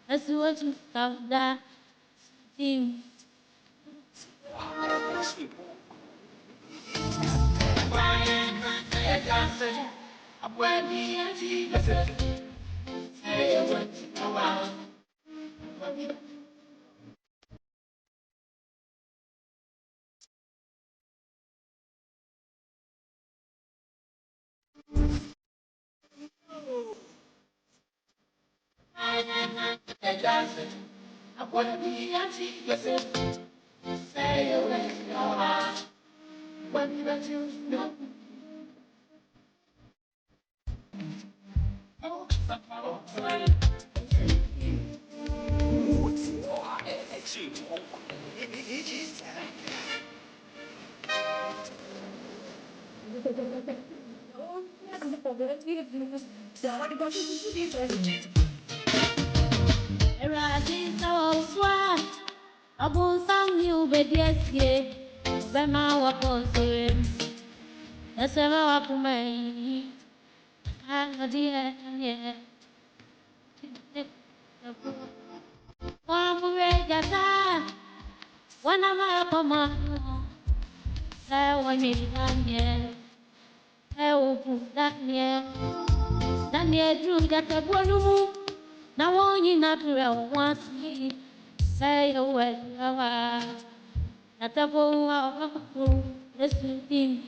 That's what you thought that team. Abun sang you be yes Bema wapon suem Esema wapume Dear Wamure jata Wanama koma Wani Daniel Daniel drew that a bonum Now only natural wants me Say away Not a boom Listen to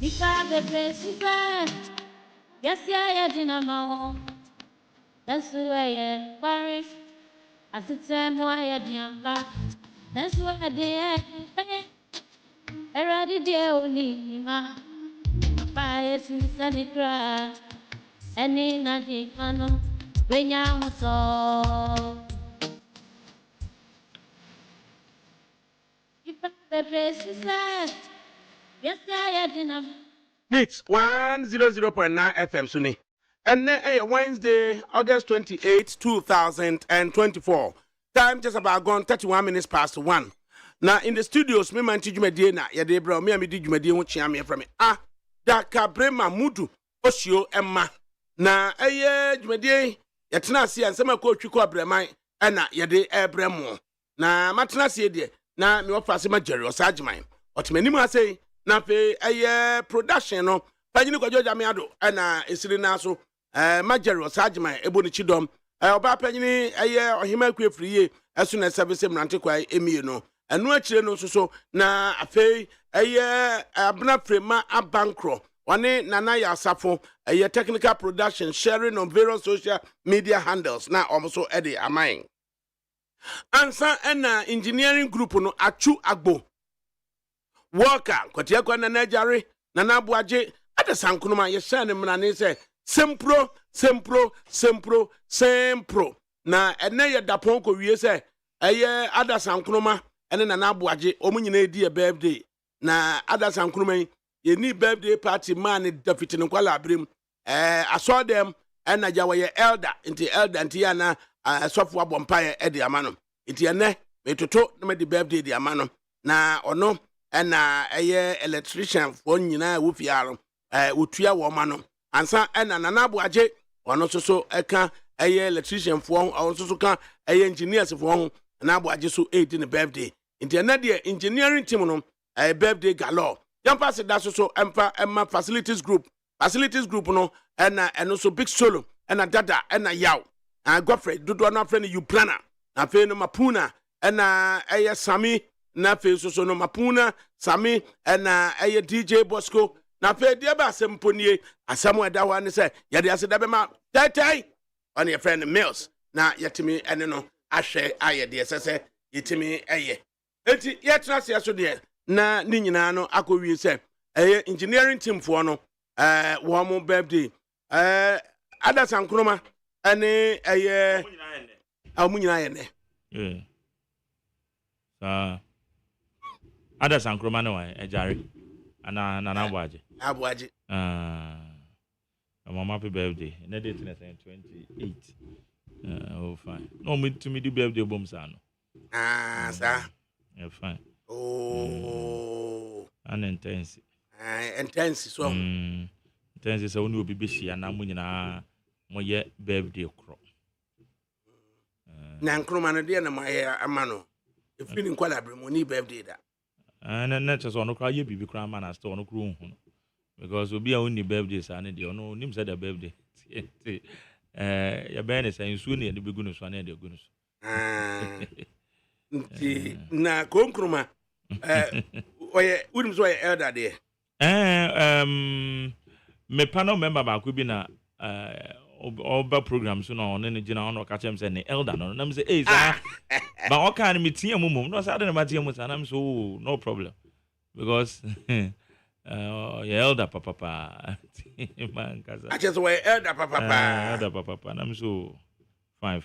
Nika bebe super Yes, yeah, dinamo That's the way Paris I sit there more diamba That's what I did I ready dear only ma Fire since any cry Any nothing cano When I'm so If I bebe super Yes, yeah, dinamo Hits 100.9 FM Suni. And then Wednesday, August 28, 2024. Time just about gone 31 minutes past 1. Now in the studios, me man Tijumedie na yade bro me amedi Jumedie ho chiame from me. ADAKABRI Mamudu Osio Emma. Na Jumedie yetena ase ansema ko twiko abreman na yade ebremo. Na matena ase de na me ofa ase ma Jerry Osagman. Otimani mu ase na fe production no pagini ko joja me ado na esiri na so Majeri Osagman ebo ni chidom oba pagini ohima kwefriye esu na service mrante kwa emie no enu akire no so na afi abna frema abankro one nana ya asafo technical production sharing on various social media handles na almost edi amine Ansa ena engineering group no achu agbo. Worker kotia kwa na jare na nabuaje ada sankunuma ye sha ne mra ne se sempro na ene ye dapon ko wie se eye ada sankunuma ene na nabuaje omunyina edi e birthday na ada sankunuma ye ni birthday party man da fitin kwala abrim aso dem ena ja ye elder nti ya na sofo abompaye e de amano nti ene metoto na me di birthday di amano na ono ena eye electrician fo nyina wofiaro wotua wo ma no ansa ena nanabuaje ono soso eka eye electrician fo ono soso ka eye engineers fo nanabuaje so 18 birthday nti ena de engineering team no birthday galore yampa se da soso emma facilities group no eno so big solo ena dada ena yaw Godfrey dodo na friend you planner na fe no mapuna ena eye sami na fe so no mapuna sami na eye DJ Bosco na fe dia ba semponie asamo eda ho ne se ye de aseda be ma tai on your friend Mills na yetimi ene no ahwe aye de sese yetimi eye enti yetra se so de na ni nyina no akowie se eye engineering team fo no wo mo birthday ada sankroma ene eye amunyina ye ne Ada sankroma no ejare ana nabuaje abuaje mama happy birthday na date na 28 oh fine no me to me do birthday bom sa no sa fine oh an intense so intense so oni obi be hia na mo nyina mo ye birthday kro na nkroma no de na maye amano efini nkwala abremo ni birthday da na so no kra ye bibi kra ma na store no kro hu because obi a oni birthday sa na de ono nim say the birthday ya be ne say nsu ne de begu no so na de gu no so na konkroma oye unim so ye elder de me panel member ba ko bi na oba program so no ne gina ono ka chem say ne elder no na me say eh sa ba o kan me tie mum no say na ma tie mum sa na me so no problem because your elder papa man kaza I just way elder papa na me so fine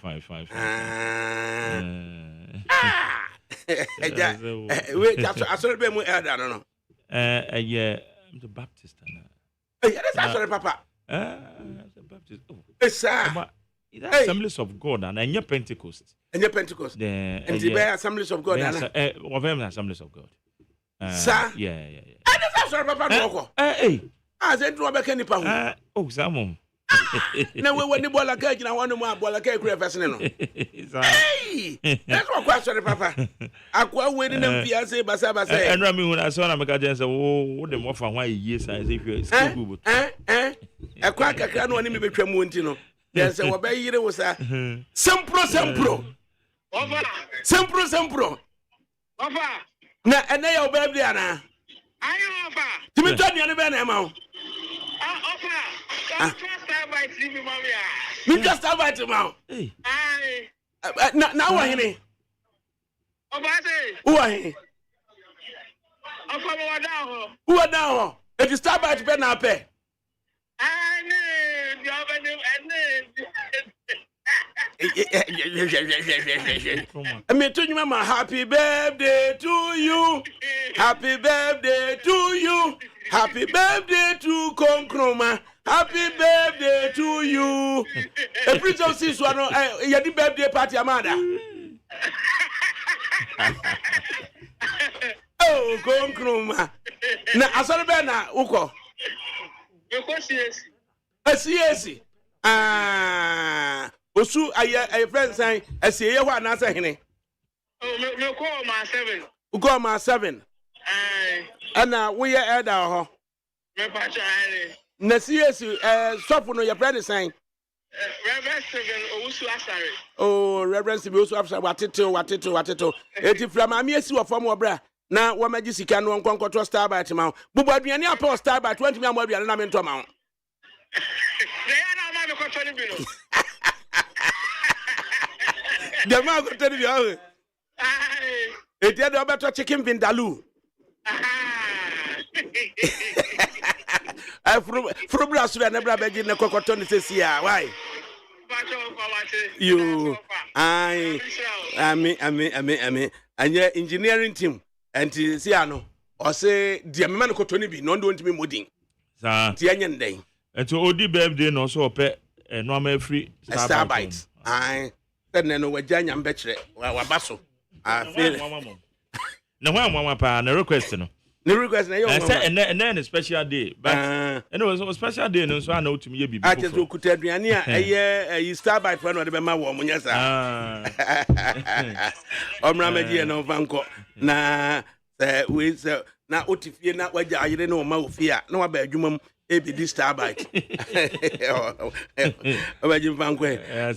wait asore be mu elder no yeah I'm the Baptist na that's asore papa the Baptist sir Assemblies of God and any Pentecost and the Assemblies of God of them Assemblies of God sir yeah that's asore papa no hey say do be kan nipa ho oh samom na we wani bola ka gina wanu mu bola ka kure fesene no hey that's what question papa akwa we ni na mfia say basa enra mi hu na so na meka je say wo de mo fa hwan yie say hwe school but akwa kakra no ni me betwa mu nti no ye say wo be yire wo sa sempro papa na ene ya obebli ana ayo papa timi to aduane be na e ma wo me just about it now hey na wa hene obase wa hene wa down ho it is start by be na pe me to you mama happy birthday to you happy birthday to Konkroma happy birthday to you a prince of sis one ya di birthday party amada oh Konkroma na asore be na uko CAC osu aye friends say asiye ho anasa hene me call my 7 uko ma 7 ana we ya elder ho me pa chale na CAC sopo no your friend say Reverend Steven Owusu Asare oh Reverend Steven Owusu Asare wateto eti from ami esi wo fam obra na wo magi sika no nkonkoto star by ma bubu aduane apa star by 20 mi aduane na me ntoma ho The man go tell you. It had about chicken vindaloo. From Brass, I never begin the cocoton says, yeah, why? You, I mean, and your engineering team, and Tiziano, or say, dear man, cotton be not going to be mudding. Tianian day. And to OD birthday, no so pet, and normal free Starbite. I said, no, we're Janian Betcher, Wabasso. I feel. No one, pa, no request. No request, and then a special day, but and it was a special day, no, so I know to me be. I just could tell you, a year, you start by friend of my woman, yes, Omramaji and Vanco. Nah, with now, what if you're not what I didn't know, Mafia, no about you, maybe this starbite. Imagine Vanco.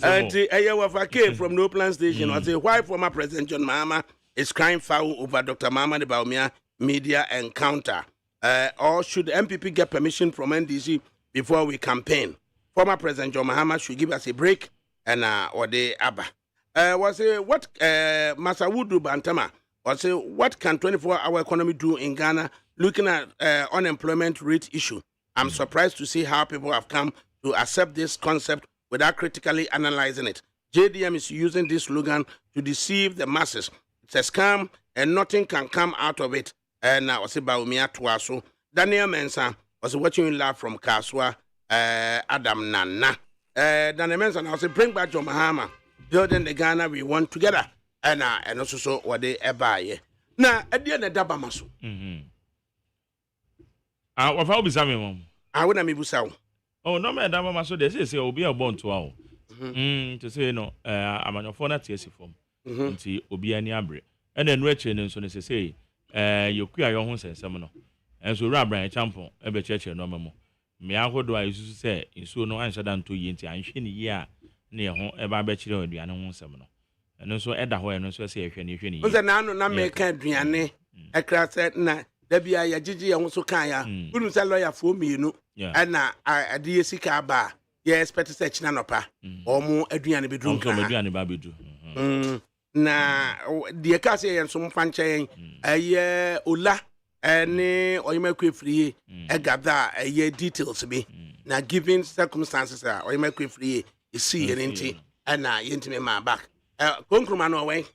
And a year of a came from No Plan Station, I say, why former President John Mahama is crying foul over Dr. Mahama Baumia media encounter, or should MPP get permission from NDC before we campaign? Former President John Mahama should give us a break, and or the Abba. Was what Masawudu Bantama was what can 24-hour economy do in Ghana? Looking at unemployment rate issue, I'm surprised to see how people have come to accept this concept without critically analyzing it. JDM is using this slogan to deceive the masses. It's a scam, and nothing can come out of it. And I was about me at Waso. Daniel Mensah was watching live from Kaswa, Adam Nana. Daniel Mensah, I was bring back John Mahama, building the Ghana we want together. And also so what they buy. Now, at the end of Dabamaso. What I'll be saying, Mom. I wouldn't be Busau. Oh, no, man, Dabamaso, they say, will be a born to our. To say, no, I'm on your phone at TSC form. Until Obiani Abre. And then Rachel and so they say, you queer your own sense, and so Rabbi Champion, every church and normal. Me, I would do I used to say, in so no answer than 2 years, and she year near home, ever bet you the animal seminal. And also at the way, and also say, if you was an anno make Adriane, a class at night, there be a Gigi and also Kaya, wouldn't say lawyer for me, you know, and now I DSC car bar, yes, better such nanopa, or more Adrian be drunk, Adrian Babidu. Na the Cassie and some fancy a year Ola and or you make free a gather a year details be now given circumstances or you make free you see an inti and now into my back. Concruman away.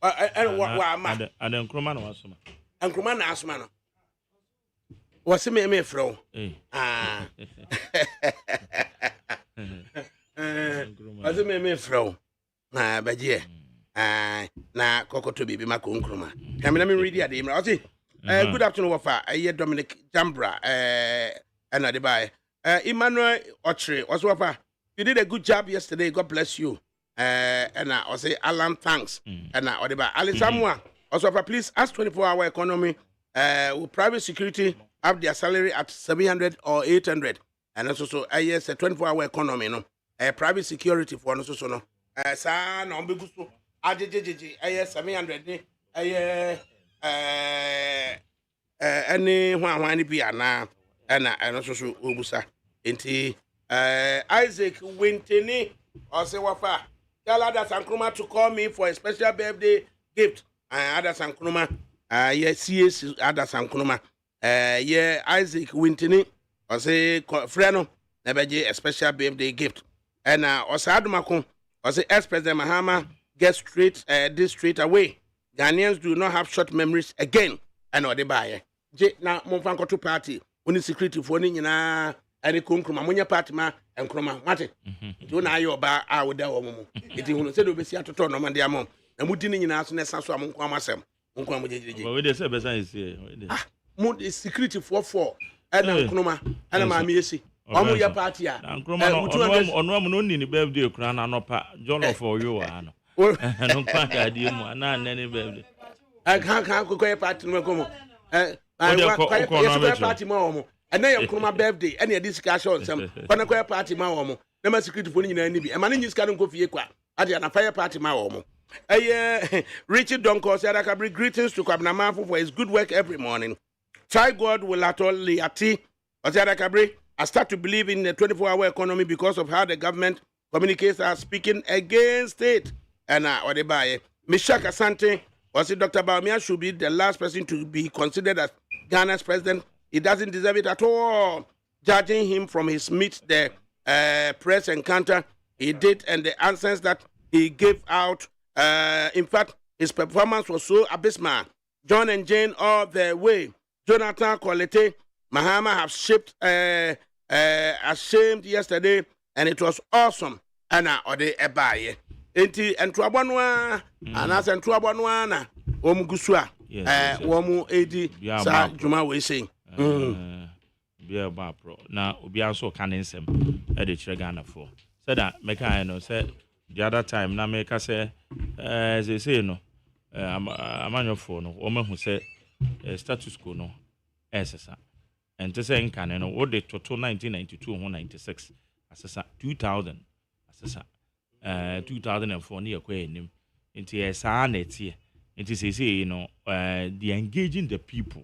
And what and then Cromano was some. And Cruman asked man. What's a me fro? What's a me fro? But yeah, na Coco to be my concruma. Come let me read the email. Good afternoon, Wafa. I hear Dominic Jambra, and I buy. Emmanuel Ochre, was Wafa. You did a good job yesterday. God bless you. And I say, Alan, thanks. And I buy. Ali Samoa, also, please ask 24-hour economy. Will private security have their salary at 700 or 800? And also, yes, a 24-hour economy, no. Private security for also, no. San on Bigusu, ADAKABRI, 700, any one be na and also Ubusa. Inti Isaac Wintini, or say Wafa, tell Ada Sankruma to call me for a special birthday gift. Ada Sankruma, yes, Ada Sankruma, Isaac Wintini, or say Freno, never a special birthday gift. And Osadumako. I say, ex-President Mahama gets this straight away. Ghanaians do not have short memories again. I know they buy it. Now, Monfanko to party. When the security for Nina, and the Kunkruma, Munya Patima, and Kroma, Mate. Do not your bar, I would there. It is said to be to turn on their mom. And we didn't in us, and that's what I'm going to say. Mood is security for 4. And Kroma, and I'm Amiesi. Omo ya party ya. Onwa no ni birthday kura na no pa jollof for you ano. No kwa ga di mu na nene birthday. Kan ko party no ko mo. Party ma omo. And na your birthday and your discussion some. Kwa ko party ma omo. Na ma security for nyina ni bi. E ma ni sika no ko fie kwa. Ade na fire party ma omo. Richard Donko said ADAKABRI greetings to Kwabena Manfo for his good work every morning. Try God will atoli ati. ADAKABRI I start to believe in the 24-hour economy because of how the government communicators are speaking against it. And Odebaye, Mishak Asante, was it Dr. Baumia should be the last person to be considered as Ghana's president. He doesn't deserve it at all. Judging him from his meet the press encounter he did and the answers that he gave out. In fact, his performance was so abysmal. John and Jane all the way. Jonathan Quality, Mahama have shipped ashamed yesterday, and it was awesome. Anna Ode Ebaye. Enti Entwabonwa, Anas Entwabonwa na Omugusua. Womu Edi Sa Juma we saying. Be ba pro. Na obi also can nsem e de kire Ghana for. Said that meka no say the other time na meka say say no amanyofo no o mehu say status quo no esesa ente say nkan no wo de toto 1992 ho 96 asesa 2000 asesa 2004 ne yakwa enim enti esa na etie enti say no the engaging the people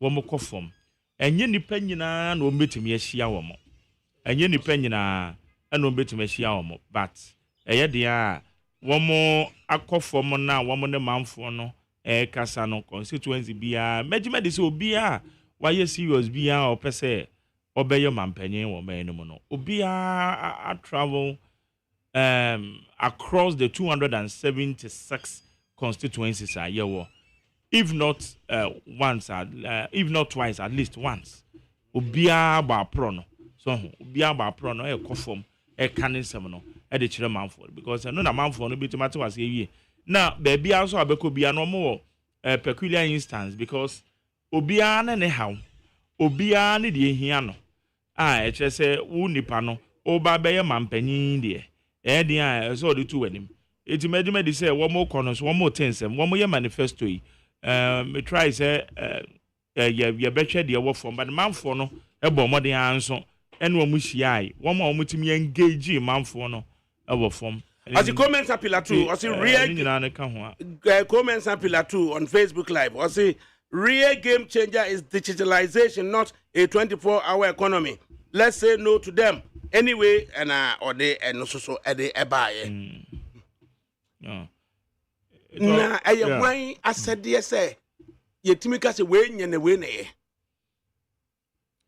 wo mo kofom enye nipa nyina na o metimi ahia wo mo enye nipa nyina na o metimi ahia wo mo but eye dia womo akofom na womo ne manfo no kasa no constituency bia mejima de se obia why serious bia o pese obeye mampanyin wo man no no obia travel across the 276 constituencies are here if not once if not twice at least once obia ba pro no so obia ba pro no e kofom e kanisem no e de kire manfo because no na manfo no bitimate was ewie na baby also abeko bia no mo peculiar instance because obia na ne haw obia ne de ehia no e kire se wo nipa no oba beye mampanyin de e de so de tu wanim etimedime de se wo mo kono so wo mo tensem wo mo ye manifesto yi me try say ye betwe de wo from but manfo no e bo mo de anso ene wo mu hia wo mo mutimi engage manfo no e wo from as the comments are pillar 2 or see real comments are pillar 2 on Facebook live or see real game changer is digitalization not a 24-hour economy. Let's say no to them anyway and or they and so they buy na why I said yes say yetimi ka se we nye na we na ye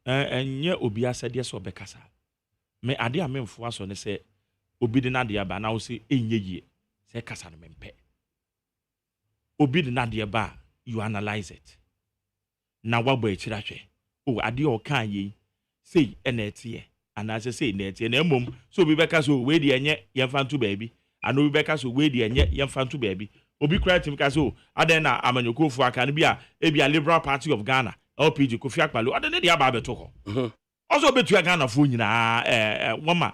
enye obi asede so bekasa me ade a memfo aso ne se obi de na de aba na wo se enye yie se kasa no mempe obi de na de aba you analyze it na wabo ekira hwe o ade o kan yi sei ena etie ana se sei na etie na emom so obi beka so we de enye yemfa ntu baabi ana obi beka so we de enye yemfa ntu baabi obi kra tim ka so ade na amanyokofu aka ne bia e bia Liberal Party of Ghana LPG Kofi Akpalo ade ne de aba betoko also betua Ghana fo nyina woma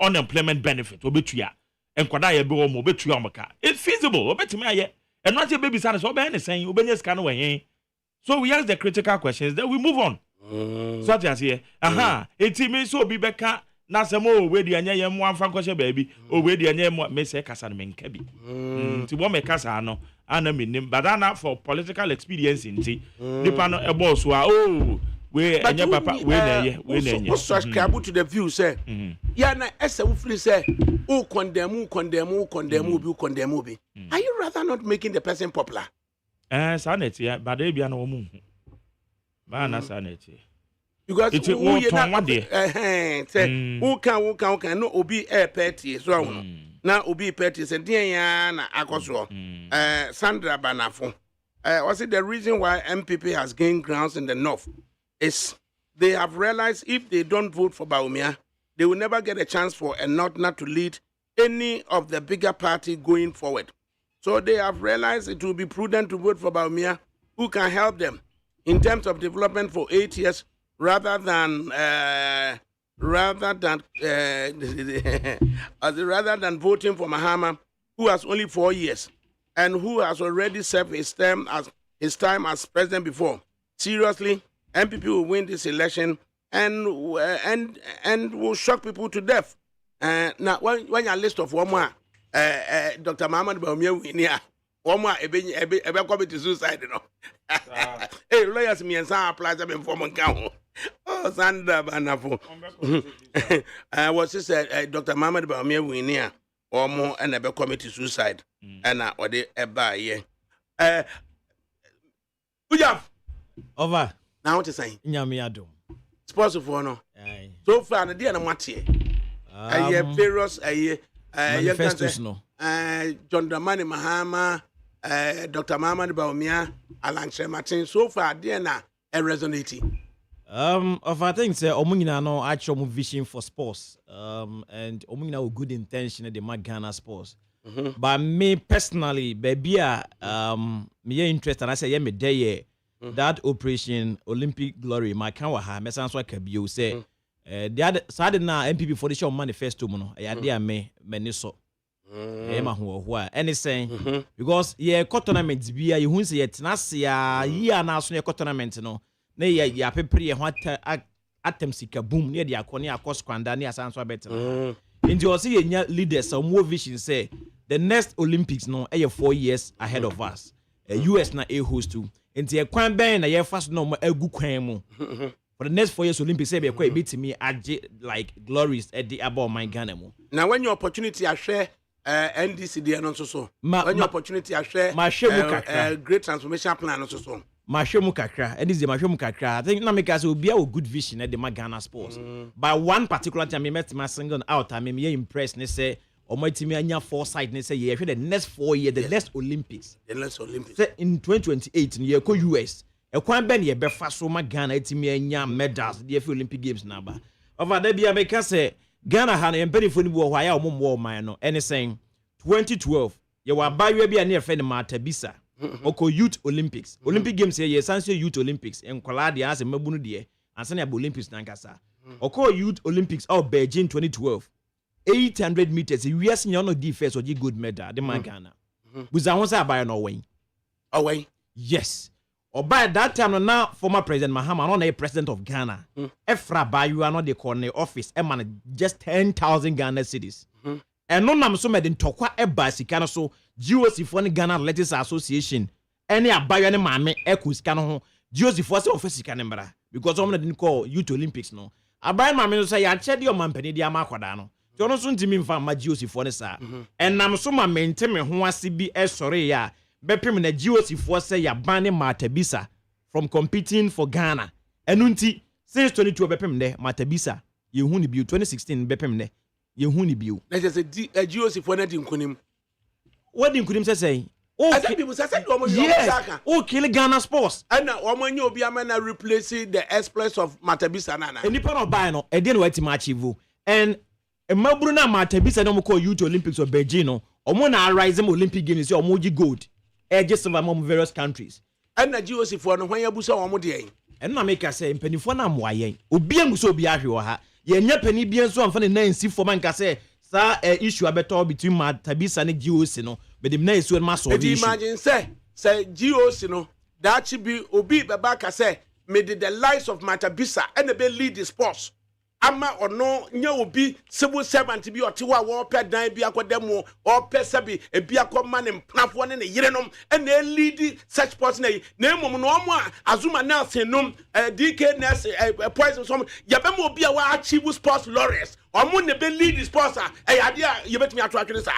unemployment benefit obetua enkwada ye be wo mo betua omka it's feasible obetimi aye eno ate baby say so be ne sen obenya sika no wen so we ask the critical questions then we move on so that is here eti me so obi beka na samo we de anya ye mo amfa nkoshe baabi o we de anya mo me say kasa no menka bi ti bo me kasa no ana menim but ana for political experience nti nipa no ebo so we anya papa we na ye we subscribe to the view say ya na ese wo free say o condemn obi are you rather not making the person popular sanity ya but e bia na wo mu ba na sanity because who you say who can no obi petty so na obi petty say den ya na akoso Sandra Banafo was it the reason why MPP has gained grounds in the north is they have realized if they don't vote for Baumia they will never get a chance for a not to lead any of the bigger party going forward. So they have realized it will be prudent to vote for Baumia, who can help them in terms of development for 8 years, rather than voting for Mahama, who has only 4 years and who has already served his time as president before. Seriously, MPP will win this election and will shock people to death. Now, when you list of one more, Dr. Muhammad Baumia win here, one more ebe to suicide, you know. Hey, lawyers me and some applies them in form account. Oh, Sandra Banafo. What she said, Dr. Mohammed Baumia Winia, or more, and never committed suicide. And I or the Eba, yeah. Good job. Over. Now, what to say? Nyamiado. Sports of no. So far, the dear Mati. I hear Peros, I hear Manifestos, no. John Dramani Mahama, Dr. Mohammed Baumia, Alan Martin. So far, dear now, resonating. Of I think say omungina no actual vision for sports. And omungina with good intention at the Ghana sports. But me personally, baby, me interest and I say me day that Operation Olympic Glory. My canwa ha me sanso akabio say the other side na MPP for the show manifesto no. Ya dey me niso. Ma ho anything because ye tournament bia you hu say yet na se ya year na so ye tournament no. Na ya prepare ye ho atem sika boom ne dia akone akos kwanda ne asanso abetena. Nti o say ye leaders some more vision say the next Olympics no 4 years ahead of us. US na host to. Nti ekwan ben na ye fast no agu kwan mu. For the next 4 years Olympics say be kwa beat me like glories at the about my Ghana mu. Now when your opportunity I share NDC there no so. When your opportunity I share great transformation plan no so. Mashemu kakra, and this is Mashemu kakra. I think na make us will be a good vision at the Ghana sports. By one particular time I met my single out, I mean impressed and say or my team anya foresight and say yeah, the next 4 years, the next Olympics. The next Olympics. Say in 2028 in year ko US. E kwan ben ye be fa so ma Ghana team anya medals the Olympic Games number. Over there be America say Ghana han empanyfo ni bo hwa ya ommo man no. Any saying 2012 ye wa bawe bi na friend Marta Bisa. Oko Youth Olympics. Olympic Games here Sanso Youth Olympics en kwala de as mabunu de ansa na Olympics na nkasa. Oko Youth Olympics out Beijing 2012. 800 meters. We are seeing no defense or good medal. The man Ghana. Buza won say buy no way. Away. Yes. Or by that time now former President Mahama no president of Ghana. Efra buy you are not the corner office e man just 10,000 Ghana cedis. And no nam so made ntokwa e ba sika no so GOC for Ghana Athletics Association. Any abayo ne maame e ku sika no ho. GOC for say office sika ne mbra because someone didn't call Youth Olympics no. Abayo maame no say ya chede your mampani dia makwada no. You know soon to me for my GOC for this and I'm so my maintain me who was be sorry ya bepim na GOC for say ya banning Marta Bisa from competing for Ghana and unti since 22 bepim de Marta Bisa you huni biu 2016 bepim de you huni biu let us say a GOC for nothing kunim what did kunim say okay people say yes okay Ghana sports and omanyo obi amana replacing the exploits of Marta Bisa nana any part of buy no e dey no what achieve and Maburu na Marta Bisa no call Youth Olympics or Beijing no omo na rise Olympic Games say omo gi gold just over various countries and na GOC for no when yabusa omo de and na make say mpanifo na mo ayen obi amuso obi ahwe ha ye nya pani bi enso amfa ne nansi for man ka say sa issue abeto between Marta Bisa and GOC no but dem na issue ma so issue imagine say GOC no that should be obi baba ka say me the lives of Marta Bisa and be lead the sports ama ono nya obi civil servant bi otewa wo pe dan bi akodam o pe sabi e bi akoma ne mpnafo ne yerenom e na lead such sports na emom no omo azuma Nelson nom DK Nelson poison some ya be mo obi a wa achieve sports laurels omo ne be lead sports e ade a ye betimi ato atwene sa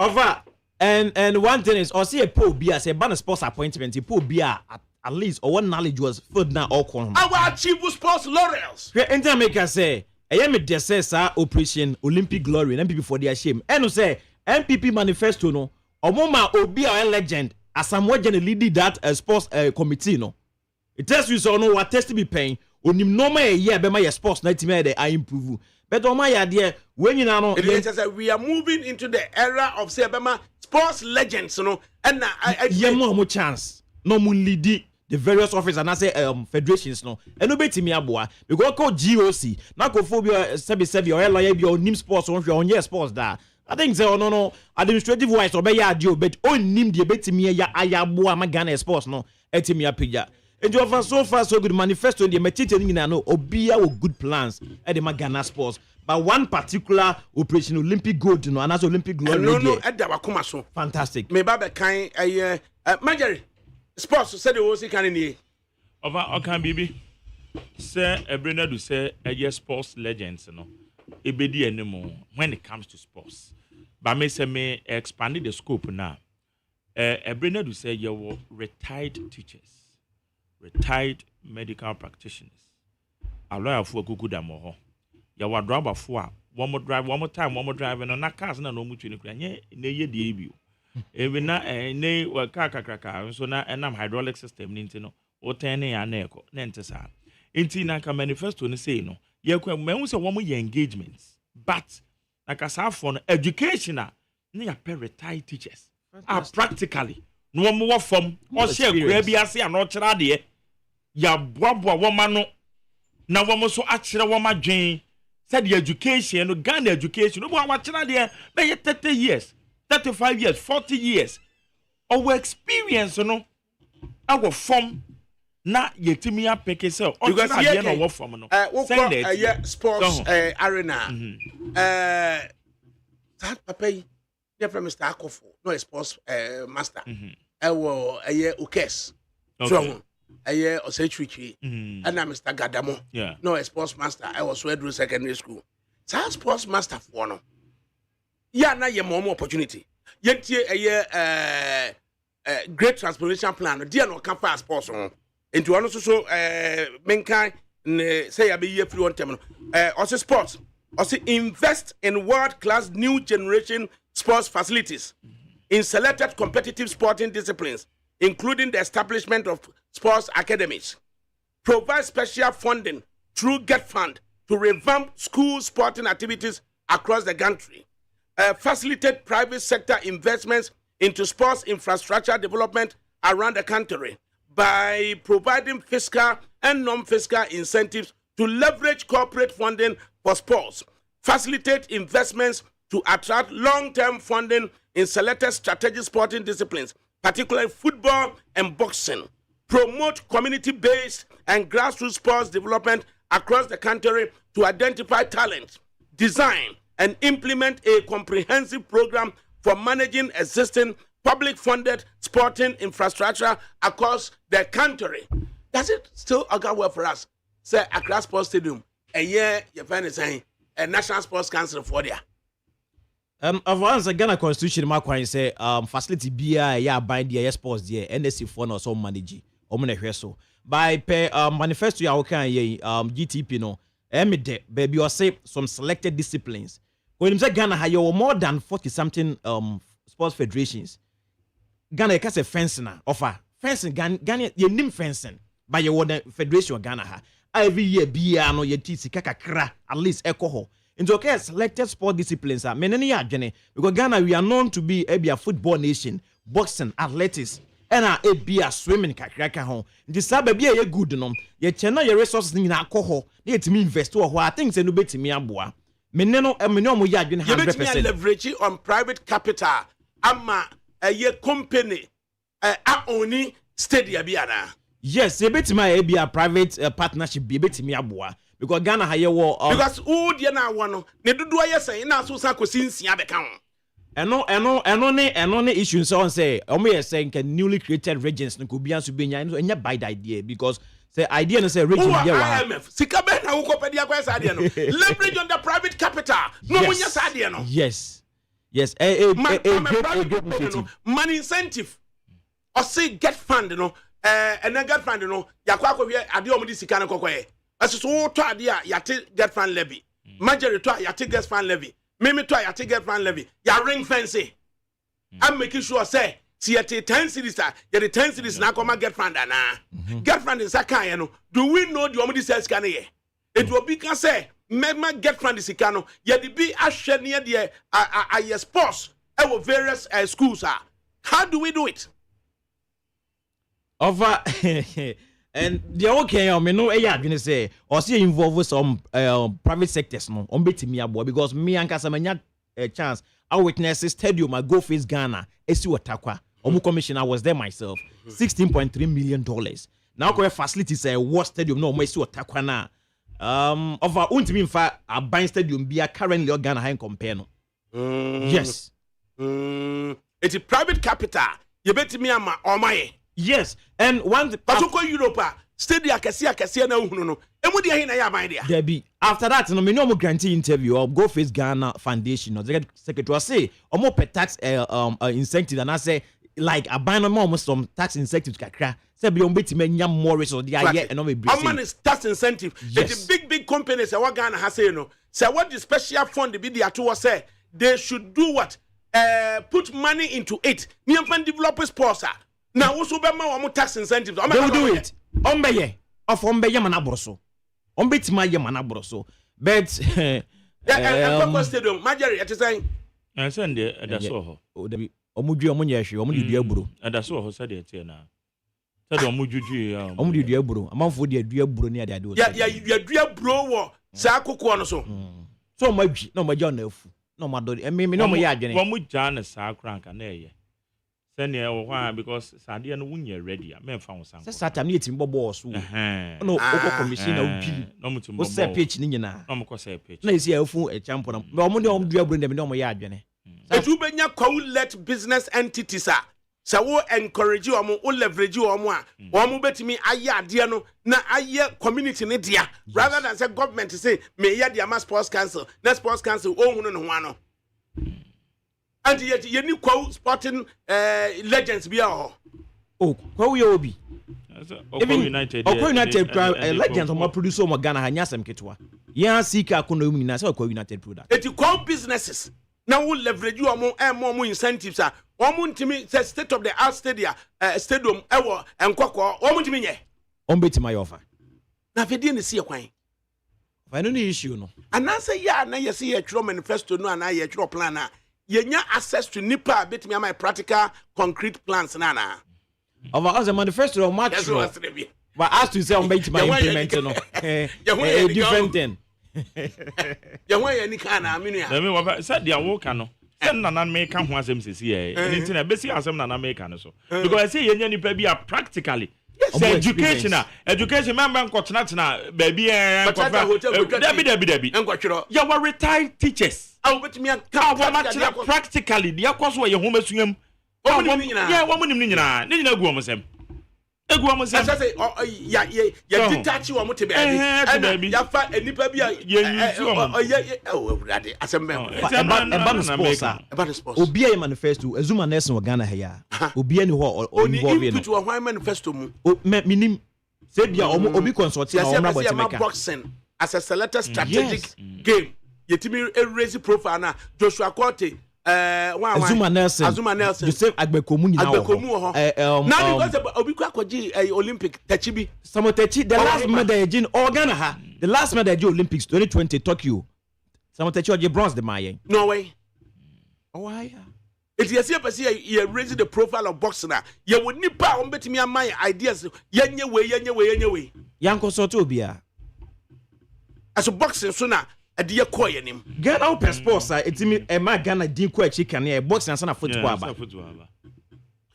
over and one thing is or see a po bi as a ban sports appointment po bi at least or one knowledge was food now all corner. Our achieve sports laurels. Enter make us say, I am a decessor Operation Olympic Glory and MPP for their shame. And you say MPP Manifesto no, or mama obi a legend as someone lead that sports committee no. It tells you so no what test to be paying. Onim no my year be my sports night me I improve. But on my idea when you know we are moving into the era of say sports legends no and I more chance. No mun lead the various offices and I say federations no and no betimi aboa because call GOC na ko phobia sebi or lawyer bi on nim sports on your sports da I think say no administrative wise obey adio but on nim the betimi ya ayaboa ma Ghana sports no etimi apija and you have so far so good manifesto the metite ni na no obia with good plans at the Ghana sports but one particular Operation Olympic Gold no and as Olympic Glory no e da wakoma so fantastic me ba be kan Marjorie sports said the was can in over okay baby Say Ebrina do say a sports legends, no. Ebedi anymore when it comes to sports. But me say me expanded the scope now. Ebrina do say you were retired teachers, retired medical practitioners. A lawyer for good amoho. You were driver for one more time, one more drive, and na cars na no much in the ne ye debut. Even na ne wa kaka so na enam hydraulic system nintino o tene ya na eko nentesa. Inti na ka manifesto ni say no. Ye kwa me say one more engagements. But like as for education na ya retired teachers. Practically no more from or share bia say an ochra de ya boaboa woman no na woman so achira woman dwen said the education no Ghana education no wa chira de be 30 years 35 years 40 years our experience no our form na yetimi apeke say because here no wo form no send it sports arena that papa yeah from Mr. Akofo no sports master wo ukes so Osechichi and Mr. Gadamo no sports master I was Swedru secondary school so sports master for no yeah na ye more opportunity yentie great transformation plan dia no can for sports on into one so menkai say abi ye free one term no also sports also invest in world class new generation sports facilities in selected competitive sporting disciplines including the establishment of sports academies, provide special funding through Get Fund to revamp school sporting activities across the country, facilitate private sector investments into sports infrastructure development around the country by providing fiscal and non-fiscal incentives to leverage corporate funding for sports, facilitate investments to attract long-term funding in selected strategic sporting disciplines, particularly football and boxing, promote community-based and grassroots sports development across the country to identify talent, design, and implement a comprehensive program for managing existing public-funded sporting infrastructure across the country. Does it still go well for us? Say, Accra Sports Stadium, a year, you're saying, a National Sports Council for there. Avance the Ghana Constitution makwan say facility bia ya bind the sports there NSC for no so manage omune so by per manifesto ya wokan ye GTP no de baby or say some selected disciplines when you say Ghana have more than 40 something sports federations. Ghana ka say fencing na offer fencing Ghana ye nim fencing by your federation Ghana ha every year bia no ye tisi kakakra at least ekoho into okay selected sport disciplines are many adwene because Ghana we are known to be a football nation, boxing, athletics, and a swimming kakraka ho. Nti sabe bia ye good no. Ye channel your resources ni na akọ na etimi invest wo ho. I think say no betimi aboa. Mene no mo ya adwene 100%. Leverage on private capital ama a company only stadium biana. Yes, ye betimi be a private partnership be betimi aboa. Because Ghana haye wo because who dia na wano ne dodo ayese na so san kosinsia beka ho eno ne issue so on say omo ye say can newly created regions no ko bia so benya no enya by the idea because say idea no say region there wa IMF sika be na wo ko pedi akwa sa de no leverage on the private capital no munya sa de no yes money incentive or say get fund no and then get fund no yakwa ko hwe ade omo di sika no kokoye as so to ade a yate get fund levy majority to yate get fund levy meme to yate get fund levy ya ring fence I'm making sure say see at 10 cities ya the 10 cities na come get fund ana get fund is aka no do we know the omudi sales can here it will be can say mema get fund is aka no ya the be ahwe near the sports our various schools are how do we do it over and the okay me no e adwene say or see involve some private sectors no on betimi abo because me ankasa manya a chance I witness stadium I go face Ghana esi watakwa omu commissioner was there myself $16.3 million now ko facilities war stadium no omu esi watakwa na over untimi mfa a ban stadium bia currently Ghana high compare no yes it's a private capital you betimi ama omaye. Yes, and one but go Europe stadia kese na uhunu no emu de na ya ban dia there be after that no me no mo grantee interview or go face Ghana Foundation or the secretary say omo per tax incentive and I say like aban no more some tax incentives kakra say be on betime nya more resource dey here and no be bring how is tax incentive the big companies that Ghana has say no say what the special fund be there to say they should do what put money into it me and develop sports now also be ma tax incentives they will do it ombeye of ombeye manabroso ombetima ye manabroso but stadium majority at saying send the so ho debi omudwe omunye hwe omude dua buro ada so ho said tie na said omudwudwe omude dua buro amanfo de dua buro ne ade ade ya dua buro wo sa kokko no so so madwi na magya na afu na madori me no mo ya adwene wo mu gya na sa kranka na eye send ye wo kwa because sade no wunye ready a me fa wo san say satam ne etim bobo so no okọ commission na udwili no mutum bobo wo say pitch ni nyina no mo ko say pitch na esi afu e champo na me omo de omo dua buro ne me no mo ya adwene etu benya let business entities so wo encourage omo wo leverage omo a omo betimi aye ade no na aye community ne dia rather than say government say me ye dia ma sports council na sports council ohunu ne ho ano and yet you need sporting legends be oh kwa we obi even United legends o producer o Ghana ha nyasem ketwa ya sika akono mu nyina say kwa United product it call businesses now we leverage more incentives ntimi say state of the art stadium ewo enkoko ntimi nye betima yofa na fedie ne sie kwan fa no issue no ananse ya na yesi ye tro manifesto no ana ye tro plan na yenya access to nipa betimi my practical concrete plans na na over as a manifesto of match but as to say betima implement no a different thing ya wan ya ni kana aminu ya na me wa said dia wo ka no say nana me ka ho asem sesi e anything na besi asem nana me ka no so because I say yenya nipa bi practically say education member nkotena baby debi enkotwero ya wa retired teachers awu betimi ka wa ma practically dia kwaso ye ho masuam wa mu nim ni nyina gu o sem egu am say ya detach wo mote baby ya fa enipa bi asembe sports obi e manifesto azuma nation wo Ghana ya obi ani ho involve no to why manifesto mu minim say bia obi consult na o mrabot meka boxing as a selected strategic game yetimi raise profile na Joshua Korte Azuma Nelson Joseph Agbekomu nyina ho now because obi kwa kwaji Olympic tachibi Samotechi the last medal in Ghana ha the last medal in Olympics 2020 Tokyo Samotechi oje bronze the mayen no way why it is here person you raise the profile of boxing na you would nipa on betimi amay ideas yenye we yanko soto obia as boxing so na ade ko yenim Ghana open sports etimi ma Ghana din ko achi kan e boxing and football ba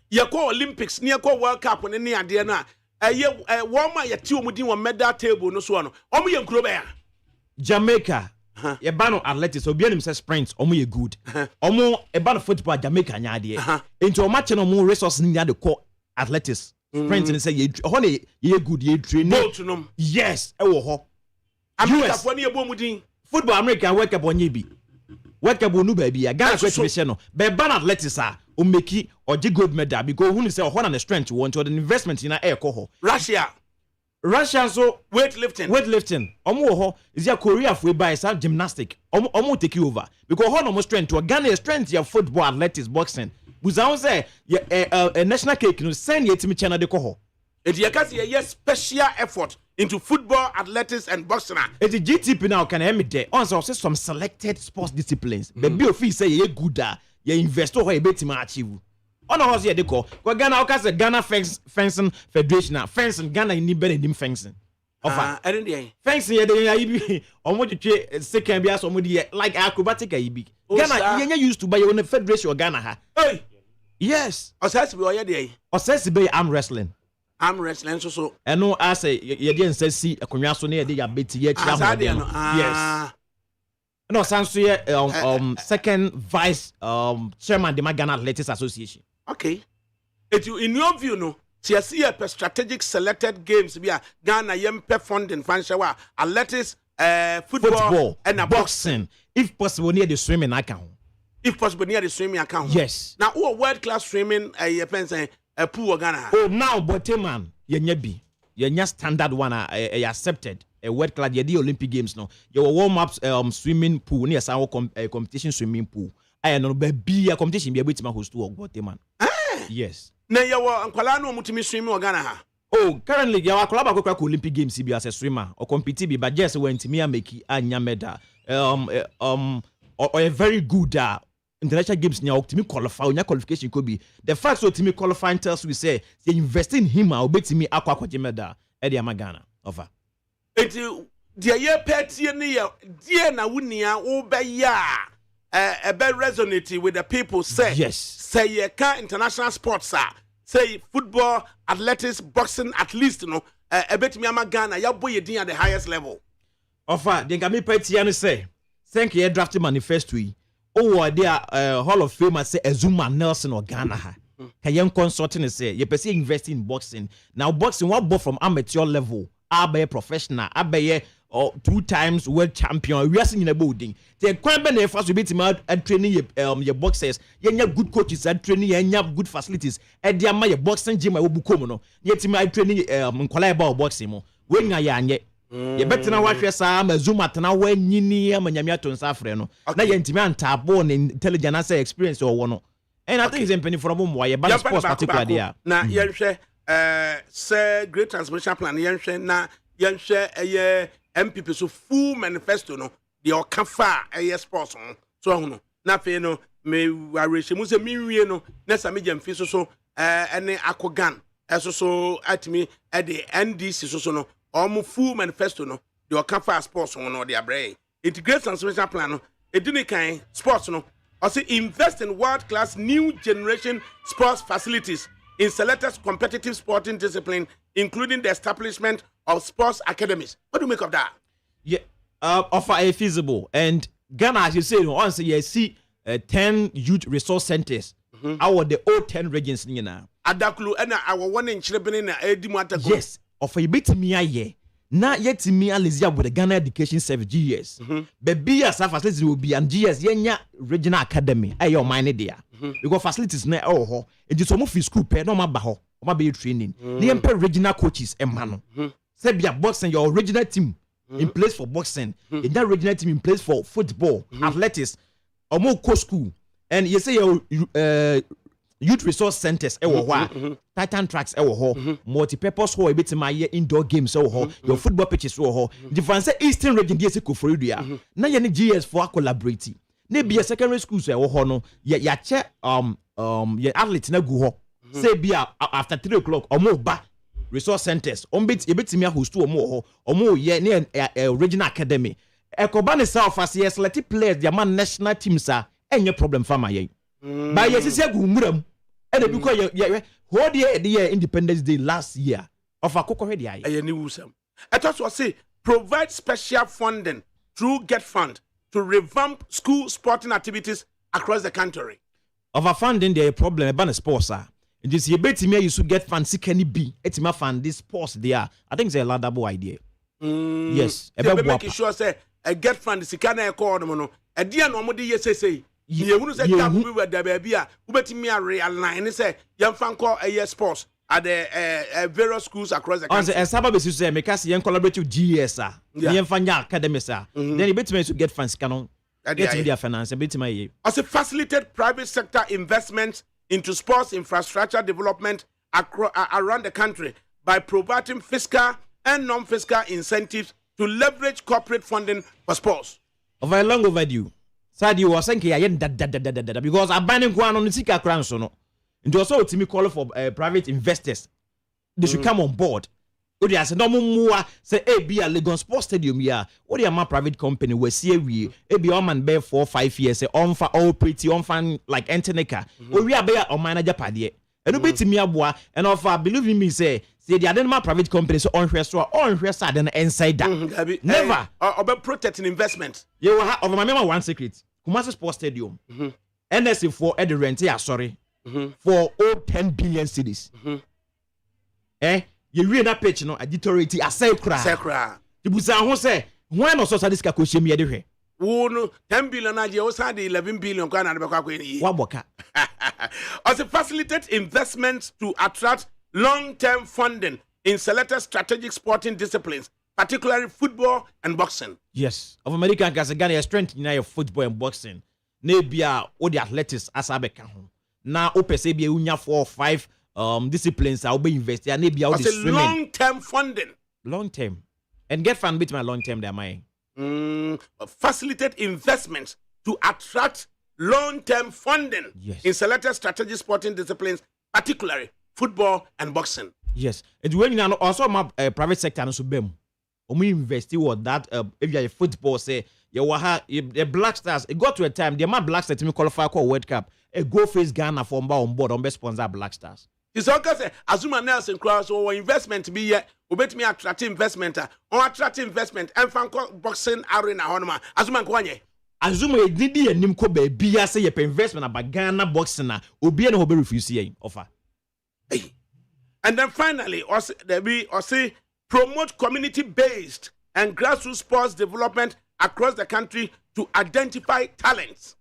ye ko Olympics ne ko World Cup ne ade na wo ma ye ti omudin wo medal table no so no omo ye nkuro ba ya Jamaica ye ba no athletics obi anim say sprint omo ye good omo e ba no football Jamaica nya ade enti o match no mo resource ni ade ko athletics sprint ni say ye ho ne ye good ye train yes e wo ho America fo ne ye bo mudin football American World Cup onye bi World Cup onu ba bi ya Ghana question no be ban athletics o make or gold medal because who say ho na the strength want or the investment in air ko ho Russia so weightlifting omo ho is ya Korea for by some gymnastic omo take over because ho no mo strength to Ghana strength ya football athletics boxing buzan say a national cake no send ye timi channel de ko ho it ya kasi ye special effort into football, athletics, and boxing. It's a GTP now. Can I me there? Also, some selected sports disciplines. But be official say you good you invest or you bet to achieve. On a house here they call. Because Ghana, okay, Ghana fencing federation. Fencing Ghana in better than fencing. I didn't fencing here they be on what you second be as like acrobatic be. Ghana, you used to buy your federation or Ghana ha. Hey, yes. Or says be already. Or says be arm wrestling. I'm wrestling so and no I say you didn't say see akonwa so na ye dey abeti ye chira yes no sanso ye second vice chairman the Ghana Athletics Association okay it in your view no See, I see a strategic selected games be a Ghana yempe funding financial athletics, football and boxing. If possible, near the swimming account. If possible, near the swimming account. Yes. Now, who world class swimming a pool Ghana? Oh, now, but man, you standard one. I accepted a world class. You the Olympic Games no. You warm up swimming pool near some competition swimming pool. I know be a competition be able to host to but man. Yes. Na yawo ankwala no mutimi swimming Ghana ha. Oh, currently you are collab Olympic Games be as a swimmer or compete but just went me make anya medal. Or a very good international games now to qualify on your qualification could be the fact so to me qualifying tells we say they invest in him or bet me aqua medal Eddie Magana over. It dear ye petty near dear na wunia obeya a bit resonate with the people say yes say ye can international sports say football athletics boxing at least you know a bit me Ghana ya boy din at the highest level offer then can me petty and say thank you drafting manifesto oh there Hall of Fame say Azuma Nelson or Ghana ha can you consulting say you per invest in boxing now boxing what both from amateur level abe professional abe or 2 times world champion we are seeing in a building the crime be first we be at training your boxers you good coaches at training you have good facilities and there my boxing gym I will become no yet my training about boxing mo when ya you better now watch some Zoom at now when you need Manyamia to suffer no na you intimate born intelligence experience or one and I think it's penny from why you balance sports particular there na yenhwe say great transformation plan yenhwe na yenhwe MPP so full manifesto no the okafa sports so no na fe no me wareche mu se minwie no na sa meja mfi so ene akogan so atimi at the NDC so no full manifesto no the okafa sports no the abre integrated transformation plan no edini kan sports no also invest in world class new generation sports facilities in selected competitive sporting discipline including the establishment of sports academies. What do you make of that? Yeah, offer a feasible and Ghana, as you say, once you see 10 youth resource centers. Our the old 10 regions now. Adaklu and our one in Chilebene na Edimata. Yes, offer you bit me aye. Na yet me Alizia with the Ghana Education Service GS. Baby as facilities will be and GS yenya regional academy. Aye your mind there. You got facilities na oh it is some school pay no mabaho. Oma be training. Ni regional coaches and mano. Say be a boxing your original team in place for boxing. In that regional team in place for football, athletics, or more co school. And you say your youth resource centers Titan tracks multi-purpose hall a bit my indoor games your football pitches the France Eastern region DS ko for you na ye GS for collaborate na be a secondary school so no ya che ya athlete na gu ho say be after 3 o'clock or ba resource centers bit e bit me host o ye na regional academy ekoba ne self as yes select players their man national teams any problem for my but yes is gu muram and because hold the Independence Day last year of akoko hwe dia any wusam it also say provide special funding through get fund to revamp school sporting activities across the country of a funding there problem about sports it is you bet me you should get fancy can it be etima fund this sports there I think it's a laudable idea yes about making sure say a get fund sikana e call no e dia no mo de yesese ye hunu say tap we were there baby a ubetimi realign say yemfa nko sports at the various schools across the country. On the basis say make us collaborate with GS yemfa nya academy then you betimi to get funds canon get their finance betimi as a facilitate private sector investments into sports infrastructure development around the country by providing fiscal and non-fiscal incentives to leverage corporate funding for sports. Over long overdue. Sadi was saying that because I banning one on the Sika crown so no. And also to me call for private investors. They should come on board. Odi as no more say be a Legon Sports Stadium here. What the my private company we see we be on man bear 4-5 years say on for all pretty on fan like Anteneka. We are bear on manager padie. And bit me aboa and offer believe in me say the Adenma private company so on then inside that. Never about protecting investment. You will have over my member one secret. Kumasi Sports Stadium. NSA for the rent sorry. For all 10 billion cities. you read that page no editorate asay kra tibusa ho say when no so this ka ko shemi de hwe wo no 10 billion na je wo sa de 11 billion kwa na de bekwa kwa ni waboka also facilitate investments to attract long-term funding in selected strategic sporting disciplines, particularly football and boxing. Yes, of American gas Ghana strength in football and boxing. Nebia all the athletics as abeka ho. Now opese be unya 4 or 5 disciplines are be invest. Ya nebia all the swimming. Long-term funding. Long-term. And get fan bit my long-term there my. Facilitate investments to attract long-term funding in selected strategic sporting disciplines, particularly football and boxing. Yes. And when you also my private sector and so bem. We invest what that if you are a football say you the Black Stars it got to a time the man Black Stars to qualify for World Cup a go face Ghana for on board on best sponsor Black Stars. It's okay say Azuma Nelson cross or investment be here obet me attract investment or attract investment and fan boxing arena honma Azuma kwanye Azuma didi enim ko ba bia say your investment about Ghana boxing na obi na ho be refuse yen offer. Hey. And then finally also there be also promote community-based and grassroots sports development across the country to identify talents.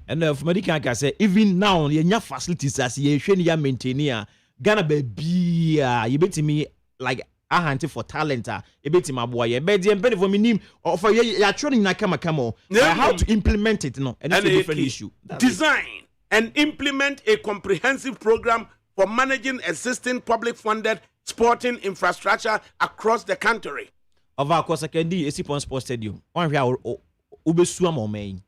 And if Medican can say, even now, you have facilities as you maintain Ghana baby, you bet me like a hunting for talent, you bet my boy, but the benefit for me, or for your training, how to implement it, no, and it's a different issue. Design and implement a comprehensive program for managing existing public-funded sporting infrastructure across the country. Of course, I can do a sports stadium. One here, Ubeswam or main.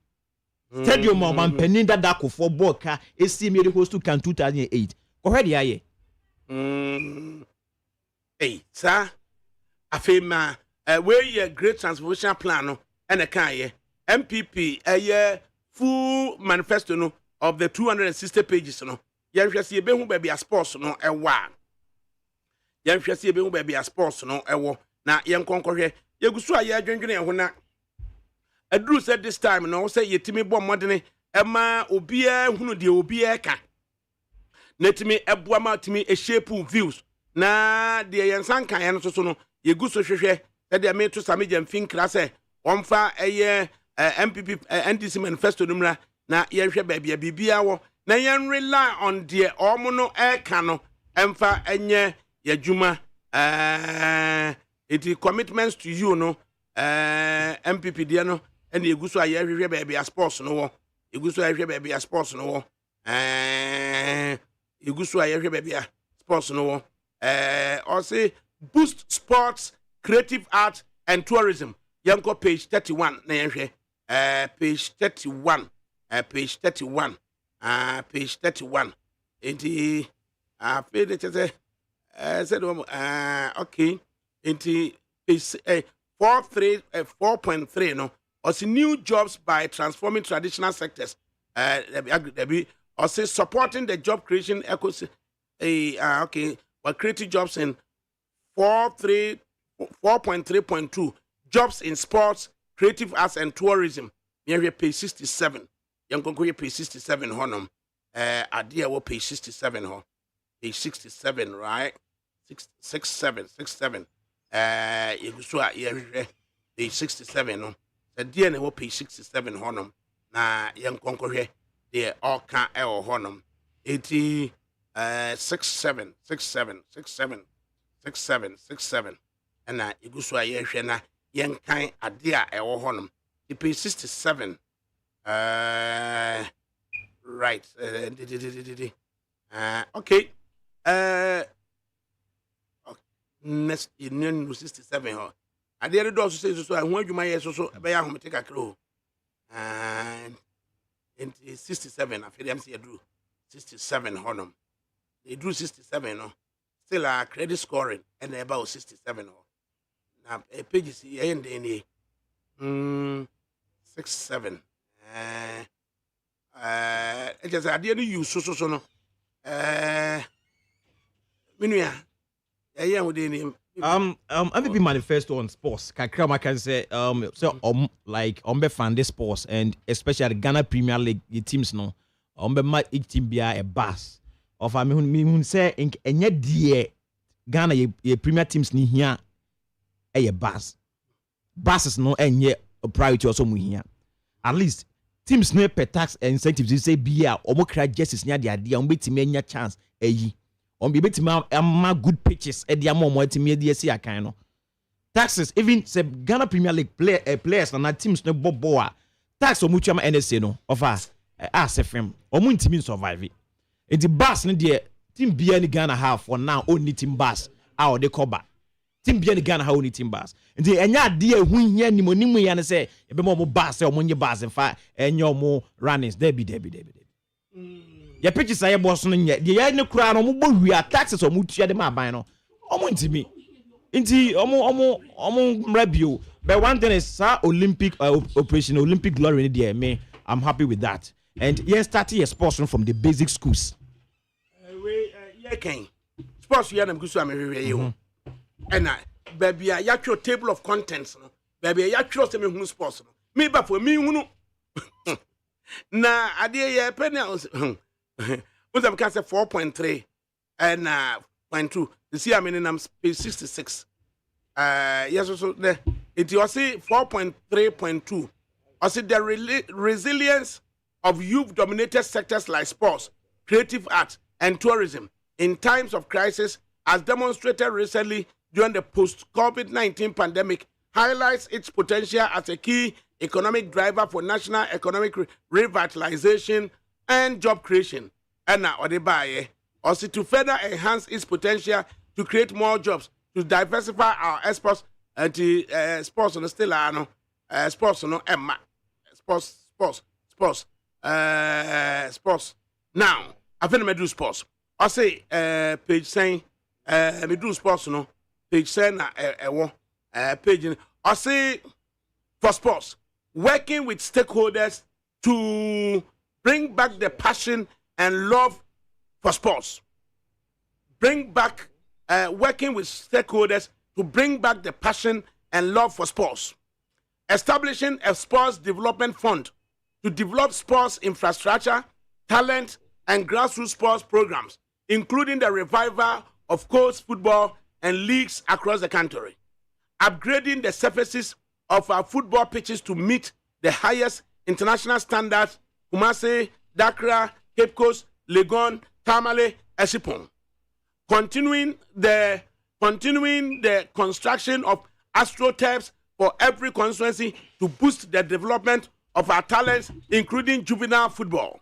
Stadium or man Peninda Dako for Boca, AC made host to Can 2008. Already, aye. Hey, sir, I feel where your great transformation plan and a can MPP, a year full manifesto no, of the 260 pages. No, you shall see a baby a sports no, a one. Yan hwese ebe hu ba bia sports no ewo na yen konkohwe yegusu a ye dwendwene ho na aduru said this time no say yetimi bo modene ema obia hunu de obia ka netimi eboa ma timi e shape views na de yen sankan yen so no yegusu hwehwe de me to samegya mfin krase omfa eye MPP NDC manifesto numra na yen hwe ba bia wo na yen rely on de omo no e ka no emfa enye Yajuma, it commitments to you, no, MPP Diano, and you go to a baby a sports no, you go to a baby a sports no, you go to a baby a sports no, or say boost sports, creative art, and tourism. Yanko page 31, page 31, page 31, page 31. It is said okay into 4.3 no also new jobs by transforming traditional sectors also supporting the job creation ecosystem okay but creating jobs in 4.3.2 jobs in sports creative arts and tourism near page 67 young conquer page 67 honum idea what page 67 ho page 67 right 67 you so page 67 no the dear na page 67 honum na yan konkohwe they all can honum 67 and na you so hwe na yan kan ade a honum the page 67 right okay next in 67 ho ade re do so say so hu adwuma ye so be ya homete kakro and in 67 afere am say do 67 honum they do 67 no still a credit scoring and about 67 ho na pages ye end any 67 it just ade no use so no minua MPP manifesto on sports. Kakrama can say like be fan the sports and especially Ghana Premier League the teams no be make team be a bus of I mean say enye die Ghana ye premier teams ni here a buses no enye a priority also mu here at least teams no pay tax and incentives you say bia omo kra justice nya de ade on betimi anya chance ayi on be betimi am good pitches e de am omo etimi de esi akan no taxes even say Ghana Premier League players na teams no bobo a tax omo twa ma NSA no of us asefem omo ntimi survive it the bus no de team bia ni Ghana have for now only team bus how they cover team bia ni Ghana have only team bus nti enya de ehu hia ni monimu ya ne say e be mo bus say omo nye bus in fact enya omo runnings debi ya pitches aye boss no nye de ya ne kura no omo bo hwia taxes omo tua de ma ban no omo ntimi nti omo mrabio but one thing is Olympic operation Olympic glory in there me I'm happy with that and yes starting Esports from the basic schools sports you am gusu amehwe you and baby ya your table of contents no baby ya twa se me hu sports no me ba for me hunu na ade ye penalty we can say 4.3 and 0.2 you see I mean I'm page 66 yes so the it was 4.3.2 I see the resilience of youth dominated sectors like sports, creative arts and tourism in times of crisis, as demonstrated recently during the post-COVID-19 pandemic, highlights its potential as a key economic driver for national economic revitalization and job creation. And now, also to further enhance its potential to create more jobs, to diversify our exports, and to sports on the still sports on Emma, sports. Now, I think I do sports. I say page saying me do sports no page saying page I say for sports working with stakeholders to bring back the passion and love for sports. Bring back working with stakeholders to bring back the passion and love for sports. Establishing a sports development fund to develop sports infrastructure, talent, and grassroots sports programs, including the revival of coast football and leagues across the country. Upgrading the surfaces of our football pitches to meet the highest international standards, Kumasi, Dakar, Cape Coast, Legon, Tamale, Esipon. Continuing the construction of astroturfs for every constituency to boost the development of our talents, including juvenile football.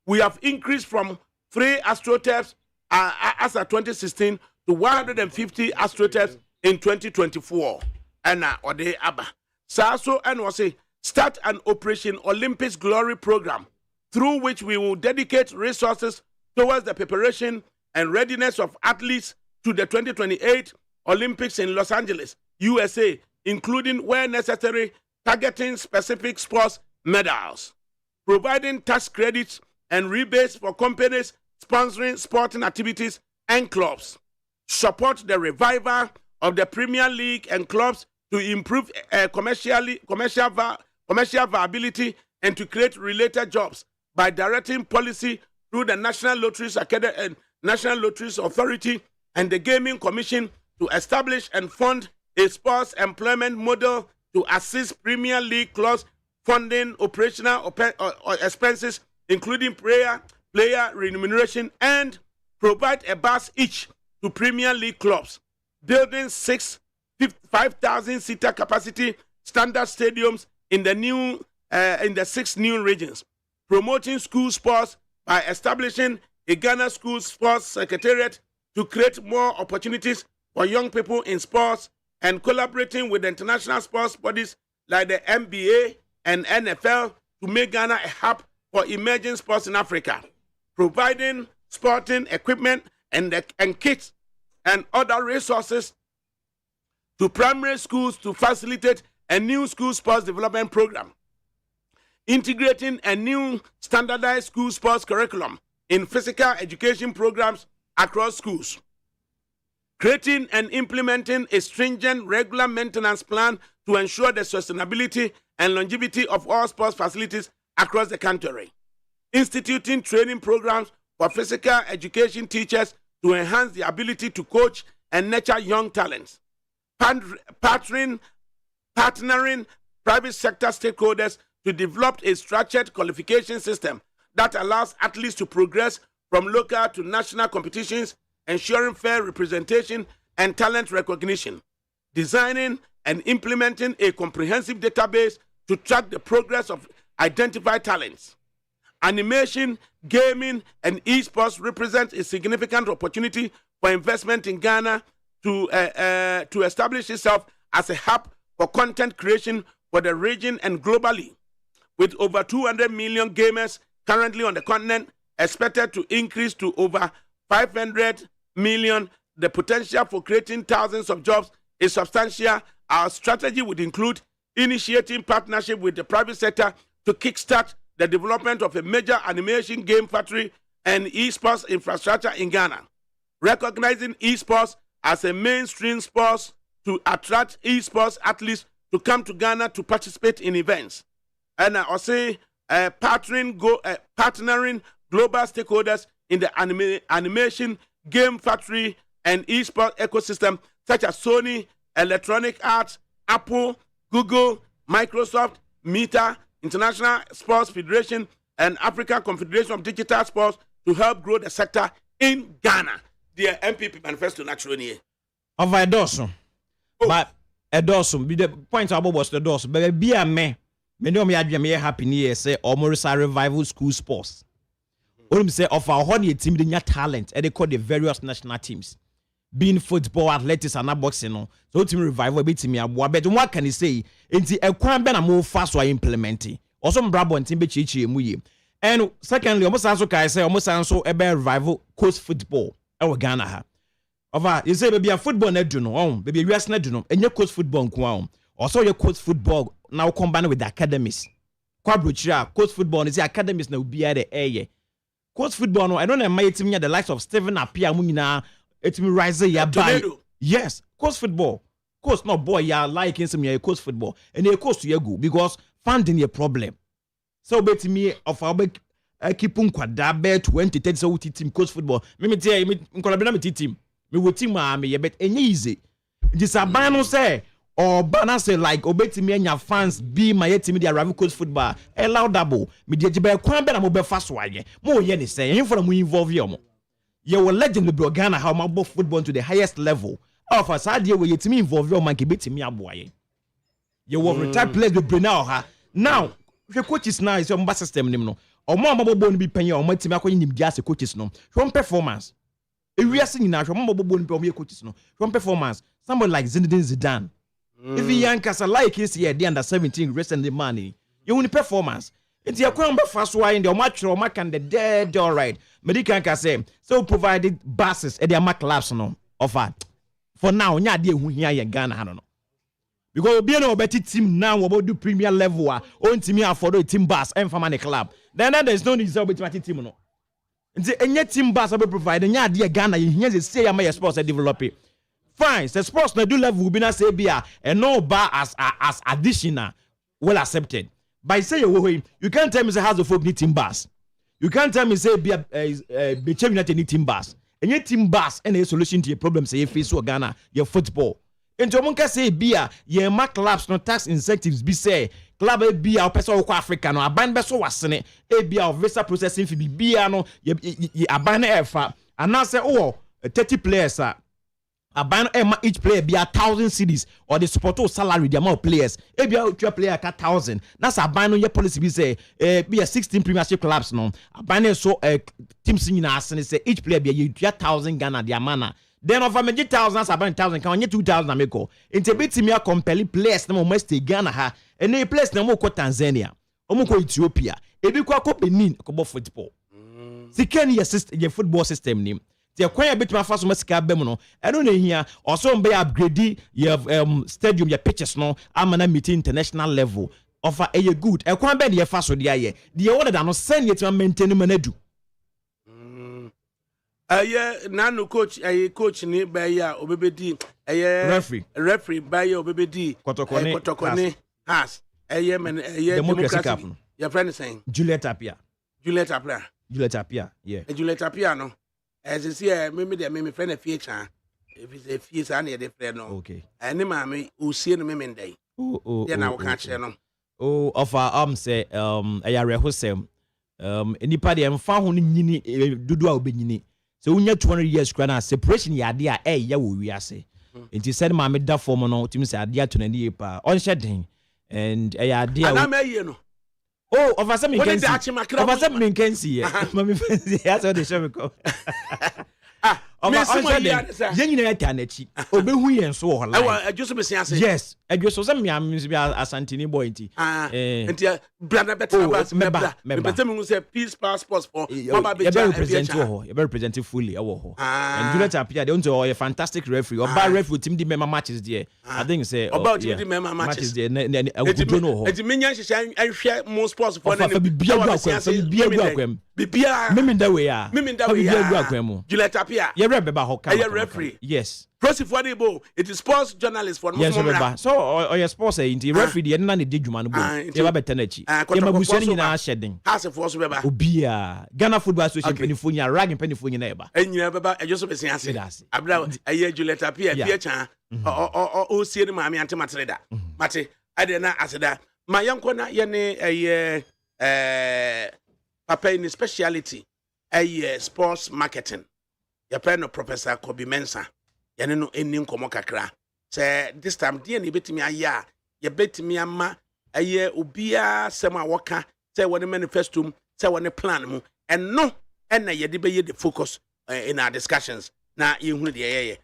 We have increased from 3 astroturfs as of 2016 to 150 astroturfs in 2024. And Ode Abba. Saso and was a start an Operation Olympics Glory program through which we will dedicate resources towards the preparation and readiness of athletes to the 2028 Olympics in Los Angeles, USA, including where necessary, targeting specific sports medals, providing tax credits and rebates for companies sponsoring sporting activities and clubs, support the revival of the Premier League and clubs to improve commercial viability and to create related jobs by directing policy through the National Lotteries Academy and National Lotteries Authority and the Gaming Commission to establish and fund a sports employment model to assist Premier League clubs funding operational expenses, including player remuneration, and provide a bus each to Premier League clubs, building 5,000-seater capacity standard stadiums in the 6 new regions, promoting school sports by establishing a Ghana School Sports Secretariat to create more opportunities for young people in sports, and collaborating with international sports bodies like the NBA and NFL to make Ghana a hub for emerging sports in Africa, providing sporting equipment and kits and other resources to primary schools to facilitate a new school sports development program, integrating a new standardized school sports curriculum in physical education programs across schools, creating and implementing a stringent regular maintenance plan to ensure the sustainability and longevity of all sports facilities across the country, instituting training programs for physical education teachers to enhance the ability to coach and nurture young talents. Partnering private sector stakeholders to develop a structured qualification system that allows athletes to progress from local to national competitions, ensuring fair representation and talent recognition. Designing and implementing a comprehensive database to track the progress of identified talents. Animation, gaming, and esports represent a significant opportunity for investment in Ghana to establish itself as a hub for content creation for the region and globally. With over 200 million gamers currently on the continent, expected to increase to over 500 million, the potential for creating thousands of jobs is substantial. Our strategy would include initiating partnership with the private sector to kickstart the development of a major animation game factory and esports infrastructure in Ghana. Recognizing esports as a mainstream sport to attract esports athletes to come to Ghana to participate in events. And I say partnering global stakeholders in the animation, game factory, and esports ecosystem, such as Sony, Electronic Arts, Apple, Google, Microsoft, Meta, International Sports Federation, and African Confederation of Digital Sports to help grow the sector in Ghana. The MPP manifesto naturally. Of a dozen. But a dozen, the point about was the dozen, but be a me know me happy near say or Morisa Revival School Sports. Only say of our honey team the talent and they call the various national teams. Being football, athletics, and boxing, so team revival a bit me a but what can you say? Into a crime ben a more fast or implementing. Also, Brabo and Timber Chichi Muye. And secondly, almost also can say almost also a bear revival coast football. Our Ghana ha. Over you say baby a football net do no, baby US net do no, and your coast football kwa. Also your coast football now combined with the academies. Quabruchia, coast football is the academies now be at the air. Coast football no, I don't know my team the likes of Stephen Apia Munina. It me rise ya by yes, coast football. Coast no boy ya like in some coast football. And they coast to your go because funding your problem. So bet me of our keep kwada be 20 so team coast football. Me tell you me me team. Me wo team me bet any easy. This abano say or banner say like obeti me and your fans be my team the arrival coast football. Allow double. Me dey be kwan be na mo be fast waye. Mo ye ni say him for mo involve you. You will legend the Ghana how my football to the highest level. Of a side year where you team involve your man keep me aboy. You will retire players with Brunel. Now, the coaches now is your system no. Or more mobile be paying or my team acquiring just coaches no. From performance. If we are singing now from mobile be coaches no. From performance. Someone like Zinedine Zidane. If he yankas a like his year the under 17 rest and the money. You only performance. It's your crown fast why in the match or mark and the dead all right. Medical can say so provided buses at their mark labs no offer. For now, nya dey hu hia ye Ghana I don't know. Because be no better team now about do premier level on team afford a team bus and from a club. Then there's no need to be team no. Nti enye team bus be provide nya dey Ghana ye hia say am sports develop it. Fine, the sports na do level be na say bia and no bar as additional well accepted. By say you can't tell me say House of Folk need team bus. You can't tell me say be United need team bus. And your team bus and a solution to your problem say face or Ghana your football. And to monka say beer ye mark clubs no tax incentives be say club be our person or Africa no aban beso wasene e be our visa processing fee be no ye aban efa and now say 30 players aban each player be 1,000 cedis or the supporter salary the amount of players e be a player 1,000 that's aban no your policy be say be a 16 premiership clubs no aban so teams in asene say each player be 1,000 Ghana the amana then of a 1,000 aban 1,000 can only 2,000 ameko into bit me compelling players no must stay Ghana ha and the players no ko Tanzania o ko Ethiopia e bi ko Benin ko football sikani your football system name the acquire bit my first masca bemono. I don't know here also be upgrade your stadium your pitches no amana meeting international level offer a good a quan be your first or the order that no send you to maintain manedu. Nano coach coach ni by ya obedi referee by your obedi Kotokone has man democracy your friend saying Juliet Apia Juliet Apia, yeah. Juliet Apia no. As you see, me friend a future. If it's a future, I need a friend no. Okay. And the mammy who see no me day. Oh, Then I will catch no. Oh, of our say I rehosem nipa de emfa ho nyini dudu a obenyini so unya 200 years kra na separation ya de a ya wo wiase enti said ma me da form no timi say ade ato na nie pa on den and ya de a na me ye no. Oh, of us me can see. Of us me can see. Mami fancy. That's what they show me come. Yenina Tanachi. Obehu yen so hola. I just be saying. Yes. I just so some yam be asantini boy nti. Enti brother better mebla. Me better me say peace passport for Baba be represent ho. You represent fully ho. And Juliet Apia they want to a fantastic referee. Oba referee team di member matches there. I think say about the member matches there. Enti menya hye ahwe mo sports for na bibia gu akwam. Bibia. Mimi nda we ya. Bibia gu akwam. Juliet Apia. Beba ho come. Referee. Yes. Prosi for the bo. It is sports journalist for yes, Beba. So or your sports inti referee dey na ne di dwuma no bo. Ye ba beta na chi. Ye mabusu ni nyina shedding. Has for so beba. Obia. Ghana Football Association penifo nya rag penifo nya eba. Enyina beba ejoso be siase. Abra aye Juliet Apia pia chan. O sie ni maami ante matreda. Mate ade na aseda. Ma yanko na ye ne papa in speciality sports marketing. Your pen Professor Kobe Mensa. Yane no enim komo kakra. Say this time dear ni betimi aya. Ye betimi ama aye obia sema waka. Say one manifesto, say one plan mu. And no, and na ye de be the focus in our discussions. Na ye hu de ye.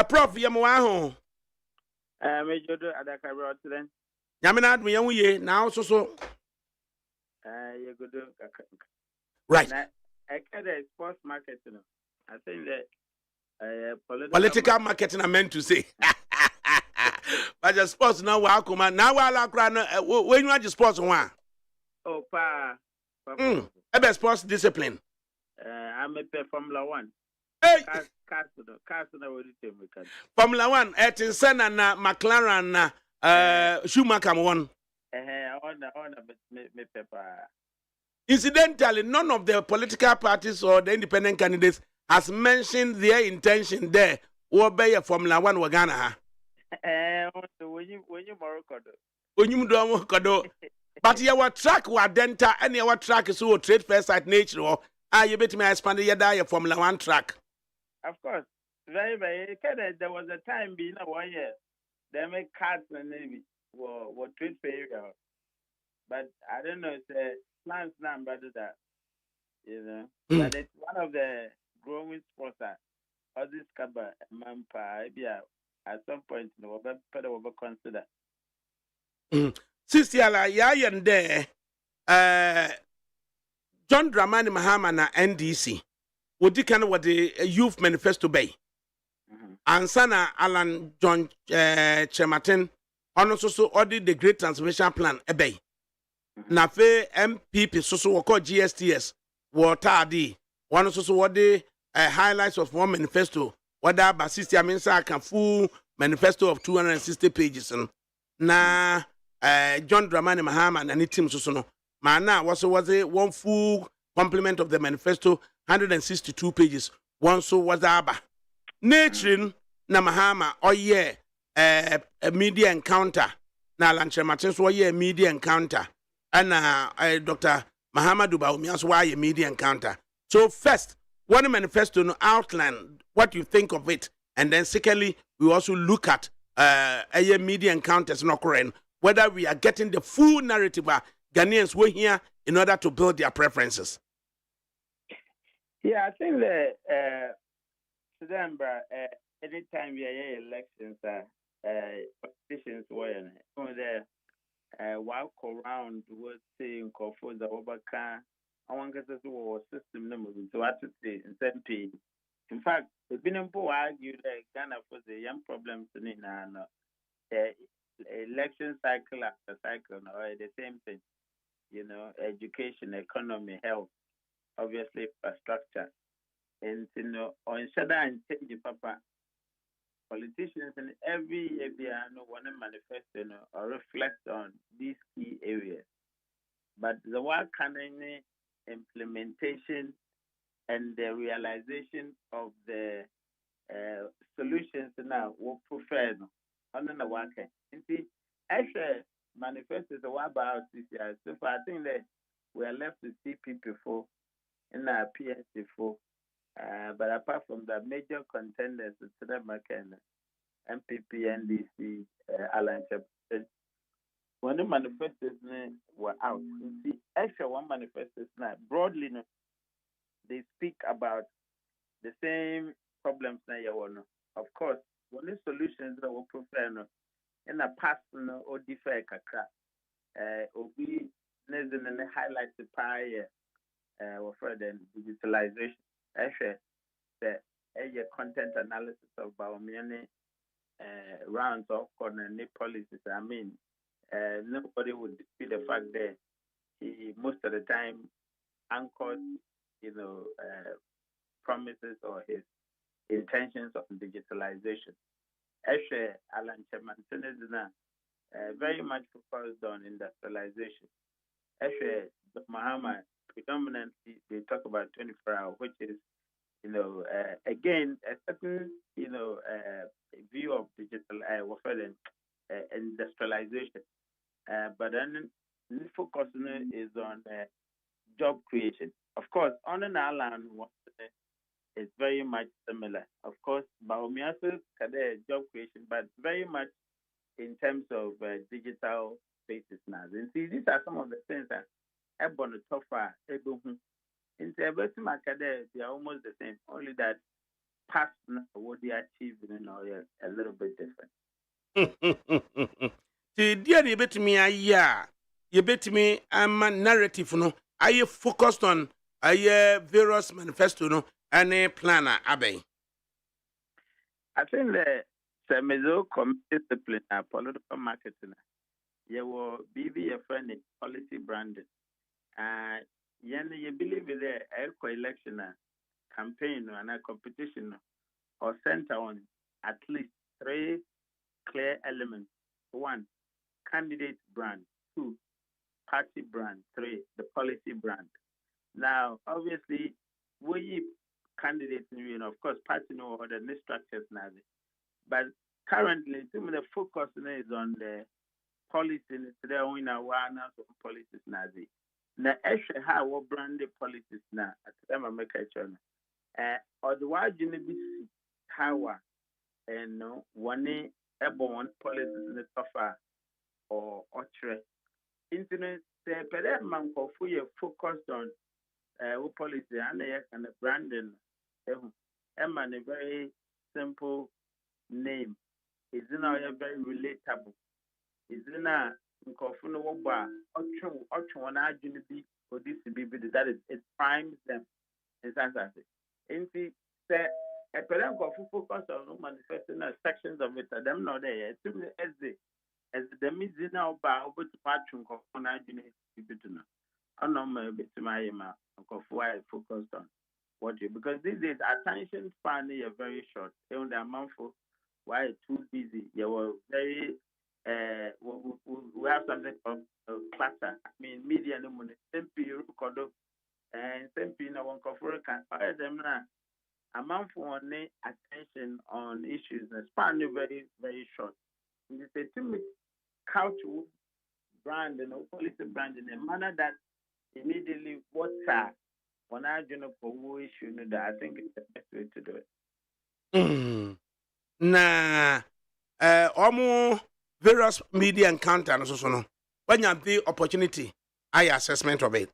Prof yamwa ho. Major ADAKABRI then. Yamina admu yamu ye na also so. You go do right. I kind of sports marketing. I think that political marketing I meant to say. But the sports now will come now when you are the sports one. Oh, pa. About sports discipline. I'm a Formula 1. Hey, Castle, Formula 1. Etin Senna na McLaren na Schumacher won. Me paper. Incidentally, none of the political parties or the independent candidates has mentioned their intention there. Or be a Formula 1 Wagana. When you Morocco. When you do but your track wa denta and your track is so trade fair site nature or you bet me expand your die Formula 1 track. Of course. Very, very. There was a time being a 1 year. They make cards and maybe were trade fair. But I don't know, it's plans now, but that, you know. But it's one of the growing sports or this cover, Mampa, at some point, no, but will consider. Sister, ya and there, John Dramani Mahama na NDC, would you kind of what the youth manifesto bay? And Sana Alan John Chematin, on also audit the Great Transformation Plan, a bay. Na fe MPP so we call GSTS water di one so what the highlights of one manifesto what that basisi aminsa can full manifesto of 260 pages na John Dramani Mahama and any team so no mana was a one full complement of the manifesto 162 pages one so was aba nature na Mahama a media encounter na Lanche Martin so media encounter and Dr. Mahamadou Baoumi as why a media encounter. So first, one manifesto no outline what you think of it, and then secondly, we also look at a media encounters not occurring, whether we are getting the full narrative Ghanaians were here in order to build their preferences. Yeah, I think that anytime we have elections, politicians were there. Walk around was saying for the overcar. I want to say system number so I to say in fact, the Binampo argued that Ghana was the young problems in election cycle after cycle or the same thing. You know, education, economy, health, obviously infrastructure. And you know, on Shada and change papa. Politicians in every area want to manifest or reflect on these key areas. But the work can implementation and the realization of the solutions now we prefer no on the work. You see, actually, manifesto is what about this year. So far, I think that we are left to CP before in our PSC for. But apart from the major contenders, to the market, MPP, NDC, Alan Shepard, when the manifestos were out, you see, actually, one manifesto now broadly, they speak about the same problems now you want. Of course, when the solutions that we prefer no, in the past no or differ kakra, obi nezen and highlight the pie or further digitalization. Actually, the content analysis of many rounds of corner policies. I mean, nobody would dispute the fact that he most of the time anchors, promises or his intentions of digitalization. Actually, Alan Chairman very much focused on industrialization. Actually, the Muhammad predominantly they talk about 24 hours, which is again a certain view of digital industrialization, but then the focus is on job creation. Of course, on an island is very much similar. Of course, Baomia's job creation, but very much in terms of digital spaces now. And see, these are some of the things that Ebon Tofa, Ebu, in the they are almost the same, only that past what they achieved a little bit different. The dear you bet me you bet me narrative no I focused on various manifesto no and a planner abe. I think the semizo discipline political marketing. You will be a friend in policy branding. You believe in the election campaign and a competition or center on at least 3 clear elements. 1, candidate brand. 2, party brand. 3, the policy brand. Now, obviously, we candidates, of course, party no or the structures now. But currently, the focus is on the policy. Today, we know policies now. Now, actually, how we brand the policies now at the time of making or the wide be how and one policies in the sofa or internet. The man focused on policy and the branding. A very simple name. Is now very relatable. Is now that is it primes them in a parent focus on manifesting sections of it, them not there. As the missing now by over to patron on I know my bit to my why I focused on what you because these days attention span is very short. Even the amount for why too busy. You were very we have something called clutter. I mean, media no money. Simply record and simply no one cover can all them now. Amount for attention on issues and span is very very short. You say to me, couch brand and policy brand in a manner that immediately what's when I do not for issue that I think it's the best way to do it. Nah, almost various media encounters so no. When you have the opportunity, I assessment of it.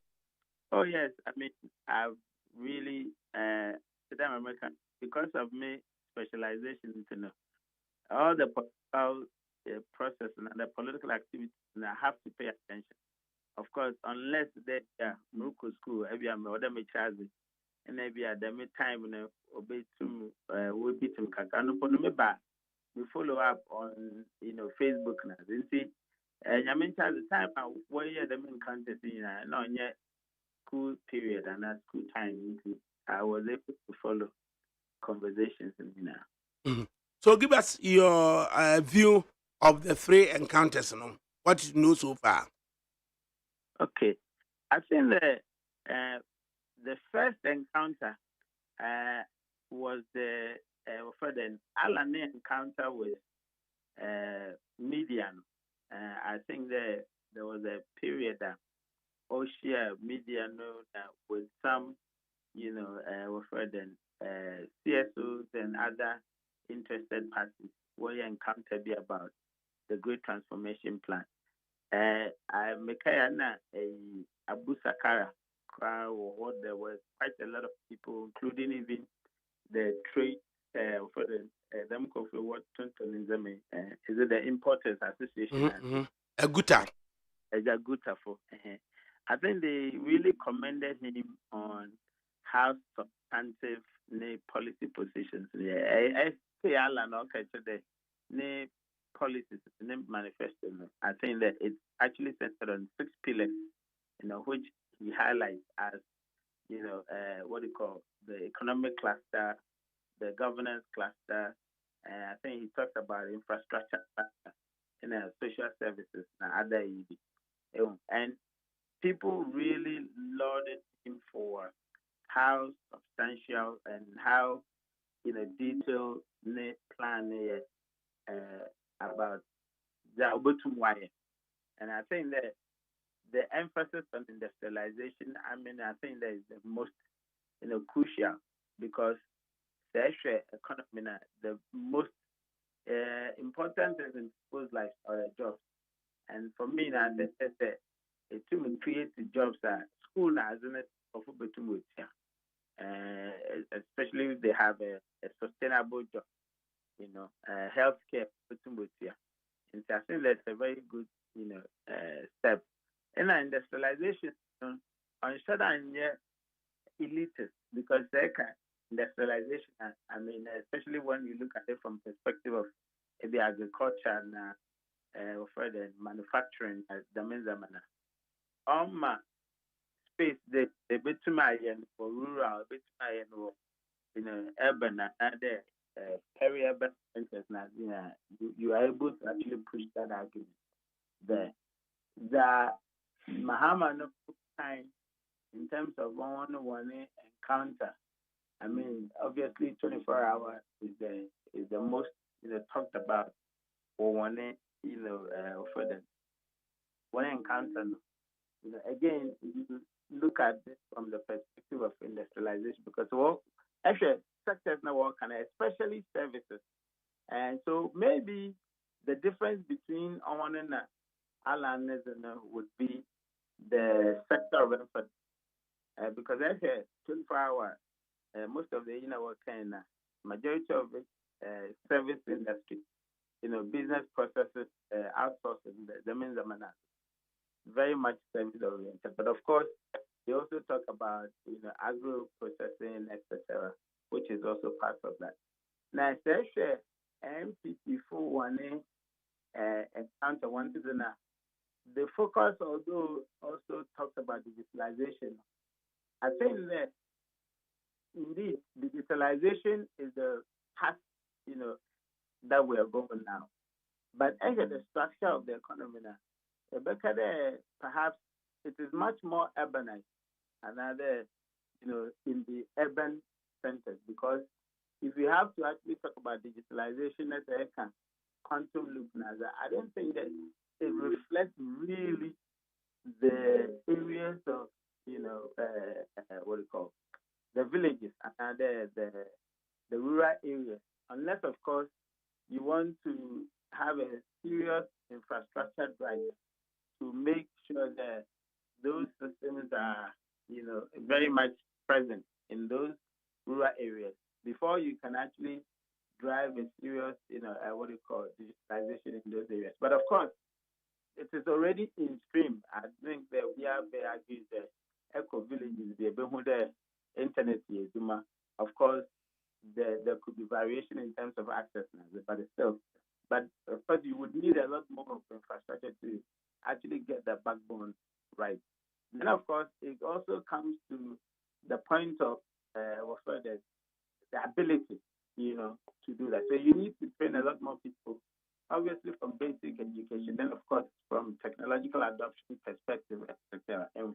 Oh yes, I mean I've really American because of me specialization in all the political process and the political activities, and I have to pay attention. Of course, unless they Muruku school, every other me charge, and maybe at the time obey to we beat him kakano for me back. We follow up on Facebook now. You see, I mean, at the time where the main contest no yet school period and that school time. I was able to follow conversations Mm-hmm. So give us your view of the 3 encounters. What you know so far? Okay, I think that first encounter was the further Alan encounter with media. I think there was a period that Ocean media with some, further CSOs and other interested parties where you encounter be about the Great Transformation Plan. I Mekayana Abu Sakara crowd, there was quite a lot of people, including even the trade for the them coffee what is it the Importers Association? A guta. A guta for. I think they really commended him on how substantive the policy positions. I say Alan okay today. The policies in the manifesto. I think that it's actually centered on 6 pillars, which he highlights as, what do you call the economic cluster, the governance cluster. I think he talked about infrastructure cluster, social services and other EV. And people really lauded him for how substantial and how detailed the plan about the Obutum Wire. And I think that the emphasis on industrialization, I think that is the most crucial, because the actual economy, the most important is in people's lives or jobs. And for me, now, it to create the jobs that school has in it of especially if they have a sustainable job, healthcare. And I think that's a very good, step. And industrialization on shutdown elitist, because they can industrialization. Especially when you look at it from perspective of the agriculture and further manufacturing, the means space they bit to my for rural, bit to my urban and other peri-urban centers. You are able to actually push that argument there. The Mahama no time in terms of one-on-one encounter. Obviously 24 hours is the most talked about for one further one encounter. Again, you look at this from the perspective of industrialization, because actually sectors now work, especially services. And so maybe the difference between one and Alan would be the sector of emphasis, because actually 24 hours, most of the work majority of it service industry, business processes, outsourcing, the means very much service oriented. But of course, they also talk about agro processing, etc., which is also part of that. Now, especially MPP for one encounter one to the focus, although also talks about digitalization. I think that indeed digitalization is the path that we are going now. But as the structure of the economy now, perhaps it is much more urbanized and in the urban centers, because if you have to actually talk about digitalization as a quantum loop, I don't think that it reflects really the areas of what do you call the villages and the rural areas, unless of course you want to have a serious infrastructure drive to make sure that those systems are very much present in those rural areas before you can actually drive a serious what do you call digitalization in those areas. But of course, it is already in stream. I think that we have argued the eco villages, the internet. Of course, there could be variation in terms of access, but still. But of course, you would need a lot more of infrastructure to actually get the backbone right. And of course, it also comes to the point of the ability, to do that. So you need to train a lot more people, obviously from basic education, then of course from technological adoption perspective, etc. And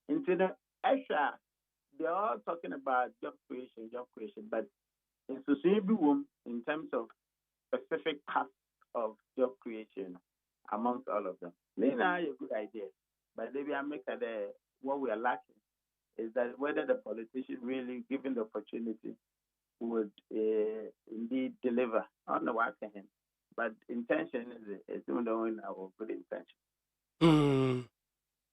into the extra, they're all talking about job creation, but in society, in terms of specific paths of job creation amongst all of them. Maybe now a good idea, but maybe I make that what we are lacking is that whether the politician really given the opportunity would indeed deliver. I don't know what I can, but intention is even knowing our good intention.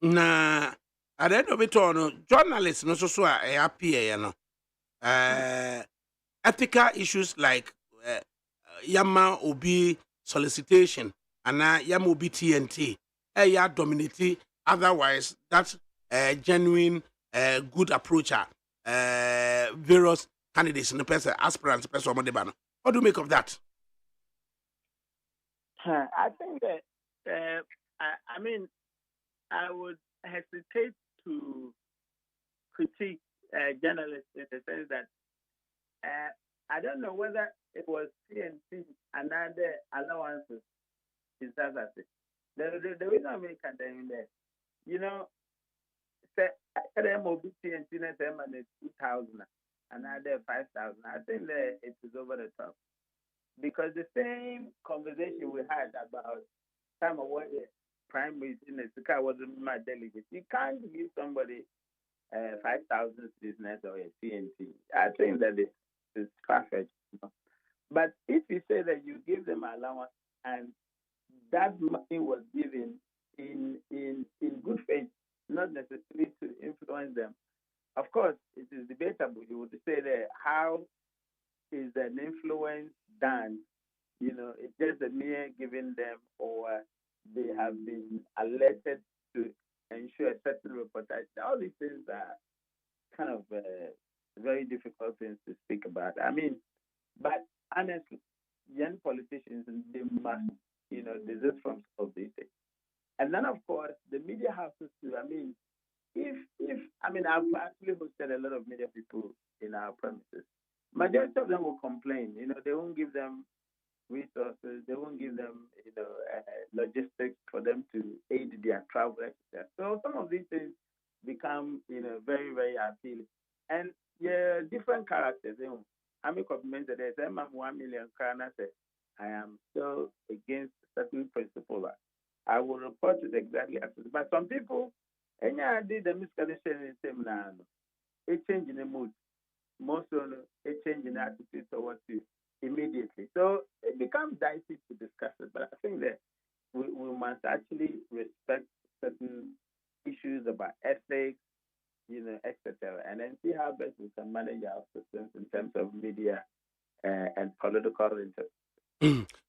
Na at the end of it all, no, journalists no so happy, ethical issues like yama obi solicitation and yama obi TNT, ya dominate. Otherwise, that's genuine good approach. Various candidates in the person, aspirants, person. What do you make of that? I think that I mean, I would hesitate to critique journalists in the sense that I don't know whether it was CNC and other allowances in South Africa. The reason I make it there, you know, the MOB CNC is 2,000 and other 5,000. I think that it is over the top. Because the same conversation we had about time of what the primary in the car wasn't my delegate. You can't give somebody 5,000 business or a CNT. I think that it's perfect. But if you say that you give them allowance and that money was given in good faith, not necessarily to influence them, of course, it is debatable. You would say that how is an influence done? You know, it's just a mere giving them, or they have been alerted to ensure a certain reportage. All these things are kind of very difficult things to speak about. I mean, but honestly, young politicians, they must, desist from some of these things. And then, of course, the media houses too. I mean, I've actually hosted a lot of media people in our premises. Majority of them will complain. They won't give them resources. They won't give them, logistics for them to aid their travel, etc. So some of these things become, very, very appealing. And different characters. I make comments that there's 1 million Kana say, I am so against certain principle. I will report it exactly as it is. But some people, any idea the misconception in them now, it change in the mood. Most of a change in attitude towards you immediately. So it becomes dicey to discuss it. But I think that we must actually respect certain issues about ethics, etc., and then see how best we can manage our systems in terms of media and political interest.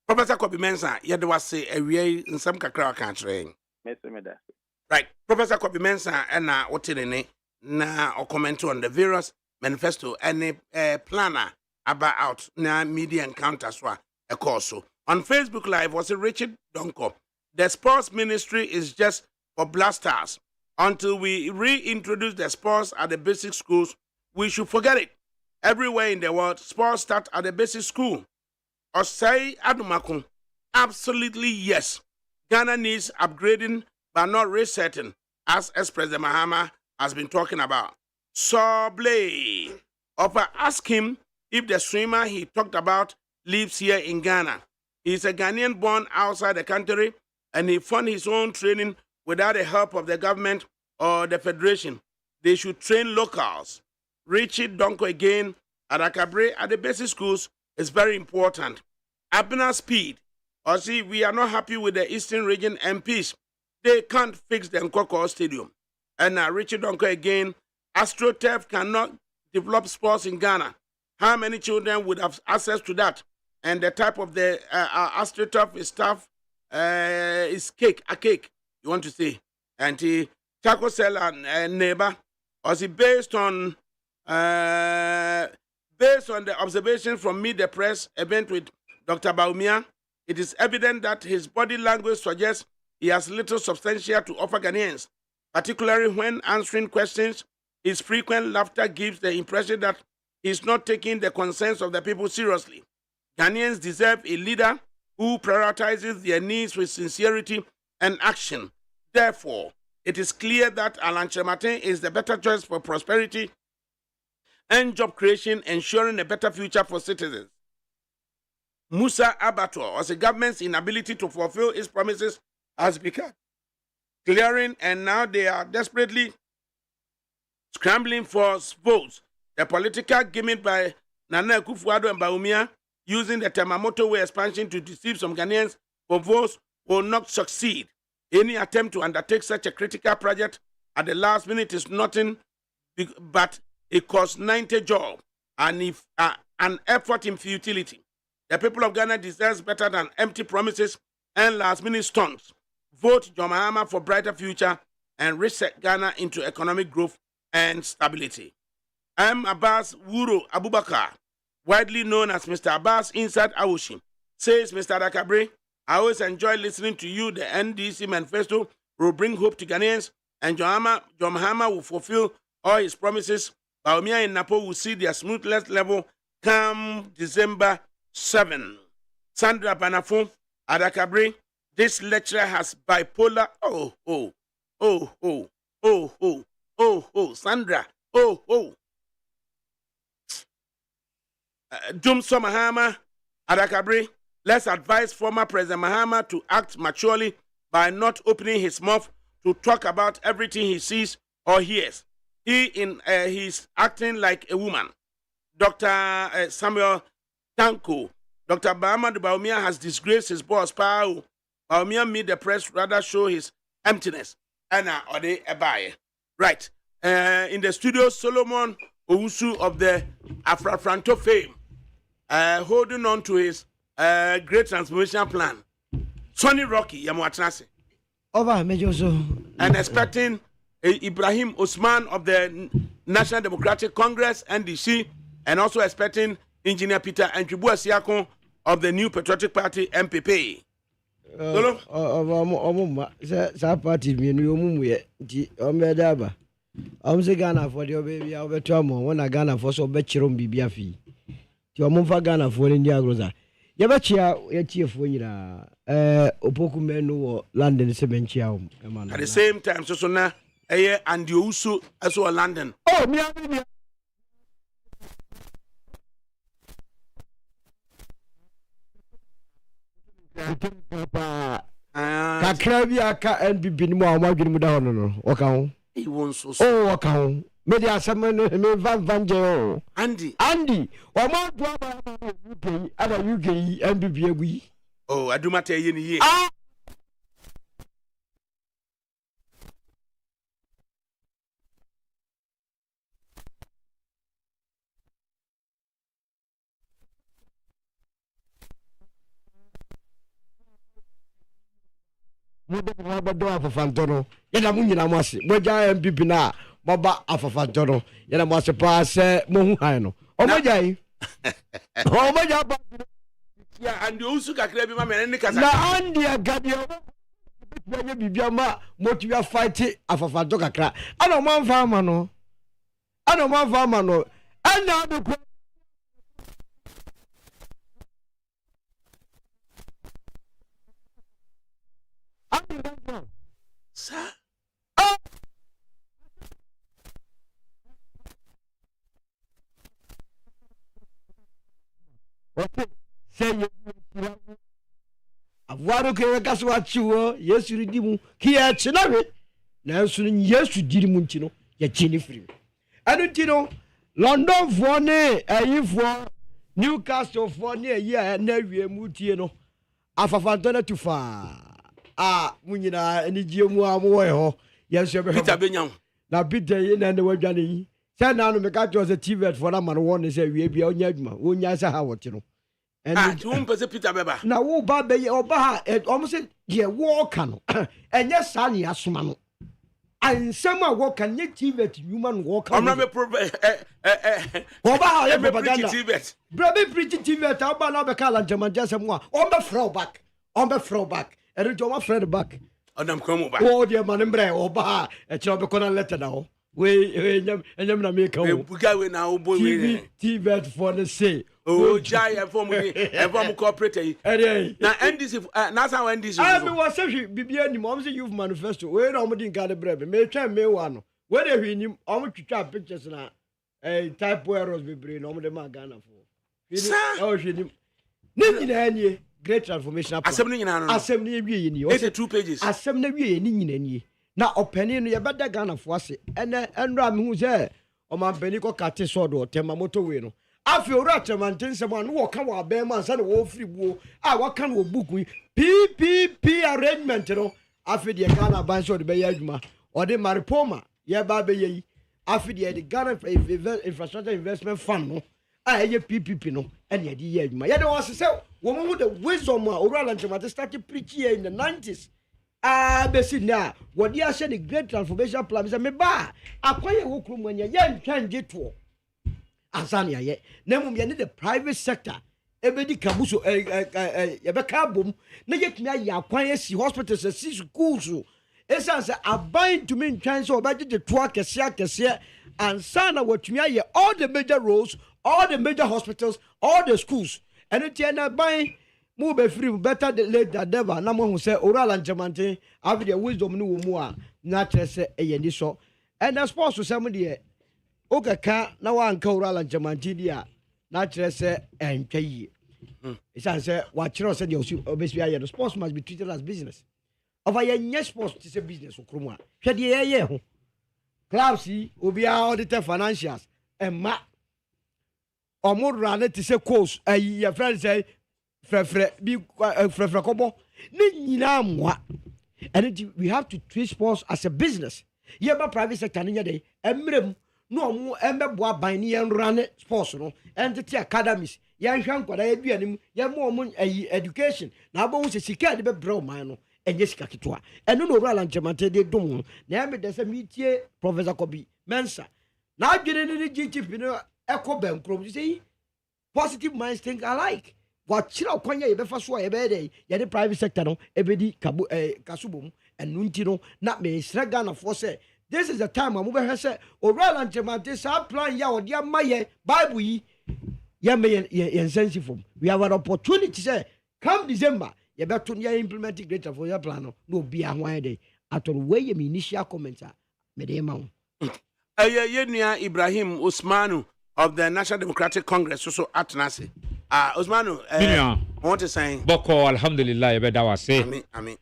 Professor Kobi Mensah, yet was say a way in some kakra country. Right, Professor Kobi Mensah, and now what in na or comment on the various manifesto and a planner about na media encounters were a course. On Facebook Live was a Richard Donko. The sports ministry is just for blasters. Until we reintroduce the sports at the basic schools, we should forget it. Everywhere in the world, sports start at the basic school. Osai Adumakun, absolutely yes. Ghana needs upgrading but not resetting, as President Mahama has been talking about. So Blay, Upper ask him if the swimmer he talked about lives here in Ghana. He's a Ghanaian born outside the country, and he funded his own training without the help of the government or the federation. They should train locals. Richard Donko again at ADAKABRI at the basic schools is very important. Abner Speed, or see, we are not happy with the Eastern Region MPs. They can't fix the Nkoko Stadium. And Richard Donko again, AstroTurf cannot develop sports in Ghana. How many children would have access to that? And the type of the AstroTurf is stuff is a cake, you want to say. And the Taco Cell and neighbor, or see, based on the observation from Meet the Press event with Dr. Baumia, it is evident that his body language suggests he has little substantial to offer Ghanaians, particularly when answering questions. His frequent laughter gives the impression that he is not taking the concerns of the people seriously. Ghanaians deserve a leader who prioritizes their needs with sincerity and action. Therefore, it is clear that Alan Chematin is the better choice for prosperity and job creation, ensuring a better future for citizens. Musa Abattoir was the government's inability to fulfill its promises has become clearing, and now they are desperately scrambling for votes. The political gimmick by Nana Akufo-Addo and Bawumia using the Temamoto Way expansion to deceive some Ghanaians for votes will not succeed. Any attempt to undertake such a critical project at the last minute is nothing but it costs 90 jobs and an effort in futility. The people of Ghana deserves better than empty promises and last-minute stunts. Vote John Mahama for brighter future and reset Ghana into economic growth and stability. I'm Abbas Wuro Abubakar, widely known as Mr. Abbas inside Awoshi, says Mr. ADAKABRI, I always enjoy listening to you. The NDC Manifesto will bring hope to Ghanaians, and John Mahama will fulfill all his promises. Bawumia and Napo will see their smoothness level come December 7. Sandra Banafo, ADAKABRI, this lecturer has bipolar. Sandra. Dumso Mahama, ADAKABRI, let's advise former President Mahama to act maturely by not opening his mouth to talk about everything he sees or hears. He's acting like a woman. Dr. Samuel Tanko, Dr. Bahama Bawumia has disgraced his boss, Pao. Bawumia made the press rather show his emptiness. Anna Ode Ebaye. Right. In the studio, Solomon Owusu of the Afrafranto fame, holding on to his great transformation plan. Sonny Rocky, Yamuatanase. Over, Major. And expecting Ibrahim Osman of the National Democratic Congress, NDC, and also expecting Engineer Peter Antribu Asiakon of the New Patriotic Party, MPP. Party, I'm say Ghana for the baby. I'll bet you more when I Ghana for so bet you be a fee. To a month Ghana for India Groza. You bet you a chief for you. Opoku menu London Cementia. At the same time, so now, and you also as well London. Oh, me. Papa. Kakrabia ka NBB ni mo amagini mu da hono no. Waka He won't so. Oh, waka me dia asem no me van je. Andy. O ma do aba UK, ada UK NBB egui. Oh, adumate ye ni ye. Mode afafantono yena munyina mwase moja MPP na baba afafantono yena mwase pa se mohu han no omojai omoja ba ya andi usu kakra bi ma me ne kasa na andi agadi betwe bibia ma motivia fight afafanto kakra ana manfa ama no ana do Sir. Okay. Say you. Avwaro ke kaso achiwo Yesu ridimu ki ya chinawe na Yesu ni Yesu dirimu ntino ya chini free. Anu ntino London fo ne ayifo Newcastle fo ne ayi na wie mutie no afafanto na tufa. Munyina eni jiemu amowe ho Yesu be Peter Benyam na Peter ye na ne wadwane yi say na no me ka jo say TV for na man won say wie bia onya adwuma onya say ha wote no tu mpese Peter Beba na wo ba be oba ha omo say ye wo ka no enye sa ne asoma no ansem a wo ka nye TV human wo ka omra me oba ha ye propaganda bra be preach TV ta oba na be ka la njama sem wa on be throw back Eri Joma friend back. Adam come back. Oh dear man mbre oba e che obe kona letter now. We enyam na make o. We buga we na obo we. TV for the say. Oh jai e form corporate. Na NDC na sa NDC. Me was say bibia ni mo say youth manifesto. We na mo din ka de brebe. Me twa me wa no. We dey hwi ni o mo twitwa pictures na type errors bebree na ọmụdé ma Ghana for. Sir. Oh, hwini. Ne nyinaa nie great transformational plan. Asɛm no nyinaa no. Asɛm no wie ni. 82 pages. Asɛm no wie ni nyinaa nie. Na ɔpɛni no yɛbɛda Ghana for ase. Ɛnra me hu sɛ ɔmampani kɔ kate sɔdo ɔtɛma motorway no. Afi owura Tremantin sɛm a no wɔka wɔ abɛn ma nsa na wɔfiri buo a wɔka no wɔ book yi PPP arrangement no afi deɛ Ghana ban sɛ ɔde bɛyɛ adwuma ɔde Maripoma yɛba bɛyɛ yi afi deɛ de Ghana infrastructure investment fund no a ɛyɛ PPP no ɛne yɛde yɛ adwuma yɛde wɔn sɛ wɔn mu the wisdom a owura Tremantin started preaching in the 90s bɛsi na wɔde ahyɛ the great transformation plan sɛ meba akɔyɛ wɔ kurom anya yɛntwa ngye toɔ ansani aye na mum ye ne the private sector ebedi kabuso ye be ka bom na yetumi ayi akwan esi hospitals esi schools esan se aban to me ntwan se obaje de to akese ansana watumi aye all the major roads all the major hospitals all the schools and it na ban mu be free better late than never na mo hu se oral Nchemanten have the wisdom no wo mu a na kire se eye ni so and the sports so some de okaka na wanka oral Nchemanten dia na kire se entwa yie isan se wa kire se de obesi aye the sports must be treated as business of aye nye sports to say business okromu a hwe de ye ho clubs obi a auditor financials emma omurra ne to say course ayi your friend say frefre kobo ne nyina mwa and we have to treat sports as a business yeba private sector ne dey emrem no omo embebo aban ne run sports no entity academies yan hwan kwada aduanim ye mo omo education na abo se sika de be bro man no enye sika kitwa eno no oral Nchemanten de dum na me de se mitie Professor Kobi Mensa na adwene ne GTP no ekọ bankrom say positive minds think alike what chira kwanya ye befa so ye be dey ye the private sector no ebedi kabu kasubom enu nti no na me sra Ghana for say this is the time am be hwese oral Nchemanten sa plan ya odi amaye bible yi ye me ye sensitive we have an opportunity say come December ye beto ye implement greater for your plan no obi ahwan dey aton we ye me initial comment me dey ma ye nua Ibrahim Usmanu of the National Democratic Congress so atnase Usmanu I want to say boko alhamdulillah be da wase amen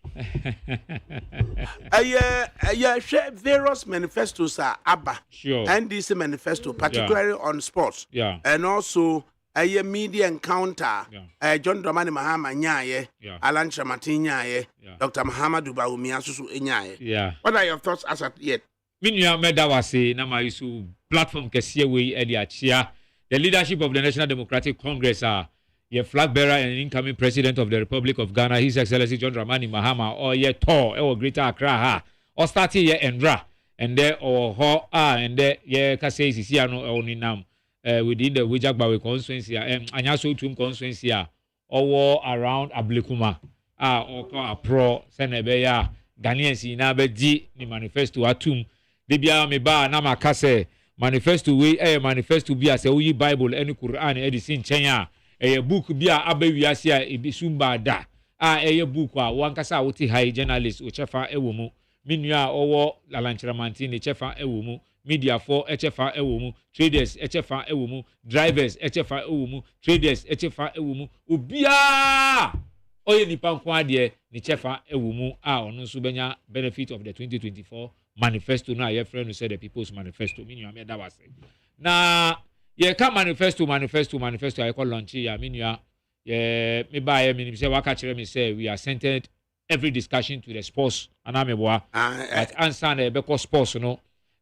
share various manifestos are abba sure NDC manifesto particularly on sports and also a media encounter John Dramani Mahama nyaye Alan Nchemanten nyaye Dr. Muhammadu Bawumia susu nyaye what are your thoughts as at yet Minya meda wase na ma yusu platform kesiye we e dia chia the leadership of the National Democratic Congress your flag bearer and incoming president of the Republic of Ghana His Excellency John Dramani Mahama or ye to or Greater Accra ha or starting ye endra and there or ho and there ye ka say sisi ano oninam within the Wijagbawe constituency anyaso tum constituency or around Ablekuma or pro senebe ya Ghanaians na be di ni manifesto atum bibia me ba na makase manifesto we manifesto bia se uyi bible any Quran e di sin chen a book bia abawiase a ebisumba da a book a wankasa wote high journalist o chefa ewomu minua owo Nchemanten ne chefa ewomu media for echefa ewomu traders echefa ewomu drivers echefa ewomu traders echefa ewomu obia oye nipa nko ade ne chefa ewomu a ono so benya benefit of the 2024 manifesto na your friend who said the people's manifesto minua me da wase na ye ka manifesto I call launch ya minua ye me ba ye minim say waka kire me say we are centered every discussion to the sports anameboa but answer na be call sports no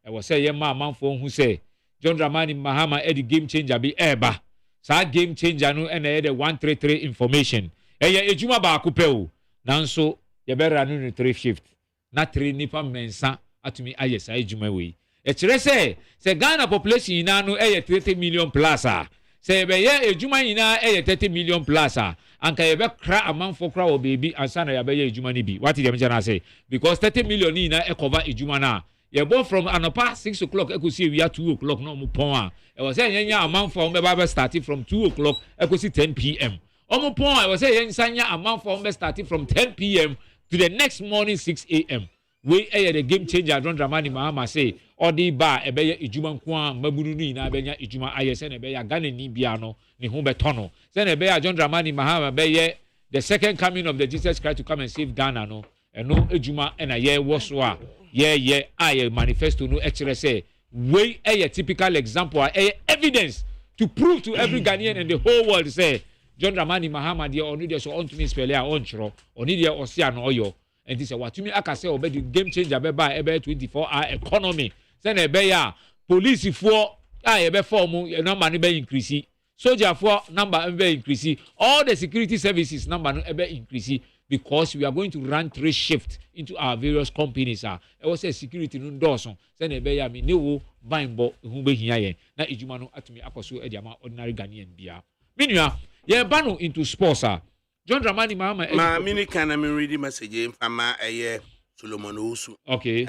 e was say ye manfo hu say John Dramani Mahama e the game changer bi eba sa game changer no e na the 133 information ye ejuma ba akopɛ o nanso ye be ranu no 3 shift na 3 nipa mensa atumi aye sa ejuma we e kire say Ghana population ina no e 30 million plus say be ye ejuma ina e 30 million plus anka ye be kra amanfo kra o baby ansa na ye be ye ejuma ni bi what dem jana say because 30 million ina e cover ejuma na ye born from anopa 6 o'clock e go see we are 2 o'clock no mo pon e was say yenya amanfo o be ba starting from 2 o'clock e go see 10 p.m. Omo pon e was say yenya amanfo o be starting from 10 p.m. to the next morning 6 a.m. we the game changer John Dramani Mahama say odi ba ebeye ejuma nko a mabunu nu ina benya ejuma ayese na ebeye Ghana ni bia no ne ho beto no say na ebeye John Dramani Mahama beye the second coming of the Jesus Christ to come and save Ghana no eno ejuma na ye wo so a ye aye manifesto no ekere say we a typical example a evidence to prove to every Ghanaian and the whole world say John Dramani Mahama dia onu dia so on to me spell ya on chro oni dia osia no oyo and this what to me aka say obedi game changer be ba ebe 24-hour economy say na ebe ya police for ebe form number no be increase soldier for number be increase all the security services number no be increase because we are going to run 3 shifts into our various companies e was say security no doso say na ebe ya me newo banbo hu be hia ye na ejuma no atumi akoso e dia ma ordinary Ghanaian bia minua ye bano into sports John Dramani Mahama ma mini kana me read message mfama Solomon Osu. Okay.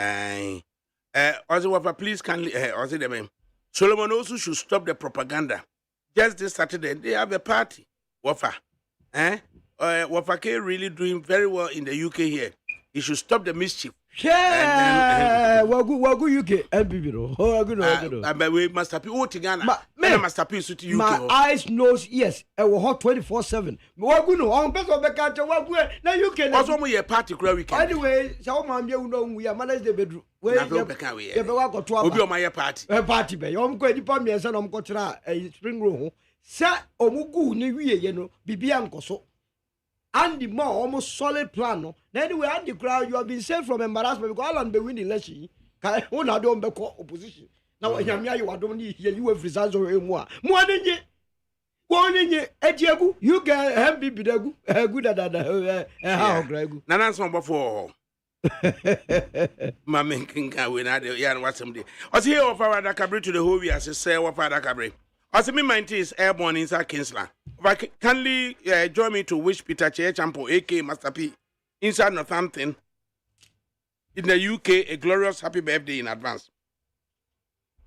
Also wafa please kindly also them Solomon Osu should stop the propaganda. Just this Saturday they have a party. Wafa. Wafa K really doing very well in the UK here. He should stop the mischief. Yeah, wagu UK MPB no. Wagu. But we must have people Ghana. Masterpiece to UK. My eyes knows yes. I will hot 24/7. Wagu no. On person be catch wagu na UK. Also mo ye party kura weekend. Anyway, so man be we manage the bedroom. We be wa go to obi o my party. Party be. Om ko edipa me say no ko tira spring room. Sa omugu ni wiye no bibia nkoso. And the more almost solid plan. No? Anyway, and the crowd, you have been saved from embarrassment because Alan be winning election. Who now don't be opposition. Now, you are don't hear you have results or more. More than ye. One in ye, Etiagu, you can have be good at how Greg. Nan's one before. My men can win at the young what someday. I was here of our ADAKABRI to the whole year, as I say, of ADAKABRI. As me mind is airborne inside Kingsland. Kindly join me to wish Peter Champo, aka Master P, inside Northampton, in the UK, a glorious happy birthday in advance.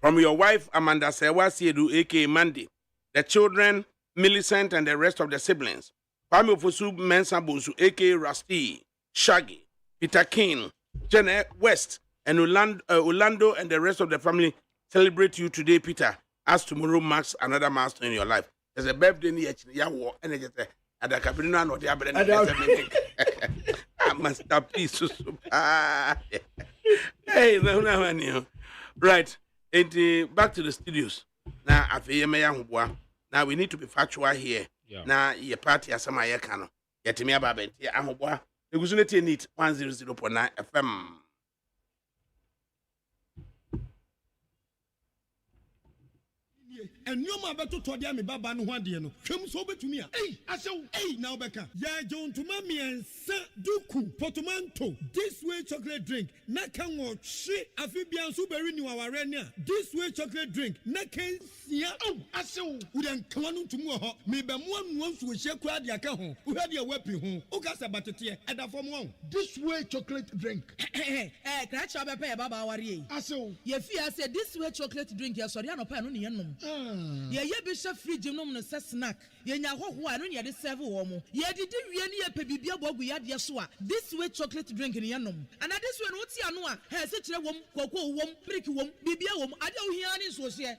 From your wife Amanda Sewa Siedu, aka Mandy, the children Millicent and the rest of the siblings. Pami Ofosu Mensa Bosu, aka Rusty, Shaggy, Peter King, Janet West, and Orlando and the rest of the family celebrate you today, Peter. As tomorrow marks another milestone in your life. There's a birthday near Yawo, and it's ADAKABRI no the other. I must stop this. Hey, no. Right. Back to the studios. Now, now we need to be factual here. Now, your party as some Ayakano. Yet me about it. The Guzunity need 100.9 FM. And you ma beto to dia me baba no hwade no twem so betumi a asew now beka ya jon to mami ensa duku portmanteau this way chocolate drink na kan wo hwe afibia nso beri ni waware ne a this way chocolate drink na kan sia asew udan kan no tumu ho me be mo anu nso hye kwa dia ka ho uhade a wapi ho o ka sa batete eda fom ho this way chocolate drink kra cha be pe baba ware yi asew ye fi ase this way chocolate drink ye sori anopa no ne ye nom ye be chef fridge nom no se snack ye nya hoho anu ne de serve wo mo ye didi wie ne ye pe bibia bogu ya de so a this way chocolate drink ne ye nom ana this way no ti anu a he se kire wom koko wom milk wom bibia wom ade wo hia ne so se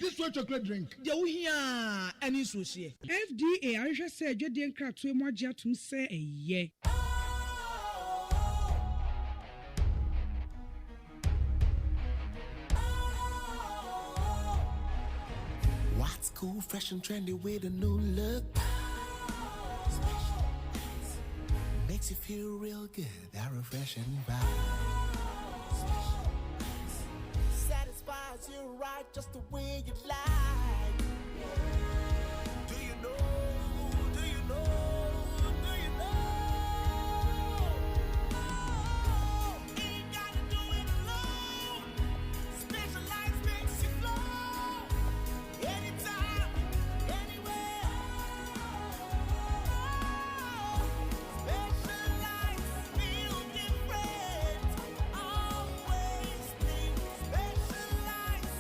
this way chocolate drink de wo hia ani so se FDA ahwe se adwede nkrato emu agye atum se eye What's cool, fresh and trendy with a new look? Makes you feel real good, that refreshing vibe. Satisfies you right just the way you like. Do you know? Do you know? Do you know? Ain't gotta do it alone. Specialized makes you flow. Anytime, anywhere. Specialized feel different. Always think specialized.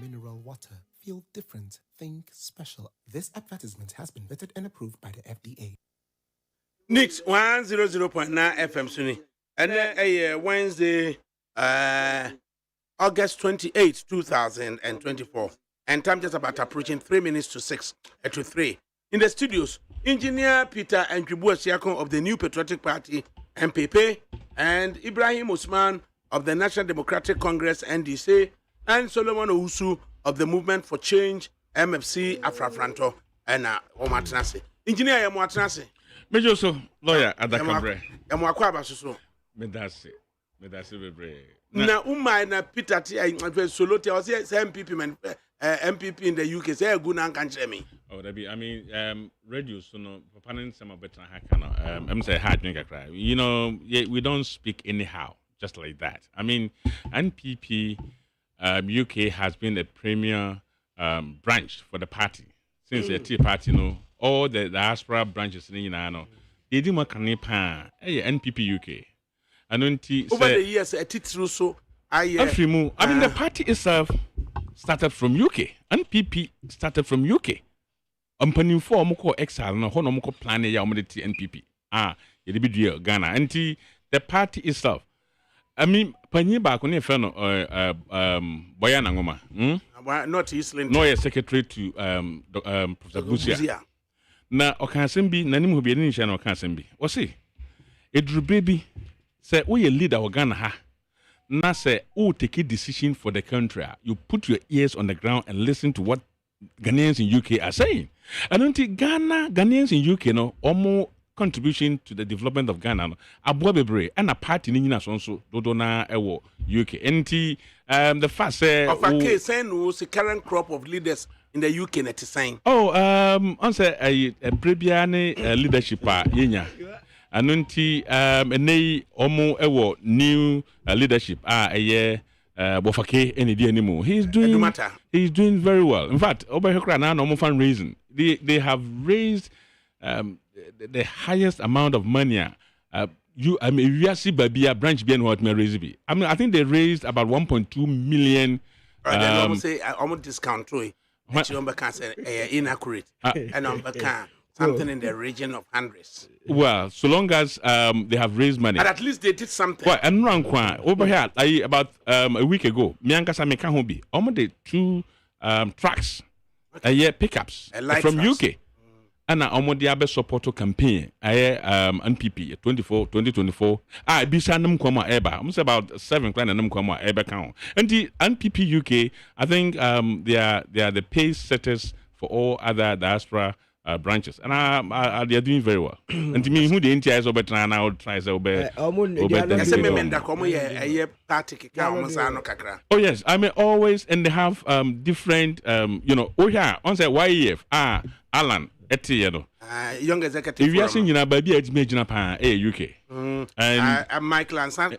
mineral water. Feel different. Think special. This advertisement has been vetted and approved by the FDA. Nix 100.9 FM Sunni. And then Wednesday, August 28, 2024. And time just about approaching 3 minutes to 6 to 3. In the studios, Engineer Peter Nkribu Siakon of the New Patriotic Party, MPP, and Ibrahim Usman of the National Democratic Congress, NDC, and Solomon Owusu of the Movement for Change, MFC, Afrafranto, and Omatanase. Engineer Yamuatanase. Major so lawyer ADAKABRI. Yamuakwa so. Medase bebre. Na umma na Peter T Solote was MPP man MPP in the UK say good nan kan me. Oh that be I mean radio so no papanin some better hakana I'm say hard drink cry. You know we don't speak anyhow just like that. I mean NPP UK has been a premier branch for the party since the Tea Party all the diaspora branches in know they didn't work NPP UK. And over the years, a titru so I mean, the party itself started from UK. NPP started from UK. Company for Moko exile no hono moko plan ya omediti NPP. It be dear Ghana. And the party itself. I mean, Panyi ba kone feno Boyana Ngoma. Not Eastland. No, secretary to Professor Busia. Na Okansembi nanim ho bi ni hye na Okansembi. O say, Edru baby say we a leader of Ghana ha. Na say who take a decision for the country. You put your ears on the ground and listen to what Ghanaians in UK are saying. I don't think Ghanaians in UK no omo contribution to the development of Ghana no aboa bebre and a party ni nyina so dodo na ewo UK. Enti the fact say of a case saying was the current crop of leaders in the UK net saying. Oh on say a prebiane leadership yenya. Anunti enei omo ewo new leadership Bofake any day anymore. He's doing very well. In fact, over here now no fundraising. They have raised the highest amount of money. We see Babia branch being what may raise be. I mean, I think they raised about 1.2 million. Then almost say almost discount to it. Inaccurate. And something in the region of hundreds. Well, so long as they have raised money. But at least they did something. Well, and over here, about a week ago, Miankasa Mekahobi, almost the 2 trucks, pickups from trucks. UK. And now almost the Abe support campaign, NPP 2024. Bisanum Kwama Eba. I'm about 7 clients and Kwama Eba count. And the NPP UK, I think they are the pace setters for all other diaspora branches, and they are doing very well. And to me, who the NTI is over now, I'll try to obey. Oh yes, I mean always, and they have different, oh yeah, on say YEF, Alan, Etieno, young executive. If you are saying baby, it's made Japan, UK, and Michael and San,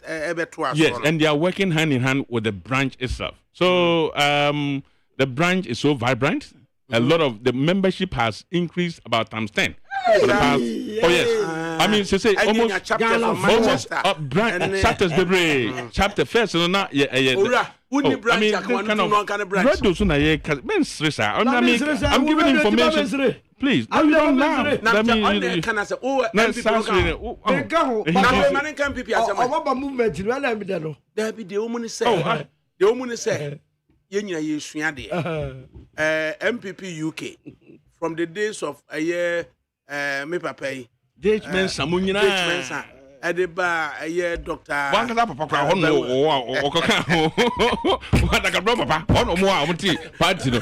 yes, and they are working hand in hand with the branch itself. So the branch is so vibrant. A lot of the membership has increased about times 10 for the past. Oh yes, I mean to say almost chapters chapter first so now I mean kind of radio so na I'm giving information. Please, no, you don't laugh. I mean, can I say, oh, there be the woman say, the woman say. MPP UK from the days of a year me papa judgment samunyina Edeba a year doctor one papa what I can papa on more party no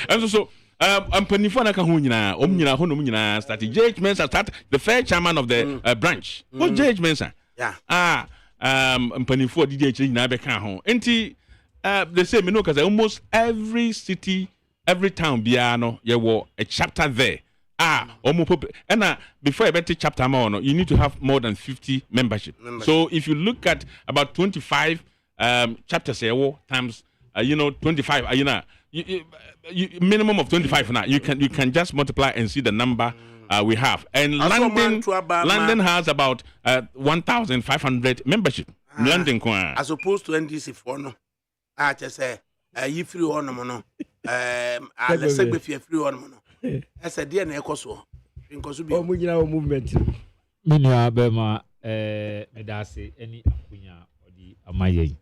and so Ampanifona Kahunyina, Omnina Honumina started judgments start the fair chairman of the branch. What judgments? Yeah. Mpanifo DJ na beka ho enti they say me know cause almost every city every town bia no ye wo a chapter there and before you bet chapter more you need to have more than 50 membership. So if you look at about 25 chapters times 25 minimum of 25 now you can just multiply and see the number we have. And London has about 1,500 membership. London as opposed to NDC for no. a kyɛ sɛ ayi firi hɔ nom no alɛsɛ gbe fie firi hɔ nom no ɛsɛ deɛ na ɛkɔ so nkɔ so bi ɔmo nyina wɔ movement me nua bɛma meda ase ani akonya ɔde ama yɛn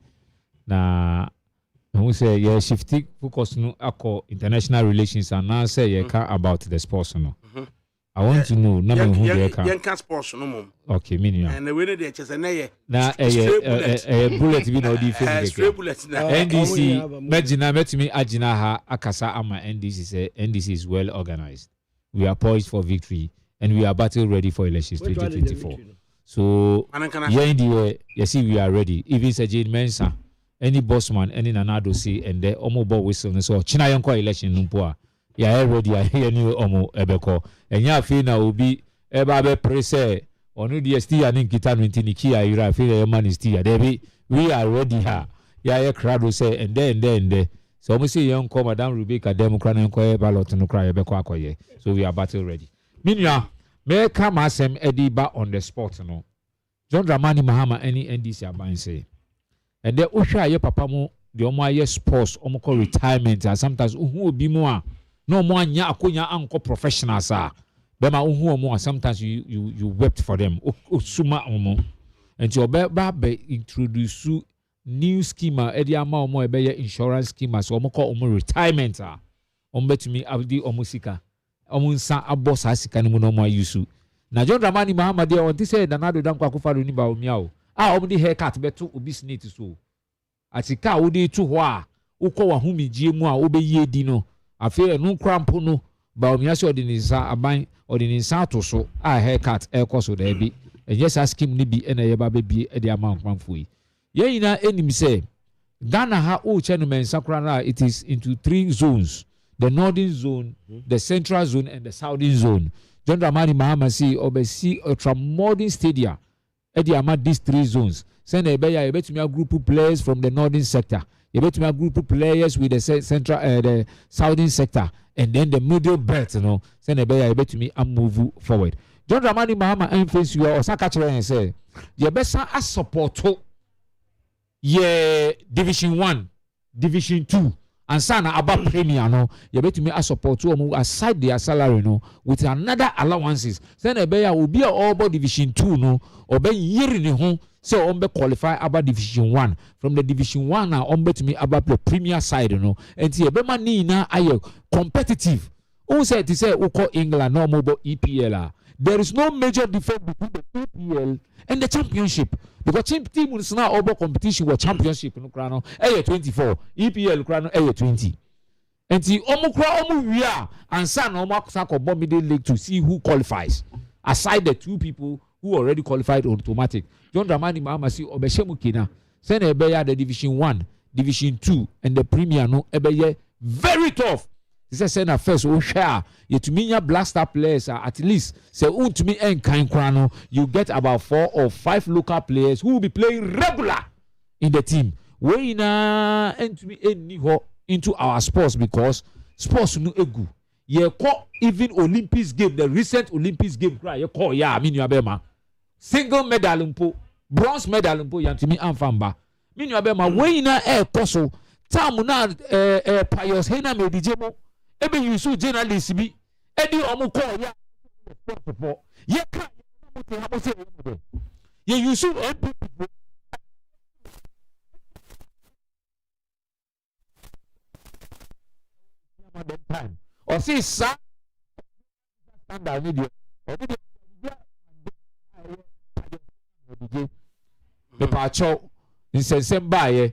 na who say yeah shifting focus no akɔ international relations and now say you care about the sports no. I want to know na me who dey can. Yen sports no mum. Okay, me nua. And the way they chese na ye. Na bullet bi na odi face. Straight bullet na. NDC medina metimi agina ha akasa ama NDC say NDC is well organized. We are poised for victory and we are battle ready for elections 2024. So you see we are ready. Even say Jane Mensa any bossman any nanado see and the omo whistle so china yonko election numpo ya ready ya here ni omo ebeko enya afi na obi eba be prese onu die stiya ni kita ntini ki ya ira afi ya man stiya there we are ready ha ya crowd say and then so omo say yonko madam Rebecca democrat yonko ballot no cry ebeko akoye so we are battle ready minua me come asem ediba on the spot no John Dramani Mahama any NDC aban say and then Osha ye papa mo the omo aye sports omo call retirement and sometimes uhu obi mo a no mo anya akonya anko professionals a be ma uhu omo sometimes you wept for them osuma omo and you ba introduce new schema e dia ma omo e be insurance schema so omo call omo retirement a omo betumi abdi omo sika omo nsa abo sa sika ni mo no mo ayusu na John Dramani Mahama dey on this say Nanado Dankwa Akufo-Addo ni ba omi a o omo di haircut beto obi snake so atika wo di tu ho a ukọ wa humijie mu a obeyi di no afi no krampo no ba omi ase odinisa aban odinisa ato so a haircut ekoso da bi enye sa scheme ni bi na ye ba bie e di ama nkwanfo yi ye nyina enim say Ghana ha o che no mensa kra na it is into 3 zones the northern zone the central zone and the southern zone John Dramani Mahama see obesi ultra-modern stadium edi ama these 3 zones send a beya ebetumi a group of players from the northern sector ebetumi a group of players with the central the southern sector and then the middle belt you know send a beya ebetumi a move forward John Dramani Mahama emphasize you osaka chere and say ye besa a support ye division 1 division 2 and sana about premier no you bet me a support to aside their salary no with another allowances send a beya will be all about division 2 no or be year ni ho say on be qualify about division 1 from the division 1 now on bet me about the premier side no and you be man ni na aye competitive who said to say uko England no more EPL there is no major difference between the EPL and the championship because team is now over competition with championship no krano 24 EPL krano 20 and the omo wia and san omo sako middle league to see who qualifies aside the 2 people who already qualified automatic John Dramani Mahama see obeshemu kina send ebeya the division 1 division 2 and the premier no ebeye very tough. This is saying first oh share you to me blaster players at least say to me and kind crano you get about 4 or 5 local players who will be playing regular in the team. We na and to me into our sports because sports no egu. Ye call even Olympics game the recent Olympics game cry you call ya mean you abema single medal umpo bronze medal umpo ya to me anfamba mean you abema we na koso tamu na pious hena medijemo ebe you so journalist bi edi omo call ya for ye ka mo say ye you so time or see sa standard video the pacho in September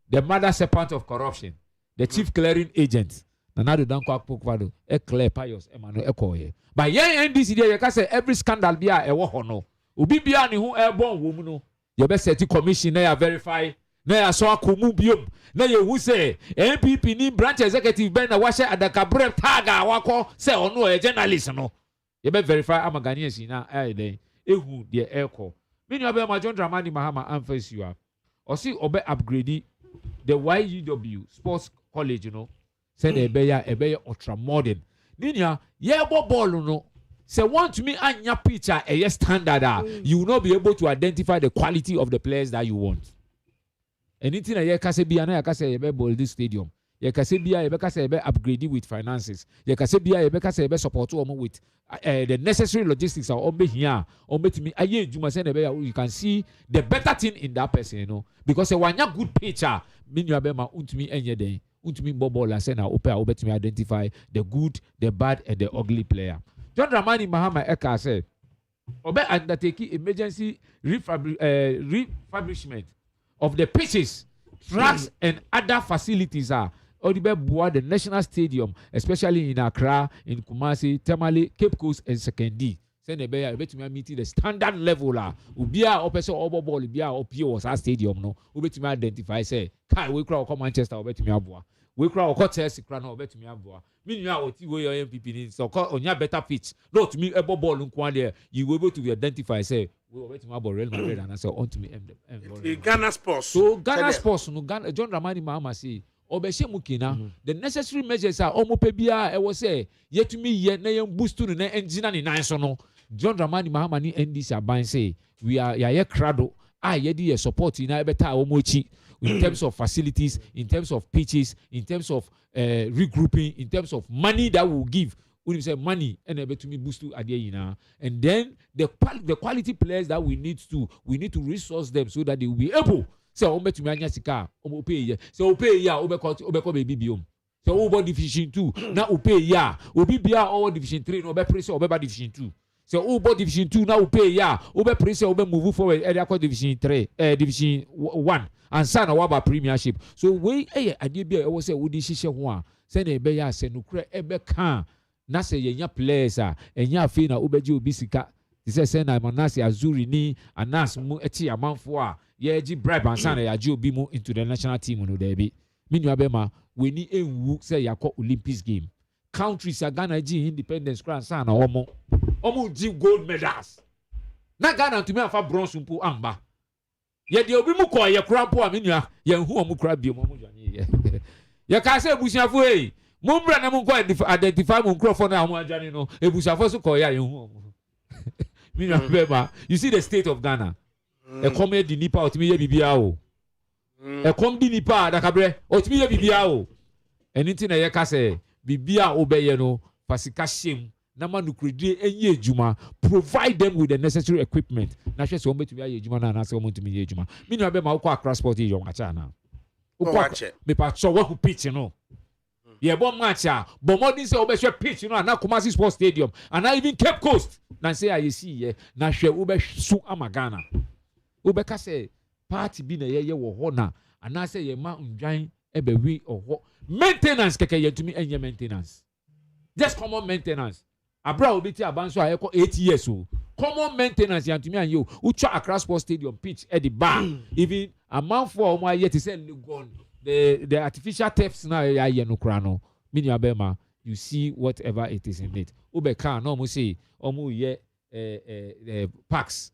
the mother serpent of corruption the chief clearing agent Nanado Dankwa Akufo-Addo clear pious Emmanuel ekoye but yen NDC there you can say every scandal bia e wo ho no obi bia ne ho airborne wo mu no you be set commission na ya verify na ya so akomu biom na ye hu say MPP ni branch executive ben na wahye ADAKABRI tag a wakọ say ono a journalist no you be verify am Ghanaians na den ehu de eko me nua be ma John Dramani Mahama emphasize you are or see obe upgrade the YUW sports college you know send ebeya ultra modern ninia ye ball no say want me anya picture a standard you will not be able to identify the quality of the players that you want anything na yɛkasa bia na yɛkasa yɛbɛ build this stadium yɛkasa bia yɛbɛkasa yɛbɛ upgrade with finances yɛkasa bia yɛbɛkasa yɛbɛ support wɔn with the necessary logistics a ɔmbɛ hia ɔmbɛtumi ayɛ adwuma sɛ na ɛbɛyɛ you can see the better thing in that person you know because wanya good picture me nua bɛma untumi ɛnyɛ den untumi bɔ ball asɛ na opɛ a wobɛtumi identify the good the bad and the ugly player John Dramani Mahama ɛka sɛ ɔbɛ undertake emergency refurbishment of the pitches tracks and other facilities Odibeboa, the National Stadium, especially in Accra, in Kumasi, Tamale, Cape Coast, and Sekendi. Send a bear, bet me meeting the standard level Ubia opeso overball, Ubia opio was our stadium, no. Ubet me identify, say, Kai, we crowd come Manchester, bet me abua. We crowd cut Chelsea, crano, bet me abua. Meanwhile, what you your MPP so on your better pitch. Not to me, a ball in Quadia, you were able to identify, say, we were waiting about Real Madrid, and I said, on to me, Ghana Sports. So Ghana Sports, no Ghana, John Dramani Mahama say. Obeshe mukina the necessary measures are omope bia e wo say yetumi ye na yem boost no na engine ni nan so no John Dramani Mahama ni NDC aban say we are ye crado ye di support na e beta omochi in terms of facilities in terms of pitches in terms of regrouping in terms of money that we will give we say money and e betumi boost to ade yina and then the quality players that we need to resource them so that they will be able so o betumi anya sika o pay ye so o pay ya o be baby biom so o bo division 2 na o pay ya obi bia o division 3 no be press o be ba division 2 so o bo division 2 na o pay ya o be press o be move forward area ko division 3 division 1 and sa na wa ba premiership so we ade bia e wo say wo di hihye ho a say na e be ya say no kura e be kan na say yenya players enya afi na o be ji obi sika say na Manase Azuri ni Anas mu eti amanfo yeji bribe ansa na yaji obi mu into the national team no there be minua bema we ni enwu say yakọ Olympics game countries Ghana ji independence crown ansa na omo ji gold medals na Ghana to me afa bronze mpo amba ye de obi mu kọ ye kura mpo a minua ye hu omo kura bi omo dwane ye ka say ebusuafo mumbra na mu kọ identify mu nkrofo na amu adwane no ebusuafo so kọ ya ye hu omo minua bema you see the state of Ghana e come di nipa otimi ye bibia o e come di nipa ADAKABRI otimi ye bibia o anything na ye ka say bibia obeye no fasika shem na manukredie enye ejuma provide them with the necessary equipment na hwe se o betumi aye ejuma na say o betumi ye ejuma minu abe ma ukọ Accra Sport yo acha na ukọ me pa so wo pitch no ye bo match bo modern say obehwe pitch no na Kumasi Sports Stadium and even Cape Coast na say aye see ye na hwe obehsu amagana Ubeka say party bi na ye wo ho na ana say ye ma ndwan ebewi oho maintenance keke yetumi enye maintenance just common maintenance abra obiti abanso ayeko 8 years o common maintenance yantumi anyo ucha Accra Sports Stadium pitch at the bar even amount for omo aye te say Legon the artificial turfs na aye no kra no mini abema you see whatever it is in it ubeka no mo say omo ye parks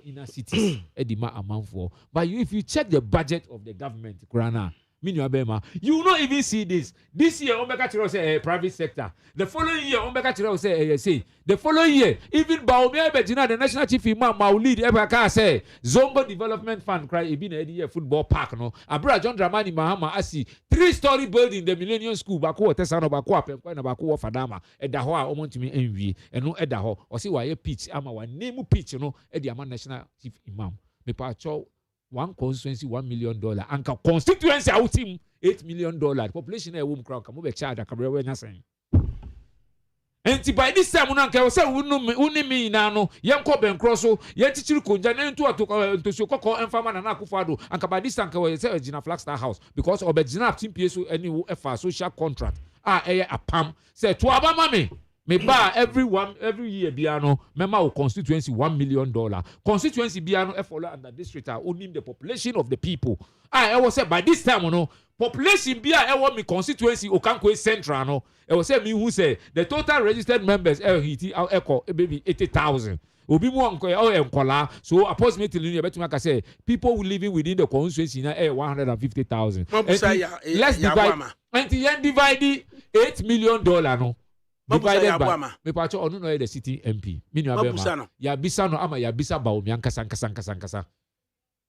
inner cities edima amanfo but if you check the budget of the government Kurana Minu Abema, you will not even see this year Omega Chiro say private sector the following year Omega Chiro say the following year even Baumia Bejina the national chief imam Maulid Ebaka say Zongo Development Fund cry e na year football park no Abra John Dramani Mahama asi 3-story building the Millennium School bako tesano bako apempa na bako fadama eda ho a omontimi enwie eno eda ho o se wa ye pitch ama wa name pitch no e di ama national chief imam me pa cho one constituency $1 million anka constituency out team $8 million population e wom crowd kamo be charge ADAKABRI we na sen enti by this time no anka say wonni me na no yenko benkro so yentichiri konja na ntu atoso kokko enfama na akufado anka by this time anka we say Gina Flagstar House because obegina team PSO any efa social contract apam say to abama me ba every year biano member of constituency $1 million constituency biano follow under district only the population of the people I was say by this time no population bia want me constituency Okankwe Central no I was say me who say the total registered members hiti echo maybe 80,000 obi mu enkola so approximately you bet me say people who living within the constituency na 150,000 let's divide and divide $8 million no divided by me pacho onu no the city MP minu abema ya bisa no ama ya bisa ba omi ankasa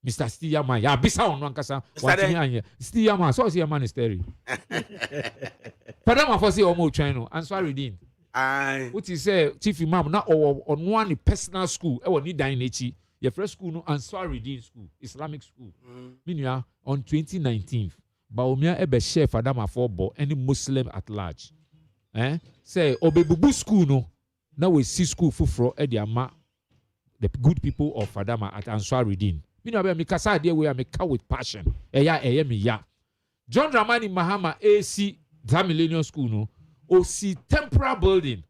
Mr. Stiyama, ya bisa on wankasa. Watini anye. Stiyama, so see man is terry. Fadama for say omo train no. Answaridin. Aye. What he say chief imam na on one personal school. E woni dan nechi. Your first school no Answaridin school, Islamic school. Minua on 2019. Baumia ebe share Fadama for bo any Muslim at large. Say obebubu school no. Now we see school fufro e ama the good people of Fadama at Answaridin. Minua be kasa dey we am with passion. Eya me ya. John Dramani Mahama AC that millennium school no. O see temporary building.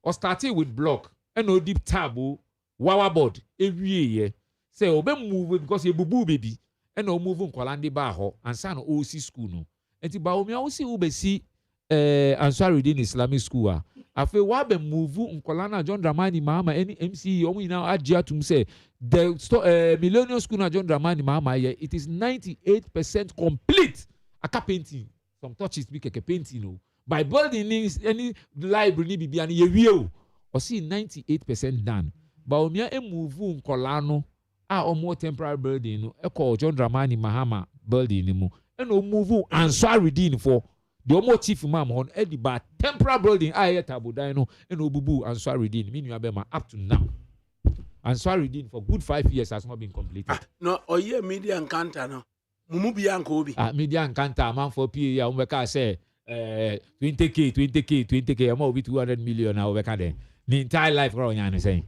Or started with block. And no deep table. Wawa board. Every year. Say obe move because you bubu baby. And no move on Kwalandi Baho. And son OC school no. And ti ba omi a osi ube si Answaridin Islamic school. Afe wabe move on Kwalana John Dramani Mahama any MC omi now adjia to say the millennium school na John Dramani Mahama here. It is 98% complete. Aka painting. Some touches be keke painting no. By building any library ni bibi ani yewie o see 98% done. Ba omia move nkolano a omo temporary building no e call John Dramani Mahama building ni mu e no move Answaridin for the omo chief imam on e di ba temporary building a ye tabodan no e no bubu Answaridin me nua be ma up to now. Answaridin for good 5 years has not been completed. No oye media encounter no. Mumu biya nko obi. Media encounter man for PA ya umeka say 20k am obi 200 million na we ka den the entire life grow yan saying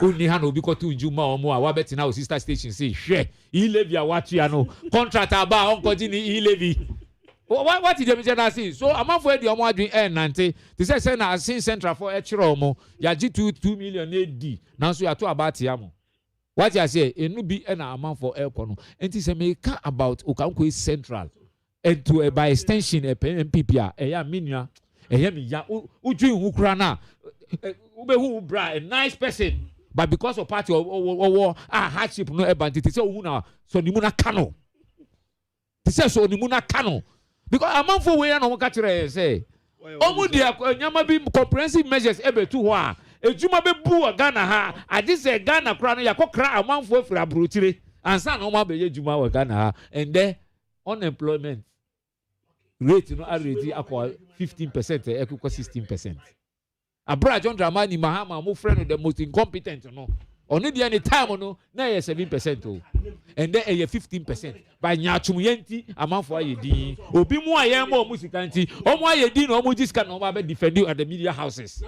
uni ha no obi ko tu njuma omo a wa beti na o sister station say hwe e levy a watch ya no contract aba on continue e levy what did you say say so am for the omo adwin nante they say na sin central for echiro omo ya gi 2 million AD now so ya to about ya mo what you say enu bi na am for elko no enti say me ka about Okanko central and to by extension a MPP eya minua eya mi ya udwin hu kra na ube hu bra a nice person but because of party or hardship no ebantity say hu na so ni mu na kano say so ni mu na kano because amanfo we na mo ka kire say omu dia nyama bi comprehensive measures ebe tu ho a ejuma be bu Ghana ha ade say Ghana kra no yakokra amanfo afiri abrotire ansa na o ma be ejuma wa Ghana ha and there unemployment rate no already akwa 15% ekwa 16%. Abra John Dramani Mahama mo friend the most incompetent no. Oni dey any time no na 7% o. And then 15%. By nyachum yenti amanfo ayedi. Obi mu aye mo musika nti, omo ayedi na omo jiska na omo be defend you at the media houses.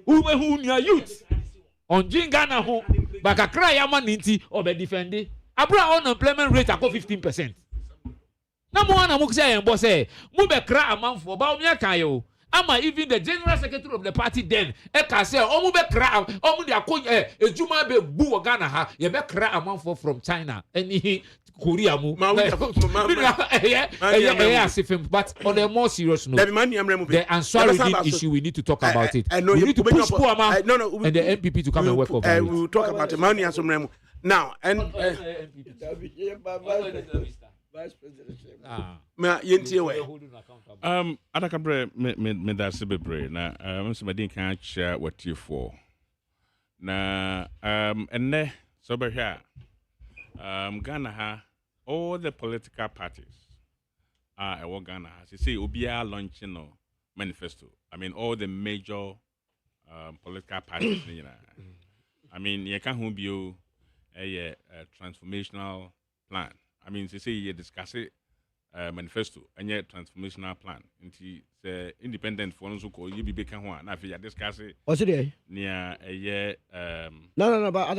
Who nya youth on Ghana ho bakakra ya man nti obe defend. Abra unemployment rate akwa 15%. Na mo na mo say en boss say mo be kra amanfo ba o me kan yo ama even the general secretary of the party then e ka say o mo be kra o mo de akọ ejuma be bu Ghana ha ye be kra amanfo from China any Korea mu but on a more serious note the Answaridin issue we need to talk about it. We need to push Puama and the MPP to come and work over it. We will talk about the money and some now and Vice President. ADAKABRI me da se bebre na so me din kan cha what you for na enne so be hia Ghana ha all the political parties Ghana ha say obia launching no manifesto. I mean all the major political parties I mean you can hold you a transformational plan. I mean, they say you discuss it, manifesto, and yet transformational plan. Into the independent for who call you be become one. Now, if you discuss it, what's it near a year, no, but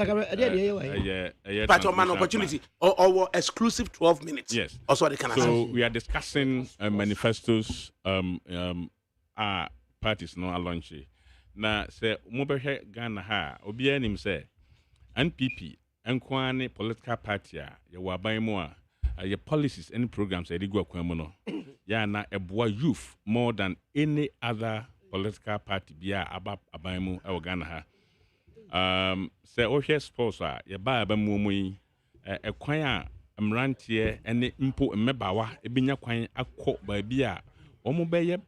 but man opportunity or exclusive 12 minutes. Yes. Also, they can. So we are discussing manifestos. Parties no launch. Now, say mobile Ghana ha. Obiya nim say NPP. Enkwane political party ya waban mu your policies and programs e digu akwan no ya na eboa youth more than any other political party bia aban mu e Ghana ha say o hwe sports ya ba mu yi ekwan a mrantie ene mpo mmebawa ebinya kwan akọ ba bia omo beye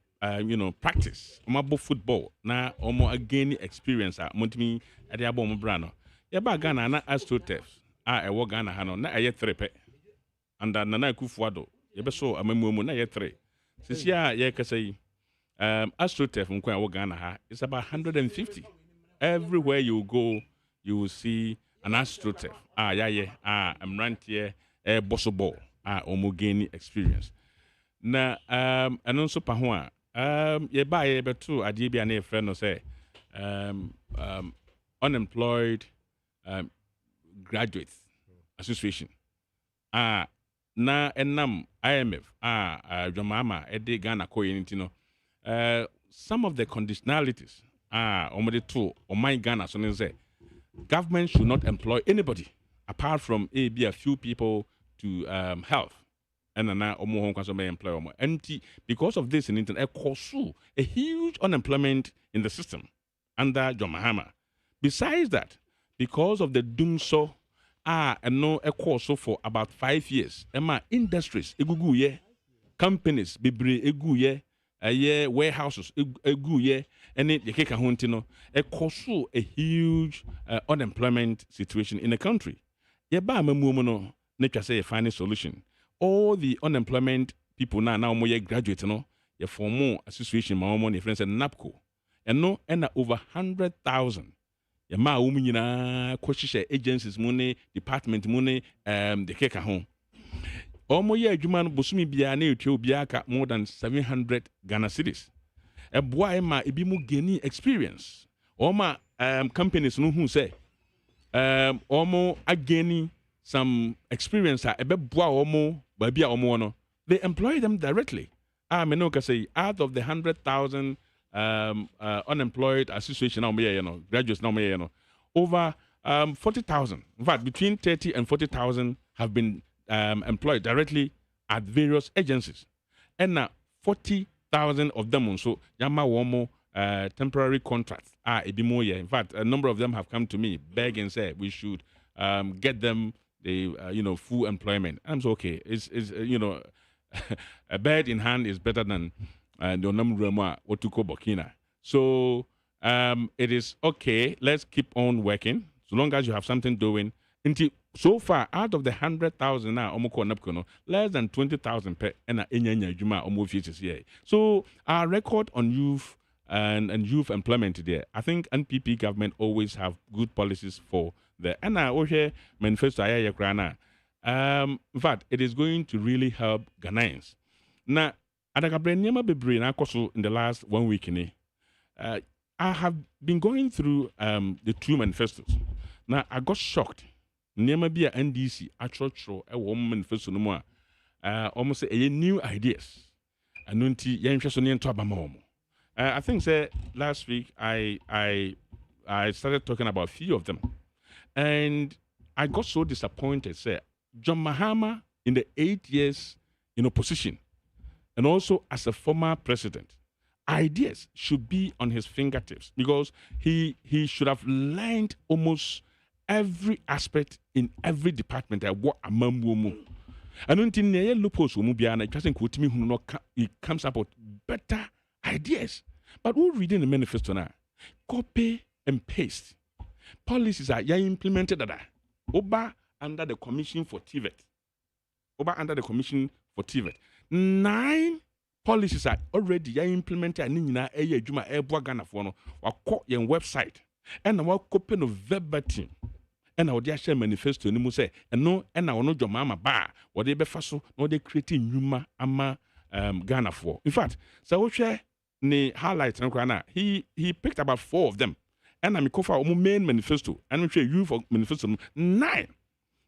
practice omo abo football na omo again experience a montimi ade abo omo bra no. Yaba Ghana na AstroTurf ɛwɔ Ghana ha no na ɛyɛ 3 pɛ under Nana Akufo-Addo yɛbɛso amamuamu na ɛyɛ 3 sisi a yɛkasa yi AstroTurf nko a ɛwɔ Ghana ha it's about 150 everywhere you go you will see an AstroTurf yɛayɛ mmeranteɛ ɛbɔ so ball ɔmo gain experience na ɛno nso pa ho a yɛbaa yɛbɛto adeɛ bi a na yɛfrɛ no sɛ unemployed graduates association na ɛnam IMF dwamaama ɛde Ghana kɔyɛ nti no some of the conditionalities ɔmode to ɔman Ghana so ne sɛ government should not employ anybody apart from be a few people to health and na ɔmo ho kwaso may employ ɔmo and because of this in internet a huge unemployment in the system under John Mahama. Besides that, because of the doomso and no so for about 5 years, industries eguguye, companies bebre eguye, warehouses eguye, and it yekeka huntino a huge unemployment situation in the country. Yeba mamumono nature say a final solution. All the unemployment people now more graduate no, ye form more association my own friends and NAPCO. And no and over 100,000. Ya ma umu nyina kwahyehyɛ agencies mu ne department mu ne de keka ho ɔmo yɛ adwuma no bosumi bia na etua bia ka more than 700 Ghana cedis ɛboa ma ebi mu gain experience ɔmo companies no hu sɛ ɔmo again some experience a ɛbɛboa ɔmo baabi a ɔmo no they employ them directly me no ka say out of the 100,000 unemployed association now graduates now over 40,000. In fact, between 30 and 40,000 have been employed directly at various agencies, and now 40,000 of them also yama womo temporary contracts a bit more. In fact, a number of them have come to me begging say we should get them the full employment. I'm so okay. It's a bird in hand is better than the Onamurama Otuko Burkina. So it is okay. Let's keep on working. So long as you have something doing. Until so far, out of the 100,000 now, less than 20,000 per juma. So our record on youth and youth employment there, I think NPP government always have good policies for the Manifesto. In fact, it is going to really help Ghanaians. Now, ADAKABRI niyama bebre na koso in the last 1 week I have been going through the 2 manifestos. Now I got shocked. Niyama bi a NDC atro manifesto no mo almost say new ideas. Anunti yenhwe so ne nto abama I think say last week I started talking about a few of them. And I got so disappointed say John Mahama in the 8 years in opposition and also as a former president, ideas should be on his fingertips because he should have learned almost every aspect in every department at what a mamumu. And until near loopholes it comes up with better ideas. But who reading the manifesto now? Copy and paste. Policies are implemented that Oba under the Commission for TVET. 9 policies are already implemented and in Juma Ghana for no or website and our copy of verbatim and our dear manifesto ni say and no and our no mama bar what they be faso no they creating Yuma ama Ghana for. In fact, so we share the highlights and he picked about 4 of them and I'm cover main manifesto and we share youth manifesto 9.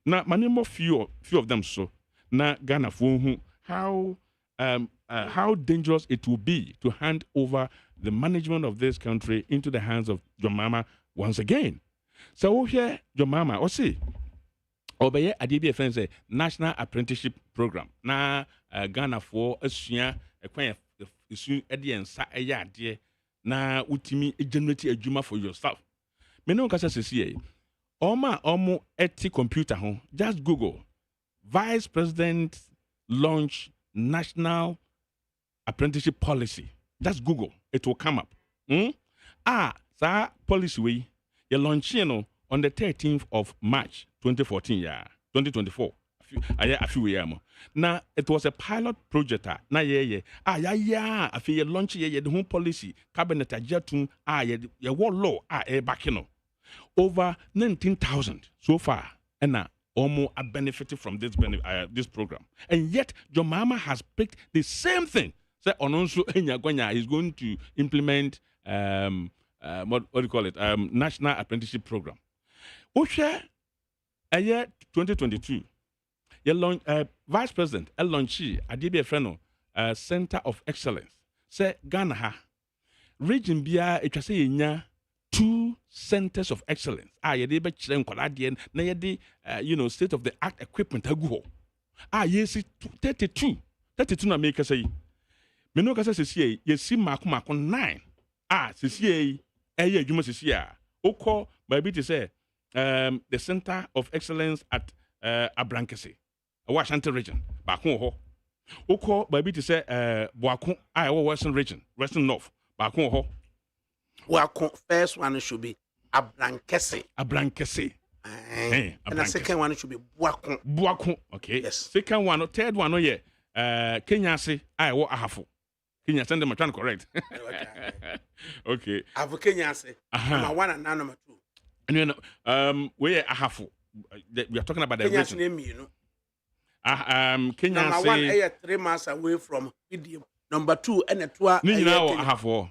Now many more few of them so na Ghana for how dangerous it will be to hand over the management of this country into the hands of John Mahama once again. So here, John Mahama, or see, obey a friend say National Apprenticeship Program. Na Ghana for a senior a issue and sa na utimi generate a juma for yourself. Meno kasa se Omo eti computer home. Just Google Vice President launch National Apprenticeship Policy. Just Google. It will come up. Sa policy way. You launch on the 13th of March 2014, 2024. A few years more. Now it was a pilot project. Na I feel launch the home policy cabinet ajetum ye war law backing over 19,000 so far, and now almost are benefited from this program, and yet your mama has picked the same thing. Say Ononso Enyagwanya is going to implement what do you call it? National Apprenticeship Program. Osha a year 2022. Vice President Elonchi Adibe Freno Center of Excellence. Say Ghana ha region bia etwa say nya 2 centers of excellence. Yede be kire nkwalade na yede state of the art equipment agu ho. Yesi 32 na make say. Me no kasa sesi yesi mako 9. Sesi eye adwuma sesi okọ baby to say the Center of Excellence at Abrankese. Washington region, back home. Oko, baby to say, Boaco, Western region, Western North, back home. Boaco, first one should be Abrankese. And the second one should be Boaco. Boaco, okay. Yes. Second one, third one, Kenya say, Ahafu. Kenya send them a turn correct. Okay. I've Kenya say, number 1 and number 2. And where Ahafu? We are talking about the Kenya's region. name, you know. Kenya number say 1 3 miles away from Idiom. Number 2 and a 2 Ahafu.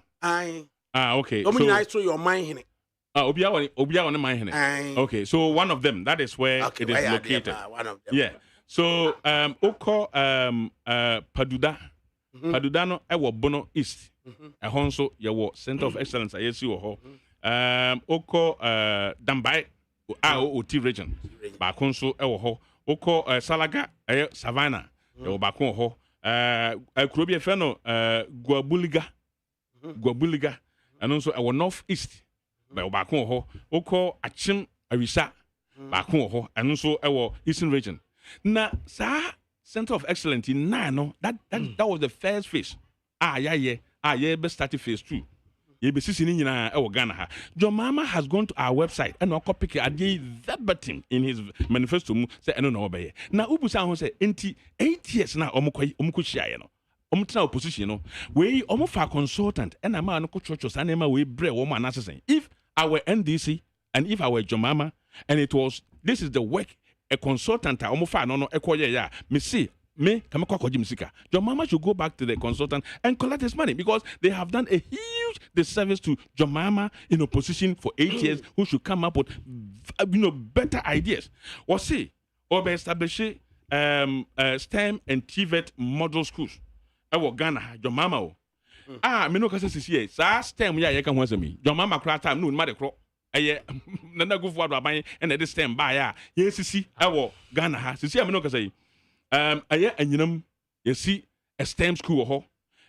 Okay. So your mind. Obia on my hand. Okay, so one of them, that is where it is located. One of them. Yeah. So Oko Paduda. Paduda no ewo Bono East. Ehonso yawo Center of Excellence ayesi wo ho. Oko Dambai OT region. Ba konso ewo ho. Oko Salaga Savannah. Yawo ba kon ho. Kurobi efe no Guabuliga. And also our North East. By back home, Oko Achim Arisa, back home, and also our Eastern region. Now, Center of Excellence in Nano, that was the first phase. Be started phase 2. You be sitting in our Ghana. Your mama has gone to our website and our copy a day verbatim in his manifesto. Say, I don't know about it. Now, Ubusa say, 8 years now, Omukushia. Omtena opposition no we omofa consultant and ama no churches and ema we bre woman assassin if our NDC and if our Jomama and this is the work a consultant omofa no ekoye ya me see me kamekwa koji misika Jomama should go back to the consultant and collect his money because they have done a huge disservice to Jomama in opposition for 8 years who should come up with better ideas or see or be establish STEM and TVET model schools. Ewo Ghana, your mama. Me no kasa sisi sa stem ya ka ho asemi. Your mama kra time no ma de kro. Eye nana go forward aban and this stem ba ya. Ye sisi ewo Ghana ha. Sisi me no kasa yi. Eye anyinam ye si a STEM school ho.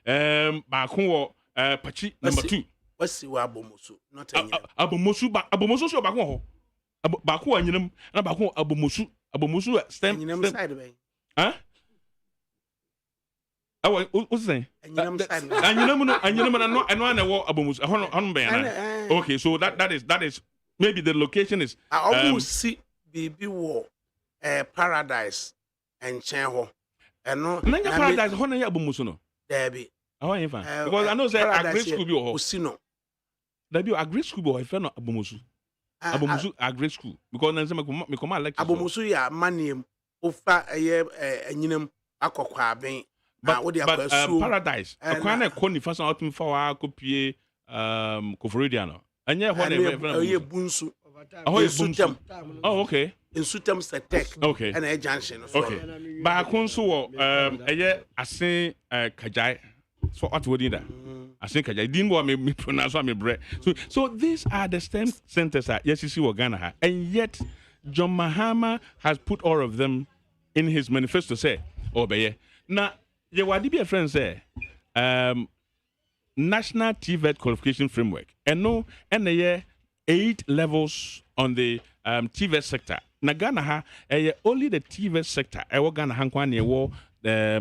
Ba ko wo pachi number 2. What's wa abomosu? Not anyinam. Abomosu so ba ko ho. Ba ko anyinam na ba ko abomosu. Abomosu STEM. Anyinam side be. Huh? What's saying? Okay, so that is maybe the location is. I almost see baby war, paradise and Chenho. And no, paradise. How many abomus no? Debbie. How are you fine? Because I know say agri school be or Usino. There be agri school be or if not abomusu. Abomusu agri school because then me come lecture. Abomusu ya manium. Ofa enyinem akokwa ben. But paradise. Akwana koni first out me for copy Koforidiano. And yeah, bunsu. Oh, okay. In Sutem Tech. Okay. And a junction. Okay. Ba konso asin kajai. So what would you that? Asin kajai. Didn't want me pronounce me bread. So these are the STEM centers at yes, you see Ghana. And yet John Mahama has put all of them in his manifesto say, oh be now yeah, what did be a friend say? National TVET qualification framework. And no, and the year 8 levels on the TVET sector. Na Ghana ha, only the TVET sector. Ghana ha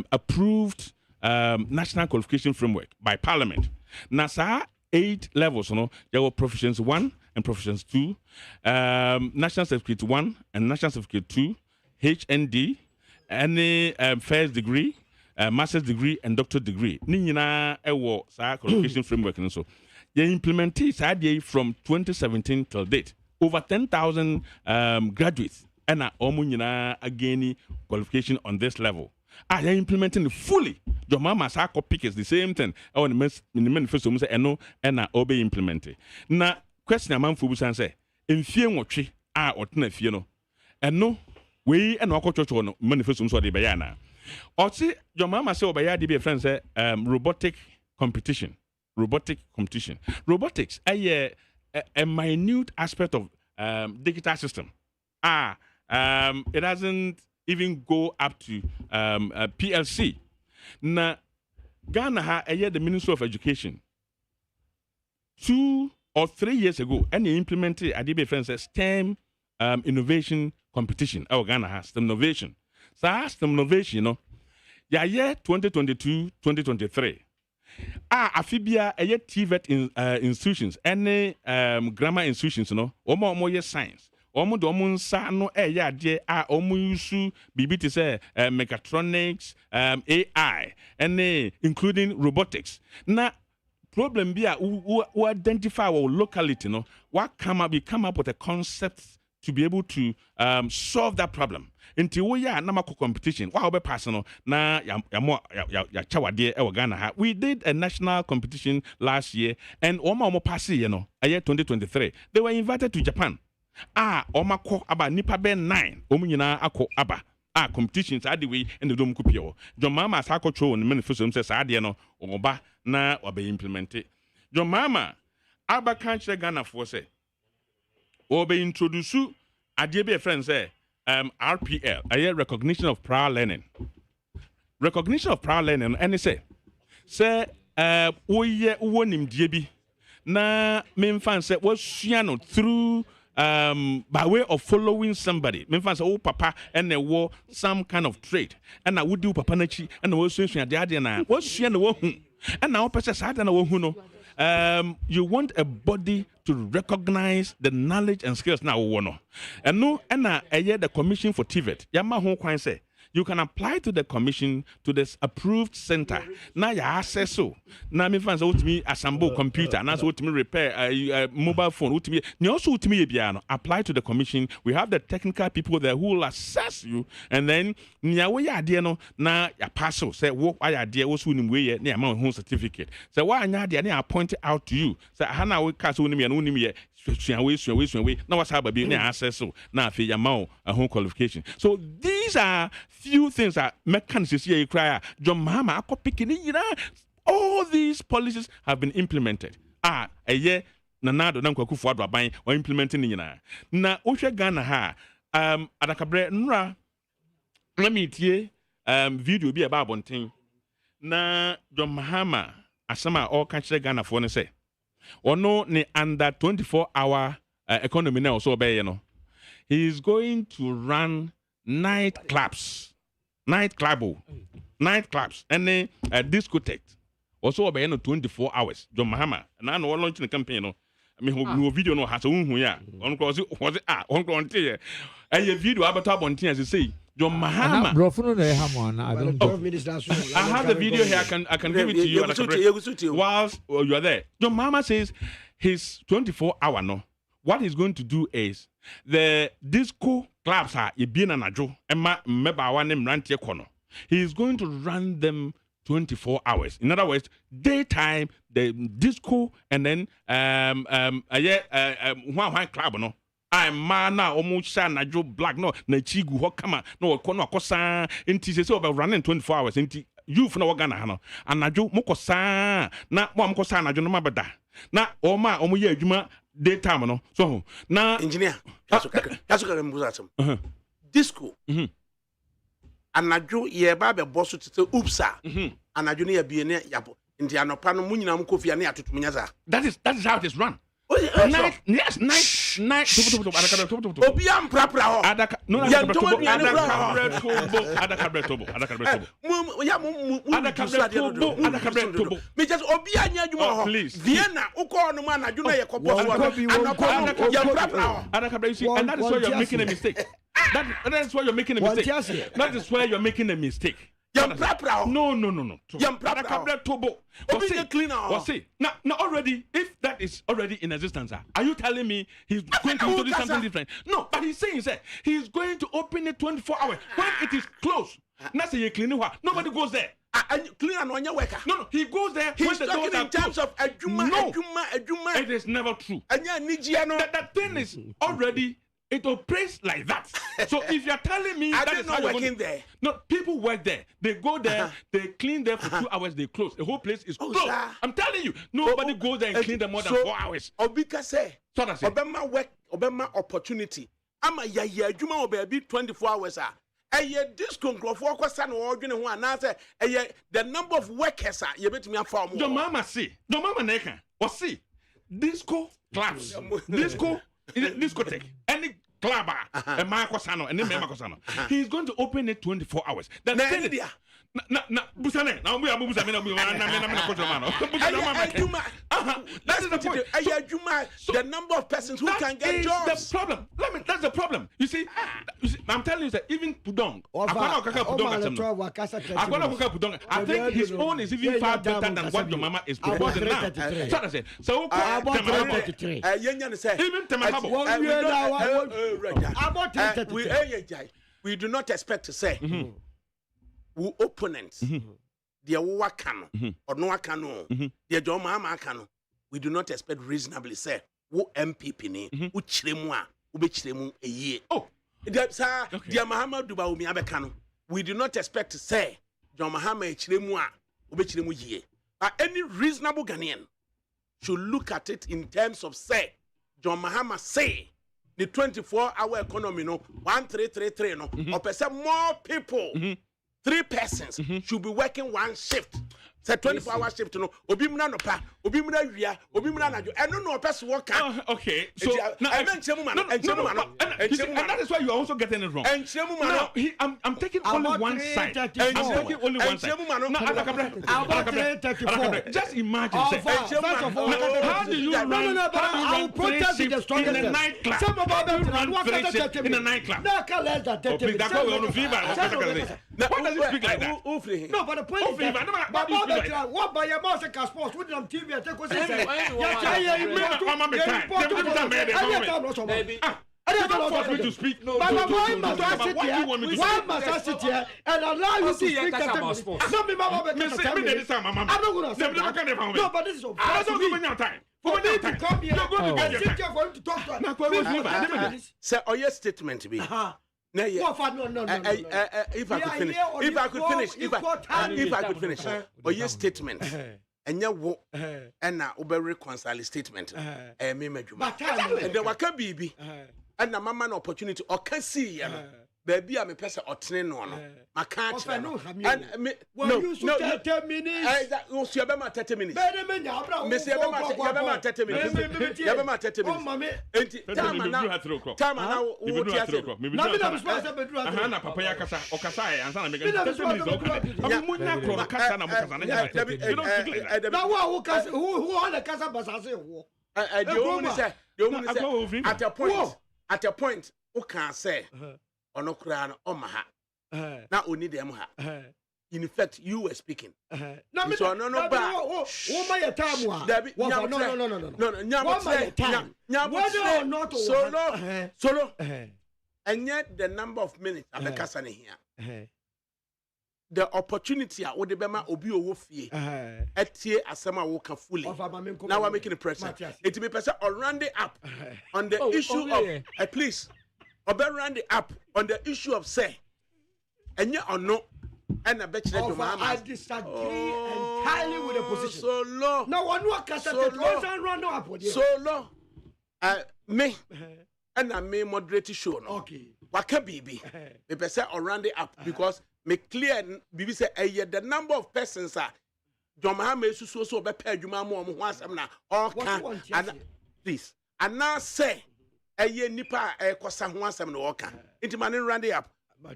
approved national qualification framework by Parliament. Na sa 8 levels, there were proficiency 1 and Professions 2, National Certificate 1 and National Certificate 2, HND, any first degree, master's degree, and doctorate degree. Nina ewo sa qualification framework and so. They implemented SADA from 2017 till date. Over 10,000 graduates and again qualification on this level. They implementing it fully. Your mama sako pick is the same thing. In the manifesto, and obey implemented. Now, question a man for Busan say, in fear what tree or no, and no, we and our church on manifesto so the bayana. Or see, your mama say, Obayadi be a friend say, robotic competition. Robotics, a minute aspect of digital system. It doesn't even go up to PLC. Now, Ghana had the Ministry of Education 2 or 3 years ago, and he implemented a DB friend says STEM innovation competition. Our Ghana has STEM innovation. So STEM innovation, 2022-2023. Afibia TVET institutions, any grammar institutions, omo science. Omo do omo nsa no de omo use bibi to say mechatronics, AI, and including robotics. Na problem be who identify our locality, what come up with a concept to be able to solve that problem. Until we are na competition, what be personal na ya chawade e Ghana. We did a national competition last year, and omo pass year 2023. They were invited to Japan. Omako aba nipa be 9 nyina akọ aba competitions are the way in the dom kupio John Mama sako cho on manifesto says ade no oba na obe implement it. John Mama aba kanche Ghana for say obe introduce ade be friend say RPL a recognition of prior learning and they say oye wonim die bi na memfan say wasuano through by way of following somebody. Memphis, oh papa, and there was some kind of trade. And I would do papa nachi, and the was the idea now. What's she and the woman? And now, person, you want a body to recognize the knowledge and skills now. And no, and the commission for TVET. Yamaho Kwan say. You can apply to the commission to this approved center. Now you access so. Now me fans out me assemble computer. Now so me repair a mobile phone. Out me. You also out me apply to the commission. We have the technical people there who will assess you, and then niawe ya idea no na ya pass so. Say what I idea also ni way ni amount home certificate. Say why anya idea ni I point it out to you. Say hana we cast uni me and uni me. Now what's happening? Access so now for your mouth a home qualification. So these are few things that mechanics here cry. John Mahama picking all these policies have been implemented. A year nanado na kwaku for aban or implementing nyina. Na ohwe Ghana ha ADAKABRI nra na metie video bi about bonten na John Mahama asama all country Ghana for ne say no ne under 24-hour economy now so be he is going to run nightclubs and a discotheque also be 24 hours John Mahama and I know launching the campaign I mean no video no has ya on cross was on a video about bontin as you say John Mahama. I have the video here. I can give it to you. Whilst you are there, John Mahama says his 24-hour no. What he's going to do is the disco clubs are being an ajo. He is going to run them 24 hours. In other words, daytime the disco and then one club no. I'm mana almost na Joe Black no na chigu hokama no kono akosa enti se over running 24 hours enti you for no Ghana no anajo mokosa na mo amkosa anajo no mabeda na oma omo ye adwuma daytime no so na engineer kaso mbuza atom disco anajo ye ba be bosso tete oopsa anajo ne ya bie ne yabo enti anopa no munyina mkofia ne atotomunya za that is how it is run. Night Obi am prapra ho. Me just obi anya adwuma ho. Vienna uko no man adwuma ye kobo so ADAKABRI, you see, and that is why you're making a mistake. That is why you're making a mistake. That is why you're making a mistake. No. ADAKABRI Tobo. What's it? Now already, if that is already in existence, are you telling me he's going to do something different? No, but he's saying that he's going to open it 24 hours when it is closed. Nobody goes there. No, he goes there. He's talking in terms of adwuma. It is never true. That thing is already. It operates like that. So if you're telling me that is how you're working there. No, people work there. They go there, they clean there for 2 hours, they close. The whole place is closed. I'm telling you, nobody goes there and clean there more than 4 hours. Obika say, Obama work, Obama opportunity. Ama ya adwuma obabi 24 hours this control question or the number of workers you bet me farm. Your mama say, your mama neka. Or see, disco clubs, discotheque, any club, a Marco Sano, and then Marco Sano. He's going to open it 24 hours. That's Busane. Now we are moving. That is the point. The number of persons who can get jobs. The problem. That's the problem. You see, I'm telling you that even Pudong, I think his own is even far better than what your mama is proposing now. So we do not expect to say who opponents their wakano or no wakano their jomama kano. We do not expect reasonably say who MPP ni who chiremwa who be chiremu a year. Oh, dear Mahama Duba umi abekano. We do not expect to say John Mahama chiremwa who be chiremu year. But any reasonable Ghanaian should look at it in terms of say John Mahama say the 24-hour economy no 1333 no or percent more people 3 persons should be working one shift. Say 24-hour shift no obi mna no pa obi mna wia obi mna najo eno no person work. Okay, so and that is why you are also getting it wrong. Now, I'm taking only one side. I'm taking only one side. Now, ADAKABRI, just imagine. How do you run? I will protest the strongest in a nightclub. Some of them run in a nightclub. Why does it speak like that? No, but the point is what by your mouse and sports with them TV and take what they say. I don't force me to speak. But why must I sit here and allow you to speak? No, I'm not going to say. No, but this is so fast. For me to come here and sit here for him to talk to us. Say, your statement to be. No. If I could finish, or your statement, and your work, and now Uber reconcile statement, and me, and there were baby, and a man opportunity, or can see, baby, I'm a person or train on. I can't. No, 10 minutes. You 30 minutes. Miss Yabama 30 minutes. Yabama 30 minutes. Time now. At a point, who can say, or no crown or maha. Now only them ha. In effect, you were speaking. No, solo. And yet the number of minutes I'm here. The opportunity I would be fee at here as some work fully. Now I'm making a pressure. It be person or run the app on the issue of please or run the app on the issue of say and yet or no. And I bet you I disagree entirely with the position. So low. No one work as so low. Me and I may moderate show. No. Okay. What can be? The person around the app because me clear. Bibi say the number of persons are. John Mahama so be pay you more once. I'm now. All can. Please. And now say eye nipa kosa ho asem no woka nti man round it up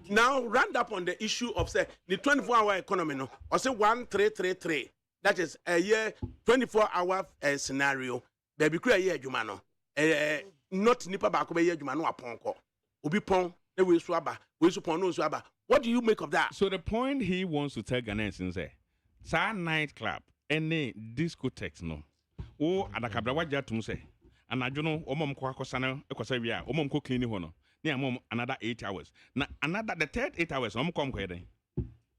now round up on the issue of say the 24-hour economy no or say 1333 that is a year 24-hour scenario there be kura year adwuma no not nipa ba ko be year adwuma no aponko obi pon na we so aba we so pon no so aba. What do you make of that? So the point he wants to tell Ghanaians is say nightclub any discotheques no o adakabra waja tum say anadwo no omom ko akosana ekosa wi a omom ko clean ho no na amom another 8 hours na another the third 8 hours omom kom ko eden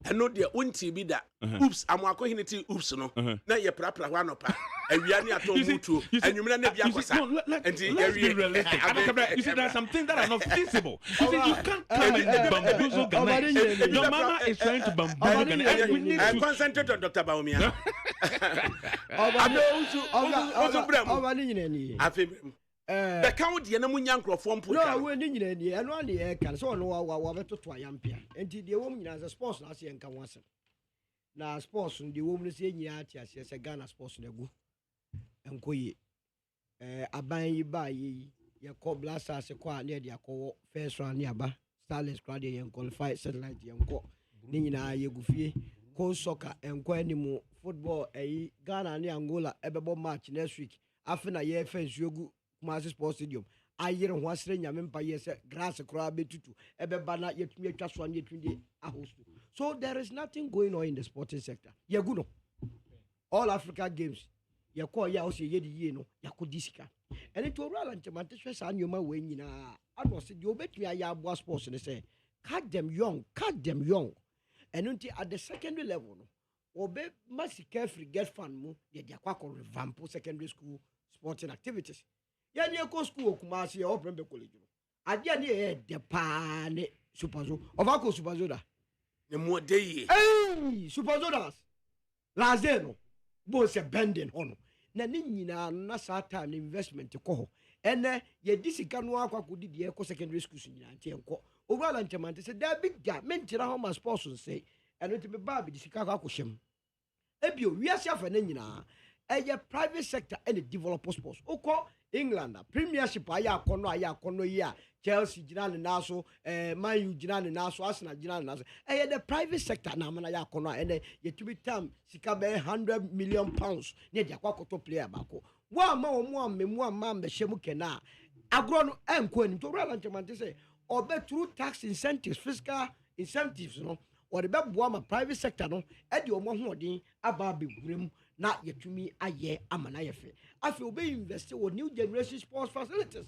eno de unti bi da oops amwako hiniti oops no na ye prapra ho anopa awia ni ato mutu anwumira na bia kosa enti be realistic. You see, there are some things that are not feasible. You see, you can't come and bamboozle Ghana. Your mama is trying to bamboozle Ghana, and we need to concentrate on Dr. Baumia. The count the namunya nkrofo mpo no we ni nyina ni eno ane e kan so no wa betoto ayampia enti de wom nyina za sports na ase enka wasem na sports de wom no se nyina ati ase se Ghana sports na gu enkoye aban yi ba yi ye ko blasters kwa na de akọ first round ni aba starlets kwa de ye qualify satellite ye nko ni nyina ye gufie ko soccer enko animu football Ghana ni Angola ebebo match next week afina ye fence yogu Kumasi Sports Stadium ayere ho asere nyame mpa yese grass kura betutu ebeba na yetumi atwa so an yetumi ahost. So there is nothing going on in the sporting sector. Yaguno all Africa games ye call ya ose ye di no yakodisika ene to rural nchemante hwe sa nyoma we nyina ado se di obetumi aya abo sports ne say cut them young and until at the secondary level no obe masika free get fund mu ye di akwa revamp secondary school sporting activities. Ya ni eko school Kumasi ya Oprembe college no adia ni de pa ne superzo ovako superzo da ne mo de yi superzo das lazeno bo se bending hono na ni nyina na sa time investment ko ho ene ye disika no akwa kodi de eko secondary school nyina anti enko owala ntemante se da big ga mentira ho ma sports say eno ti be ba bi disika akwa hwem ebio wiase afa na nyina eye private sector and the developer sports oko England Premiership aya kono ya Chelsea jinane naso Man U jinane naso Arsenal jinane naso the private sector na mana ya kono and yetumi tam sika be 100 million pounds ne dia kwakoto player bako wa ma omu amemu ama mbehemu kena agro no enko ani to rala ntemante say obe through tax incentives fiscal incentives no or the bebo ama private sector no e de omo hoodin aba begurem na yetumi aye amana yefe afi obe invest in new generation sports facilities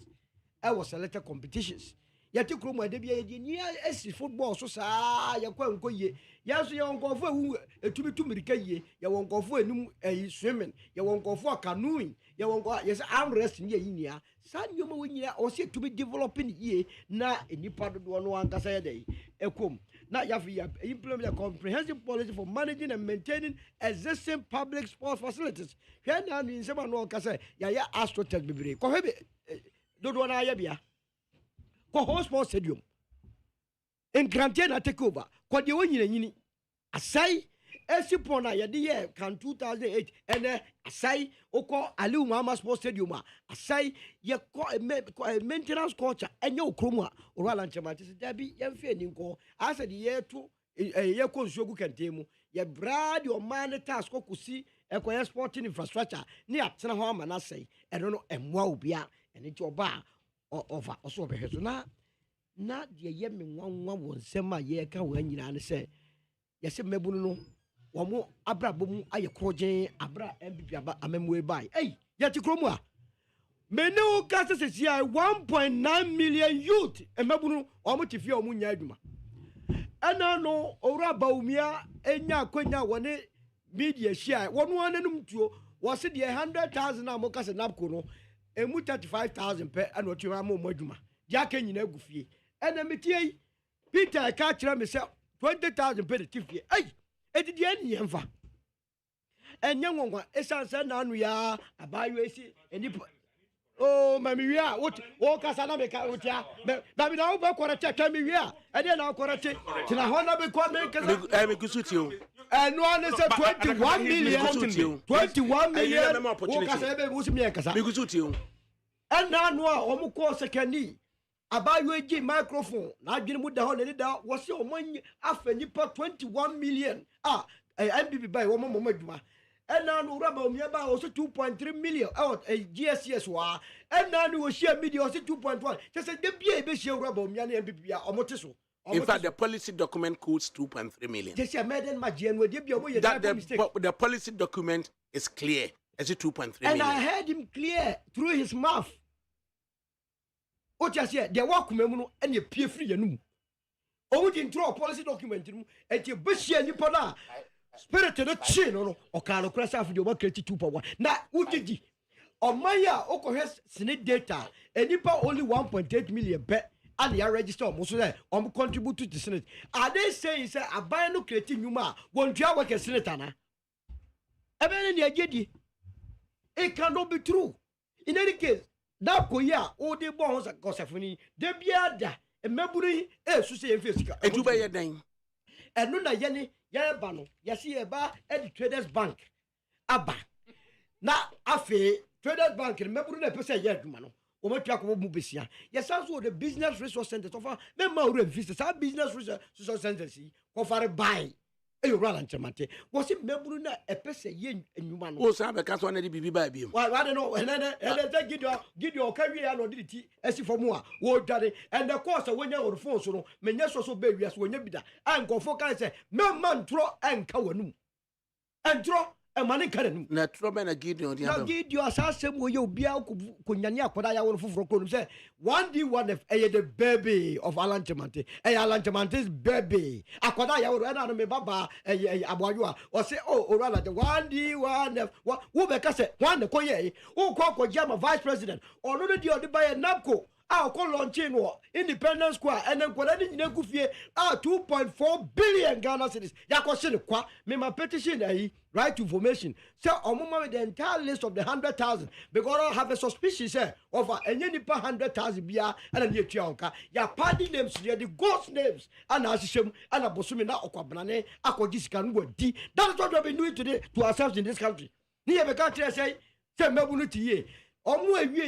was selected competitions yati kromo de bia ye ni esi football so saa ye kwa nkoye ya so ye wonkofo ewu etumi tumirika ye ye wonkofo enum swimming ye wonkofo canoeing ye wonko yes armrest ni ye yinia sa nyoma wonyina o se to be developing ye na enipa do no ankasa ye dey ekom na yafi implement a comprehensive policy for managing and maintaining existing public sports facilities hwe na ni nsema no ankasa ya astrotech bibre ko hebe do na ya bia ko sports stadium in Grantier na take over ko de wonyina nyini asai Esipona yedi ye kan 2008 ene asai oko Aliu Mama Sports Stadium asai ye maintenance culture enye okromu a orala nchemati se dabi ye mfe ni nko asa di ye to ye ko nsuogu kantemu ye brad your man task ko kusi ekoye sporting infrastructure ni atena ho ama na asai eno no emwa obia ene ti oba over oso obeheso na de ye me nwanwa wonsema ye ka wa nyina ne se ye se mebunu no womo abra bomu aye krojen abra MBB aba amemwe bai yati kromu a mene o kase se 1.9 million youth emebunu omo tifie omu nya aduma ana no owra baumia enya akwanya wone media share wono ananum tuo wo se de 100,000 amo kase napko no emu 35,000 pe ana otu amo aduma dia ka nyina agufie ana metie Peter ka kira me se 20,000 pe de tifie edidi ani yemfa enye ngongwa esanse na anu ya abayo esi enipa mami wia wo kasa na me ka wotia babi na wo ba korate ka mi wia ede na korate tina ho na be ko me kasa me kusuti o eno ane se 21 million wo kasa ebe wo simi kasa me kusuti o and now no call second about you microphone now give mu da ho ne da was your money after nipa 21 million MPP by one mama djuma and now no raba omi ba also 2.3 million out GSS wa and now no share media also 2.1 just say the bia be share raba omi na MPP ya omote so. In fact, the policy document costs 2.3 million. Just made in my GN that the policy document is clear. Is it 2.3 million? And I heard him clear through his mouth. What you say? They walk me and you pay free you. Oh, we didn't throw a policy document and you bush and you put out spirit to the chin or can crash after your work 2.1. Now, what did you? On my year, Oko has Senate data and you pay only 1.8 million bet. And they are registered almost there. Contribute to the Senate. Are they saying, say, I buy no creating Numa, won't you work as Senator? Even in the it cannot be true. In any case, that Koya, all the bonds at Gosafuni, de Biada, and Maburi, Susi and Fisca. And you buy a dime. And Nuna Yanni, Yabano, Yasi Aba, and Traders Bank. Abba. Now, Afe, Traders Bank, and Maburi, per yet, mano. Yes, also the business resource center offer them more visitors. Our business resource center see offer buy a run chamate. Was it Mebruna a pesa yen and you man? Oh, Sam, I can't want to be by you. Well, I don't know, and then give your career and audit as if for more word daddy and the course when you're on the phone so may also baby as when you be that and go for can say no man throw and cowanum and draw. A money cannon. Na trouble na Gideon. Now Gideon assassin will you be out kunyanya kwada ya won fufuro ko say 1D1F the baby of Alan Chamante. Alan Chamante's baby. Akwada ya won na me baba aboayo o say orala the 1D1F. Wo be ka say one ko ye. Wo ko jama vice president. Ono no di odi buy napco. Call launching war Independence Square and then Kwadani Negufie 2.4 billion Ghana cedis. Yakoshin kwa me my petition right to information. So omuma with the entire list of the 100,000 because I have a suspicion of any nipa 100,000 bia and a near ya party names the ghost names and asishim and a bosumi na okwabanane akojisikan di. That is what we have been doing today to ourselves in this country. Near the country say mebunuti ye.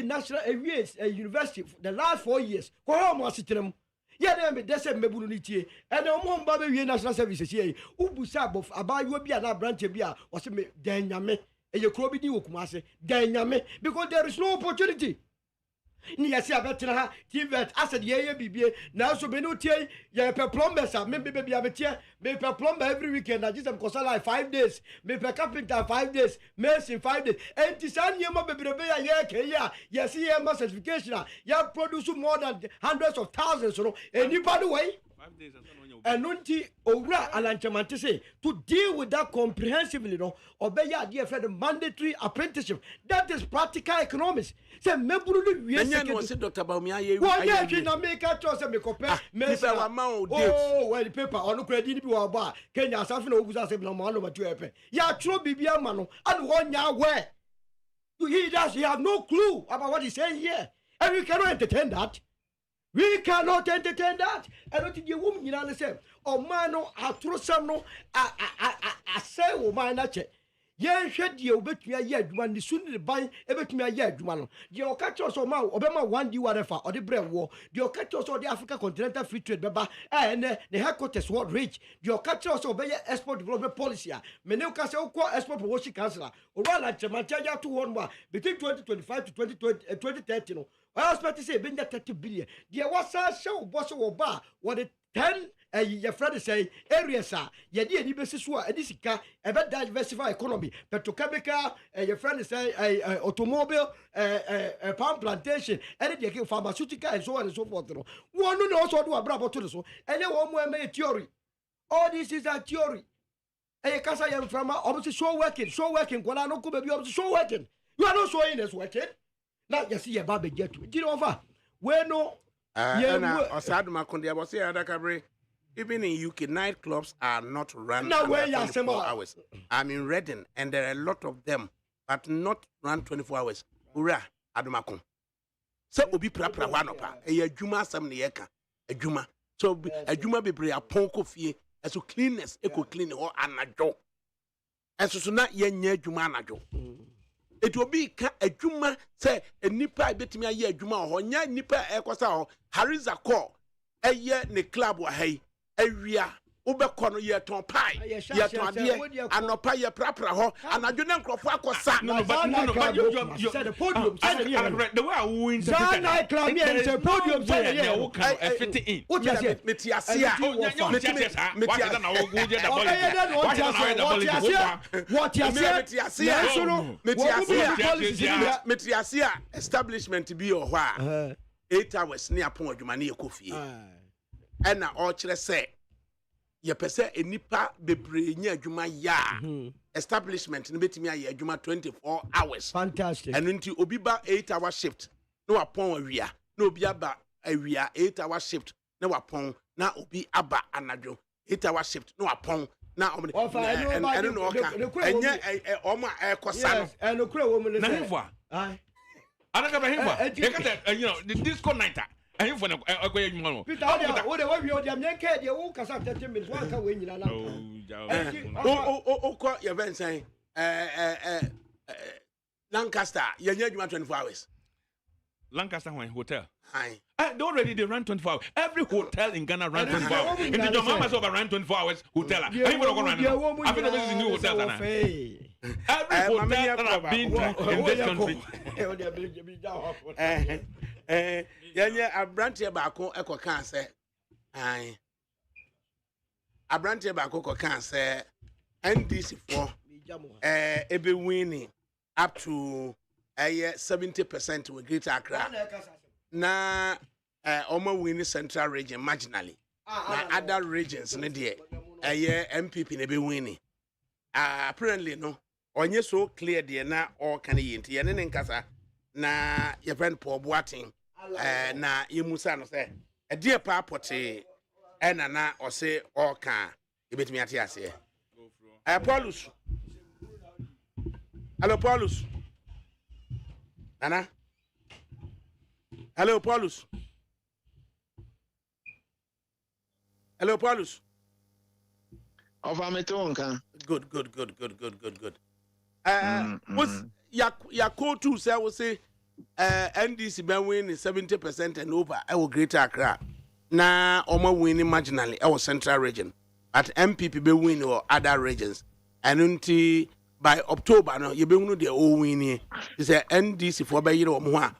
National university the last 4 years. Go home was sitting. Yeah, they say mebuniti and baby national services here. Ubusab of about you be an branch bia or some danyame and your crobby kumase danyame because there is no opportunity. Ni see abetra TVET asset ye bibie now so be no tie ye per plumbers maybe baby abetia me per plumber every weekend I just am like 5 days me per carpenter 5 days mason 5 days and tisan ye mo bebrebe ya ke ya ye see ye certification ya produce more than hundreds of thousands so anybody way 5 days and nunti owura alanchamante say to deal with that comprehensively no obey idea for the mandatory apprenticeship that is practical economics say meburu ni wiese ke say Dr. Baumia ye wo dey na make a trust say me compare me say well the paper onu credit ni bi wo ba Kenya asafi na ogusa say na mo no matu epe ya tro bibia ma no and one nya where he have no clue about what he's saying here and we cannot entertain that. We cannot entertain that. I don't think you woman you know say oh man no atrosam no I say wo man na che ye hwede ye obetumi aye adwuma ni sunu de ban ebetumi aye adwuma no de o ka cho so ma obema 1D whatever or the bread war de o ka cho so the Africa Continental Free Trade beba ne headquarters what rich de o ka cho so be export development policy me ne o ka se o ko export promotion council o run at Chamachia to one more between 2025 to 2030 no I expect to say been that 30 billion. There was a show boss or bar what the 10 your friend say areas are ye dear basis war this a better diversify economy petrochemical your friend say automobile palm plantation and they give pharmaceutical and so on and so forth. One no also do a bravo to so and then one more theory. All this is a theory. A casa young from obviously show working when I know could be obviously show working. You are not showing us working. Now you see a baby get to it. You know over where no Osad Makundi was here ADAKABRI. Even in UK, nightclubs are not run no, 24 hours. I'm in Reading, and there are a lot of them, but not run 24 hours. Ura, Adumakun. So, Obi Prapra Wanopa, a Juma Sam Nieka, a Juma. So, a Juma be a ponko fee, as to cleanness, eco clean or anajo. And so, not yen Juma anajo. it will be a juma say a nipa betimi aye adwuma ho nya nipa ekosa ho hariza call a year ne club wa hey awia ubekọ no ye ton pie ye ton ade anopa ye prapra ho anadwo ne nkrofo akosa no but you said the podium the way I win John I claim me the podium say you can fit in metiasia metiasia establishment bi o ho a 8 hours ne apon adwuma ne ekofie ena o kire say ye pese enipa bebre nya adwuma ya establishment ne betimi aye adwuma 24 hours fantastic and nti obi ba 8-hour shift no apon awia na obi aba awia 8-hour shift na wapon na obi aba anadwo 8-hour shift no apon na omne and no oka enye oma ekosa no no kura wo mu ne na himfo ADAKABRI himfo you know the disco nighter I for akoye nyuma no Peter what we o dem nyenka de wo kasa 30 minutes one ka we nyina na o your event saying Lancaster you nya adwuma 24 hours Lancaster hotel hi they run 24 hours every hotel in Ghana run 24 hours if your mama say run 24 hours hotel I think we go run I think this is new hotel na every hotel that have been in this country yanya abrantie baako ekoka se ai abrantie baako ekoka se NDC for ebe winning up to 70% with Greater Accra na omo winning Central Region marginally na other regions ne de MPP ne be winning apparently no onye so clear de na all kan yenti ye ne nkasa na ye friend Paul Boating na yemusa no say e de pa pote ena na o say all kan e betimi ate ase Paulus hello Paulus Nana hello Paulus Over me tonka good was ya call to say we say NDC been winning 70% and over our Greater Accra na omo winning marginally our Central Region at MPP be win or other regions and until by October no you be know the all winning is a NDC for be yire omo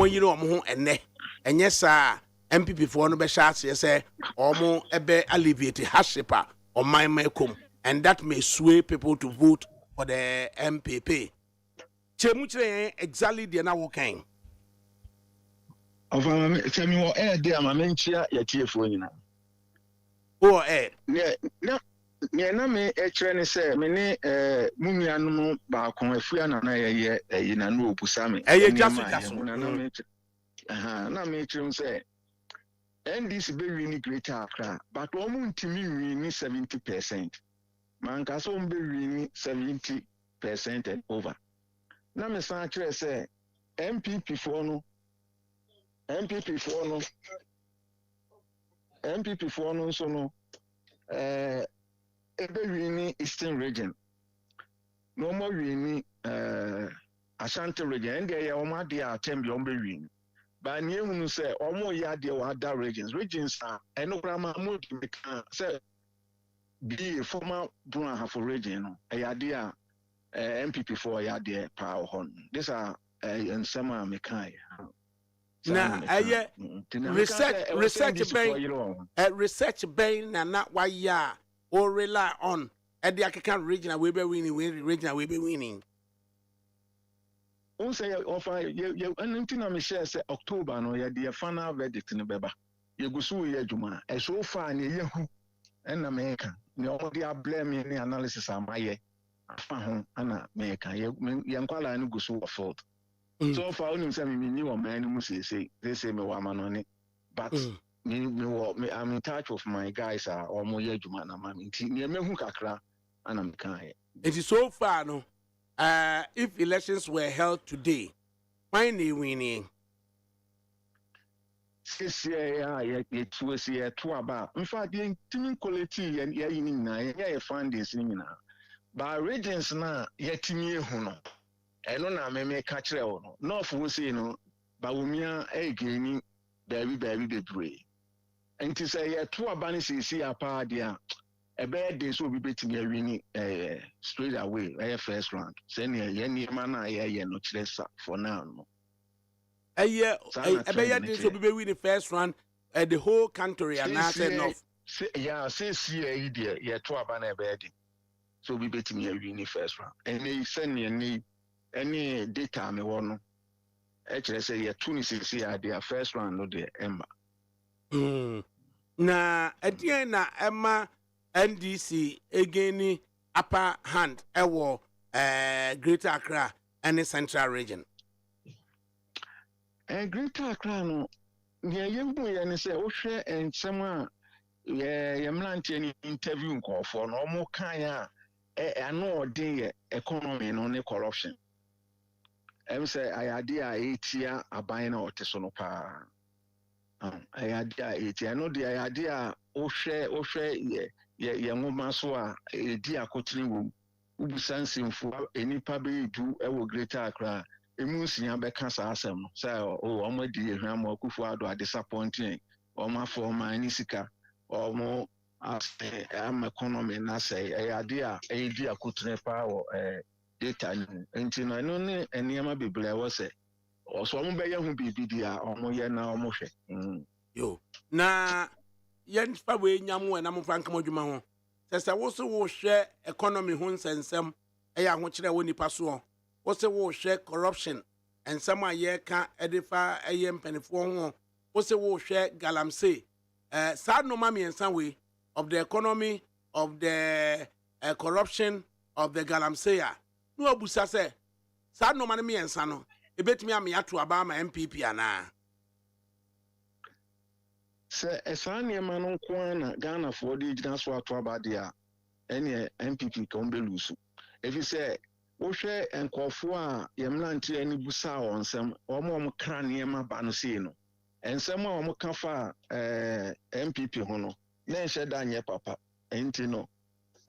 yire omo ho enne enye sa MPP for no be sha say omo ebe alleviate hardship on my makom and that may sway people to vote for the MPP. Chemuchre exactly the na wokan. Over me tell me what there ma menchia ya chiefo nyina. Oh na me ekire ne se me ne munuanom ba kon afua na ye na no opusa me. Jaso. Na me ekire se NDC be win Greater Accra but omo ntimi win 70%. Man ka so be win 70% and over. Na me san kire say MPP for no so no ebe win Eastern Region no more win Ashanti Region and there omo dey attempt be omo win but near hunu say omo ya dey other regions are enograma mo dey say be former Bruna for region no ayade MPP for ayade power hon these are in some mekai na research bain na not why ya or rely on at the African region we be winning on say offer you anything me share say October no ya the final verdict no beba you go so ye adwuma e so far na ye hu na me ka ne o dey blame me analysis am aye afa ho ana me ka ye nkwala no go so fault so far unim say me ni o man mu say they say me wa manone but me I'm in touch with my guys or mo ye adwuma na ma me nti ne me hu kakra ana me ka ye it is so far no if elections were held today why they winning to about in fact the team quality and fundings by regions na yetimi hu no ɛno na me ka kyerɛ wo no north wo sei no bawumia ɛgeni baabi bebree nti sɛ yɛto aba no sisi apa deɛ a ɛbɛyɛ de so obi betumi awini straight away ɛyɛ first round sɛnea yɛn nneɛma no a yɛyɛ no kyerɛ sa for now no ɛbɛyɛ de so obi bɛwini first round the whole country and not enough say yi deɛ yɛto aba no ɛbɛyɛ de so obi betumi awini first round ɛne sɛnea ne any data me wɔ no ɛkyerɛ sɛ yɛto no sisi a deɛ first round no deɛ ɛmba na ɛdeɛn na ɛma NDC again upper hand ɛwɔ Greater Accra and Central Region. Greater Accra no nea yɛhu yɛ ne sɛ wohwɛ nsɛm a yɛmmeranteɛ ne interview nkɔɔfoɔ no ɔmo kaeɛ a ano ɔden yɛ economy no ne corruption ɛm sɛ ayade a ɛtia aban na ɔte so no paa ayade a ɛtia no de ayade a wohwɛ yɛ nwoma so a ɛdi akotene wɔ wobusa nsɛmfo nipa bɛyɛ du ɛwɔ Greater Accra emu nsia bɛka saa asɛm no sɛ ɔmo adi yɛhwɛ ama Akufo Addo a disappointing ɔmo afɔ ɔmo ani sika ɔmo ama economy na sɛ ayade a ɛdi akotene paa wɔ data no nti no ɛno ne nneɛma bebree wɔ sɛ ɔso ɔmo bɛyɛ ho biribi di a ɔmo yɛ na ɔmo hwɛ yo na yɛn fa we nyamo na mo fa nkama dwuma ho sɛ wo so wo hwɛ economy ho nsɛnsɛm ɛyɛ ahokyerɛ wo nipa so wo se wo hwɛ corruption ensɛm a yɛka ɛde fa ɛyɛ mpanifoɔ ho wo se wo hwɛ galamsey saa noma miɛnsa we of the economy of the corruption of the galamsey no abusa sɛ saa noma no miɛnsa no ebetumi ame ato aba ma MPP ana sɛ ɛsaa nneɛma no nko ara na Ghanafoɔ de gyina so ato aba de a ɛne MPP ka ɔmbɛlusu ɛfi sɛ wohwɛ nkɔɔfoɔ a yɛmmeranteɛ ne busaa wɔn nsɛm ɔmo kra nneɛma ba no sei no nsɛm a ɔmo ka fa MPP ho no na nhyɛ da nyɛ papa ɛnti no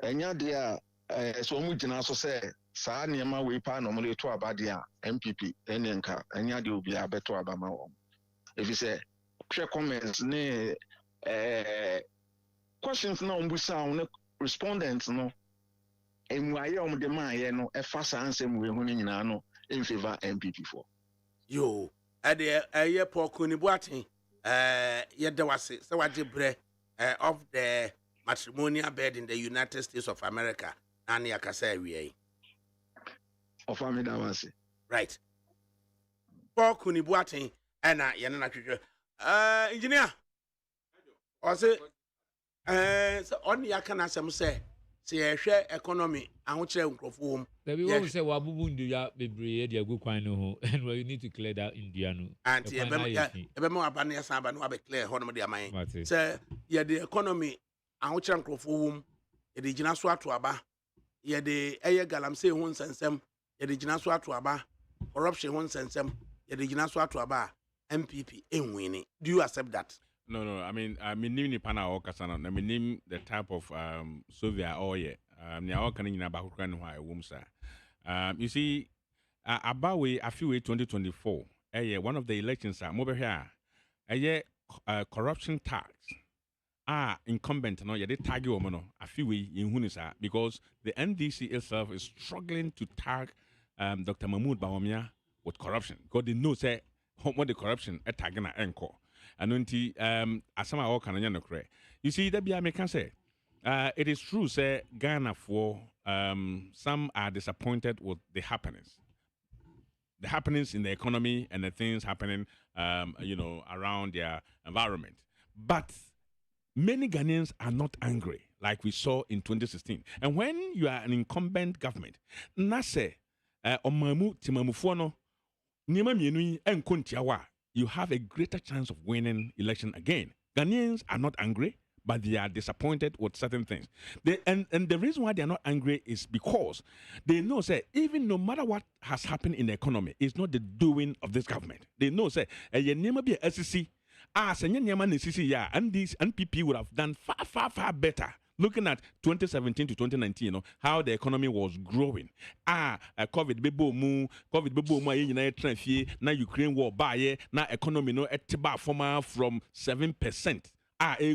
ɛnya de a sɛ ɔmo gyina so sɛ saa nneɛma wei paa na ɔmo de to aba de a MPP ɛne nka ɛnya de obiara bɛto aba ma wɔn ɛfi sɛ hwɛ comments ne questions na ɔmo busaa wɔn ne respondents no emuayɛ ɔmo de maayɛ no ɛfa saa nsɛm wei ho ne nyinaa no in favor MPP for yo ɛde ɛyɛ pɔkɔ ni buaten yɛda wase sɛ wagye brɛ of the matrimonial bed in the United States of America na ne akasa awie of amida wase right pɔkɔ ni buaten ɛna yɛne na twetwe engineer ɔse sɛ ɔne yɛaka na asɛm sɛ yɛhwɛ economy ahokyerɛ nkrɔfoɔ mu Baby, what we say, Wabubu India, baby, the good kind of, and you need to clear that Indiano. Auntie, Ebema Abania Samba, no, I clear Honor de Amai. Sir, yeah, the economy, ahokyerɛ nkrɔfoɔ mu, yɛde gyina so ato aba, yɛde ɛyɛ galamsey ho nsɛnsɛm, yɛde gyina so ato aba, corruption ho nsɛnsɛm, yɛde gyina so ato aba, MPP enwini. Do you accept that? No. I mean ni pana o kasana. I mean the type of Soviet oil. Nia o kanin na ba hukran ho a wom sa. You see, abawe afiwe 2024. One of the elections are mobe here. Corruption tax. Incumbent no. Yede tagi o mono afiwe yehunu sa because the NDC itself is struggling to tag Dr. Mahmoud Bawumia with corruption because they know say what the corruption tagging enko. And until asama all can no correct. You see that be American say it is true say Ghana for some are disappointed with the happenings in the economy and the things happening around their environment. But many Ghanaians are not angry like we saw in 2016. And when you are an incumbent government, nase omamu timamufono nima mienu enkontiawa, you have a greater chance of winning election again. Ghanaians are not angry, but they are disappointed with certain things. And the reason why they are not angry is because they know, say, even no matter what has happened in the economy, it's not the doing of this government. They know, say, be a SEC, and these NPP would have done far, far, far better looking at 2017 to 2019, you know, how the economy was growing. COVID bebo mu, na Ukraine war buy, na economy no etiba former from 7%.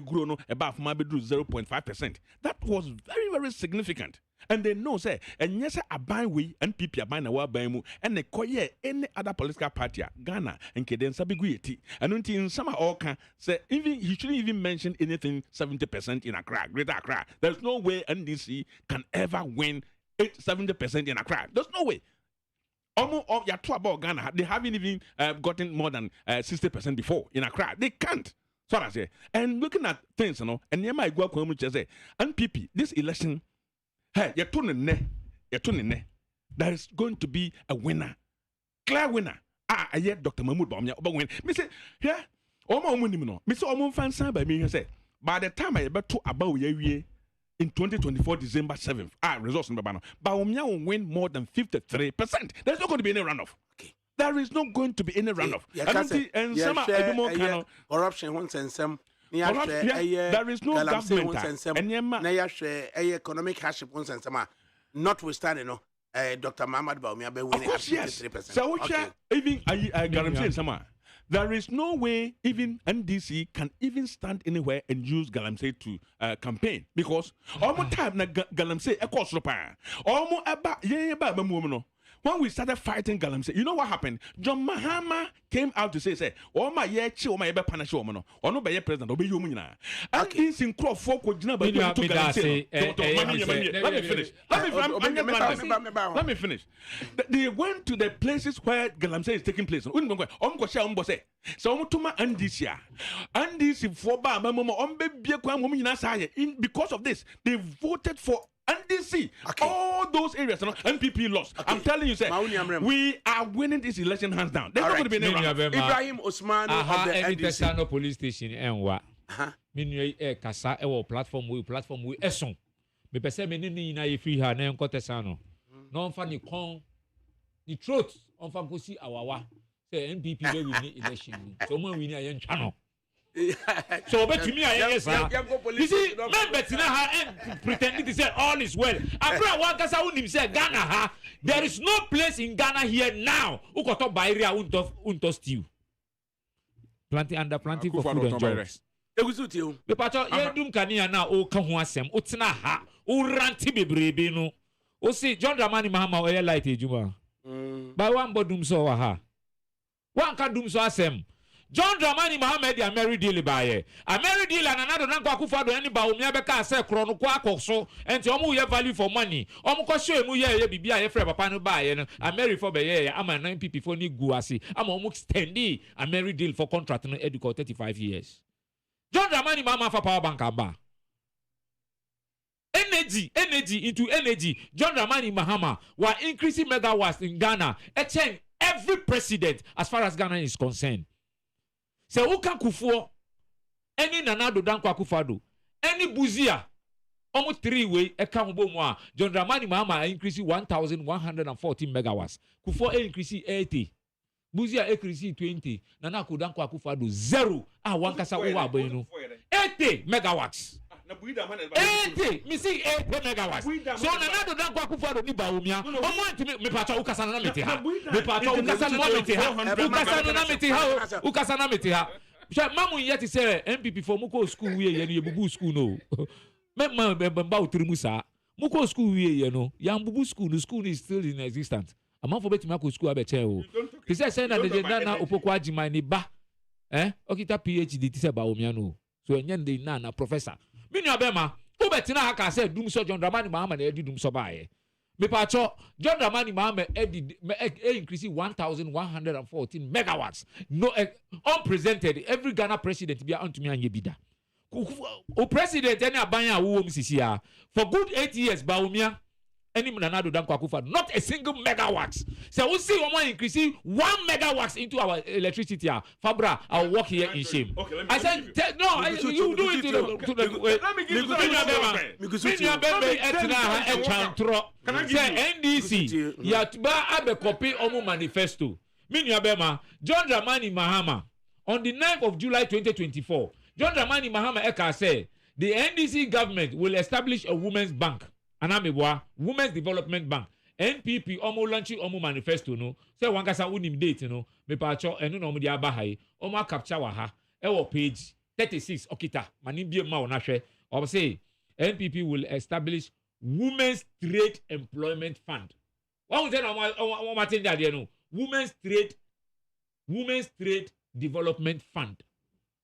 Grew no about 0.5%. That was very, very significant. And they know, say, and yes, a buy we and people are buying a war by mu, and they call any other political party, Ghana, and Keden Sabiguiti. And until some all can say, even he shouldn't even mention anything 70% in Accra, Greater Accra. There's no way NDC can ever win 70% in Accra. There's no way. Almost your two about Ghana, they haven't even gotten more than 60% before in Accra. They can't. So I say, and looking at things, you know, and near my go say, and PP, this election. Hey, you're tuning ne. There is going to be a winner. Clear winner. I hear Dr. Mahmoud Baumia about win. Me say, yeah, Omo Munimino. Me say Omo fan by me say. By the time I about to about ye in 2024 December 7th, results in Babano. Baumia will win more than 53%. There's not going to be any runoff. Okay. There is not going to be any runoff. And some corruption once and some. There is no government economic hardship notwithstanding Dr. Mahmoud Baumia be winning at 53%. So even I guarantee some there is no way even NDC can even stand anywhere and use Galamsey to campaign because almost time na Galamsey e course ropa almost eba when we started fighting Galamsey, you know what happened? John Mahama came out to say, "Oh my yechi, oh my ebe punish woman, or no be president, or be you muna." And he's in crop for Kojina, Let me finish. They went to the places where Galamsey is taking place. So because of this, they voted for NDC. All those areas, NPP lost. I'm telling you, sir, we are winning this election hands down. There's not going to be any Ibrahim Osman of the NDC. No police station enwa. Minu kasa platform we eson. Me pese me ni na ye free ha na enko tesano. No onfa ni kon ni truth onfa go si awawa. Say NPP we win election. So mo win ayen twa no. So bet me you see member tina ha and pretending to say all is well. Abra one kasa unim say Ghana ha there is no place in Ghana here now ukoto bairia unto stew planting for food and jobs me pacho ye dum kania na o ka ho asem o tina ha o ranti bebrebe no o see John Dramani Mahama o ye light ejuma ba wan bodum so wa ha wan ka dum so asem John Dramani Mohammed a married deal by a married deal and another Nanko Akufo-Addo any Baumia beka say krono kwa akokso enti omo ye value for money omo ko show emu ye bibia ye frɛ papa no buy no a marry for be ye am 9 people for ni gu ase am omo extendi a married deal for contract no educate 35 years John Dramani Mahama for power bank aba energy into energy John Dramani Mahama were increasing megawatts in Ghana every president as far as Ghana is concerned. So Uka Kufuor, any Nanado Danko Akufo-Addo, any Buzia, almost 3 way, Ekambo John Dramani Mahama increasing 1,114 megawatts. Kufuor increasing 80. Buzia increasing 20. Nanako Danko Akufo-Addo 0. One kasa uwa abeno. 80 megawatts. 80, me see 8 megawatts. So Nanado Danko Akufo-Addo ni Baumia. Omo me pacha ukasana na mete ha. Me pacha ukasana na mete ha. Ukasana na mete ha. Mamu yeti say MPP for muko school we ye bubu school no. Me ba utirimu sa. Muko school we ye no. Ya bubu school, the school is still in existence. Among for beti mako school abeche o. He say na the na opokwa jima ni ba. Okita PhD ti say Baumia no. So enye na professor. Minu abema ubetina haka say dum so John Dramani Mahama na edi dum so bae. Me pacho John Dramani Mahama increasing 1,114 megawatts. No unprecedented. Every Ghana president be on to me and yebida. O president any abanya wo msisi ya. For good 8 years Baumia any Nanado Danko Akufo-Addo not a single megawatt. So we see one increasing 1 megawatts into our electricity. Fabra, I'll work here in shame. Okay, I said no, you do it to the let me give you NDC. Yatba abe copy omu manifesto. Bema John Dramani Mahama on the 9th of July 2024. John Dramani Mahama eka say the NDC government will establish a women's bank. Anamibwa, Women's Development Bank. NPP omo launching omo manifesto no. Say one kasa unim date no. Me pacho enu no mo di abahai. Omo capture wa ha. Ewo page 36 okita. Mani bie ma ona hwe. Omo say NPP will establish Women's Trade Employment Fund. What we say no ma change there no. Women's Trade Development Fund.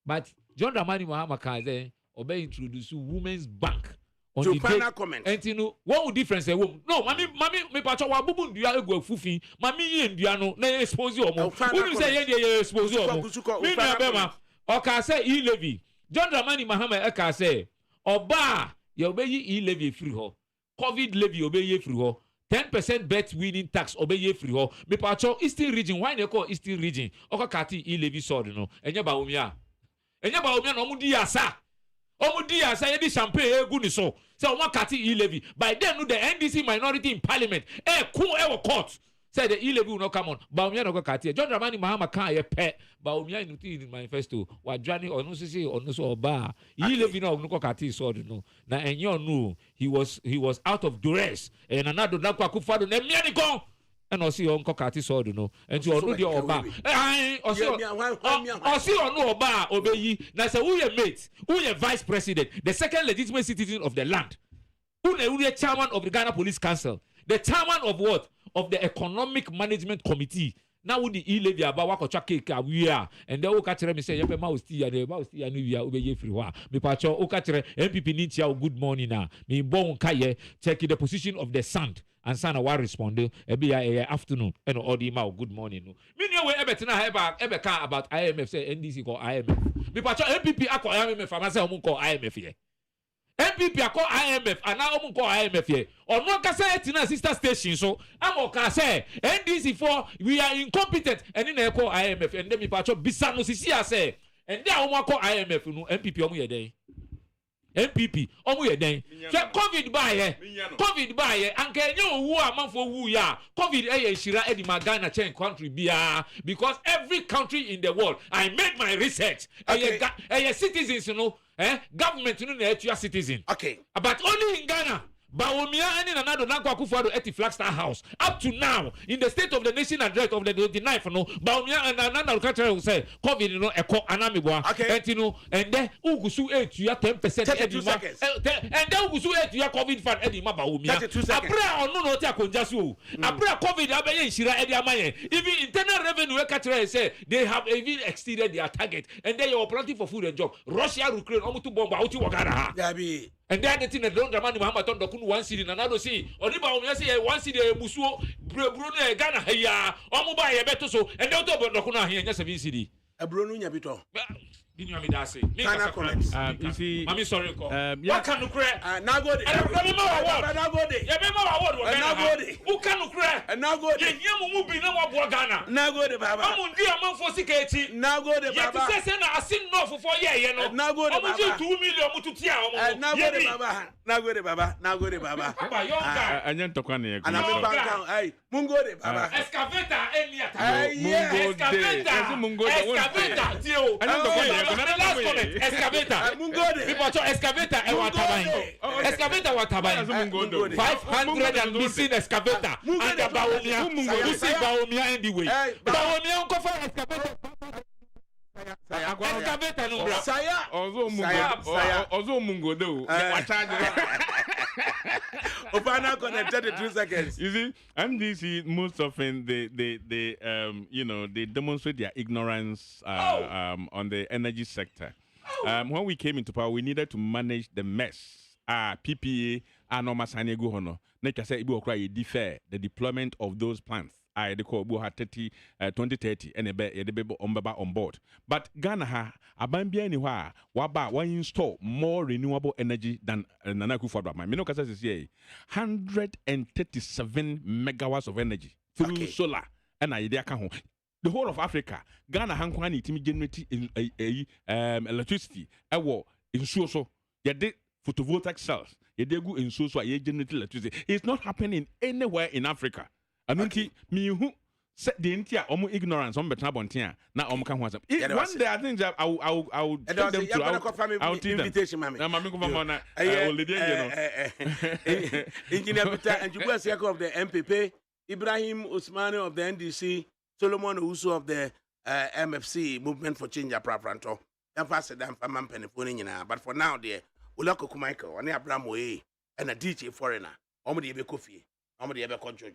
But John Dramani Mahama Kaze obey introduce Women's Bank. On to the final comment. And you know what would difference say? No, mommy, me pacho wa bubu ndia ego fufi. Mami ye ndia no na expose you omo. Who say ye expose you omo? Me na bema. Oka say e-levy. John Dramani Mahama eka say oba ye obey e-levy free ho. COVID levy obey ye free ho. 10% bet winning tax obey ye free ho. Me pacho Eastern region. Why they call Eastern region? Oka kati e-levy sword no. Enye ba omia. Enye ba omia no mu di asa. Omudia say the champagne egu ni so. Say one kati e-levy. By then no the NDC minority in parliament. Court. Say the e-levy will not come on. Baumia no go kati. John Dramani Mahama can ye pet. Baumia in manifesto. Wa Johnny or no see or no so ba. E-levy no go kati so no. Na enyo no. He was out of duress. And another na kwa kufado na miani go. And also on kokati so do no and you know the oba also no oba obeyi na say who your mate who your vice president the second legitimate citizen of the land who the chairman of the Ghana Police Council the chairman of what of the Economic Management Committee now with the e-levy about wakocha cake we are and then okachere me say yepe ma osti ya no we are obeye free wa me pacho okachere MPP need ya good morning na me bon kaye check the position of the sand and sana wa respond e be afternoon and all the ma good morning no me know we ebetina ebe ka about IMF say NDC call IMF me pacho MPP akọ IMF am say omun call IMF here MPP akọ IMF and now omun call IMF here ono ka say tina sister station so am o ka say NDC for we are incompetent and in e call IMF and them me pacho bisa no sisi say and there omun call IMF no MPP omun ye den MPP omu ye den se COVID ba ye anka enye owu amanfo wu ya COVID eye shira edi magana chen country bia because every country in the world I made my research eye citizens government no na etua citizen but only in Ghana Baumia and another Nanko Akufo-Addo at Flagstaff House. Up to now, in the State of the Nation address of the 29th, no, Baumia and another country will say, COVID, you know, a anamibwa. And you know, and then Ugusu 8, you have 10%. 32 seconds. And then Ugusu 8, you have COVID fund, Eddie Baumia. 32 seconds. Abra or no, Takonjasu. Abra COVID, Abaye, Shira, Eddie Amaye. Even internal revenue, Catcher say they have even exceeded their target. And they are planting for food and job. Russia, Ukraine, Omutu Bomba, Uti Wagara. Gabi. And then the thing that don't Dramani Mahama ton dokun one city na nado see oniba omya say one city musuo Bruno Ghana ya omuba ye beto so and then to dokun na here nya 7 city e Bruno nya bito binu ami da say me ka comment you see mami sorry ko what can you cry nagode nagode ye be ma award wo nagode who can you cry nagode ye nyam mu bi na wo Ghana nagode baba amundi amanfo sika echi nagode baba ye say na asin no fofo ye no nagode baba amundi 2 million mututia omo nagode baba nagode baba nagode baba baba yonga anya ntokwa na ye ana me banka ai mungode baba excavator eni ata excavator tio anya ntokwa na ye last comment excavator mungode people to excavator e wataban excavator wataban 500 and missing excavator and baomia you see baomia anyway baomia ko fa excavator excavator no bra saya ozo mungodo wa charge Opana connected in 2 seconds. You see, MDC most often they you know they demonstrate their ignorance on the energy sector. When we came into power, we needed to manage the mess. PPA anoma sanyegu hono. Nature say ibu okra defer the deployment of those plants. They call 2030 and on board. But Ghana ha abambia anywhere waba wa install more renewable energy than Nana Akufo-Addo. My mino kasa say 137 megawatts of energy through solar and idea kan the whole of Africa. Ghana hankwani timi generate electricity ewo insuo so ye de photovoltaic cells ye de go insuo so ye generate electricity. It's not happening anywhere in Africa. Anunti mi hu the entire ignorance on better bontia now can one day I think that I'll tell them to I'll teach them invitation mami engineer Peter and you guys of the MPP Ibrahim Usmani of the NDC Solomon Uso of the MFC Movement for Change Prafranto and faster than Faman Penifoni but for now dear Ulako Kumaiko and Abraham Way and a DJ foreigner Omedi Ebe Kofi Omedi Ebe Conjo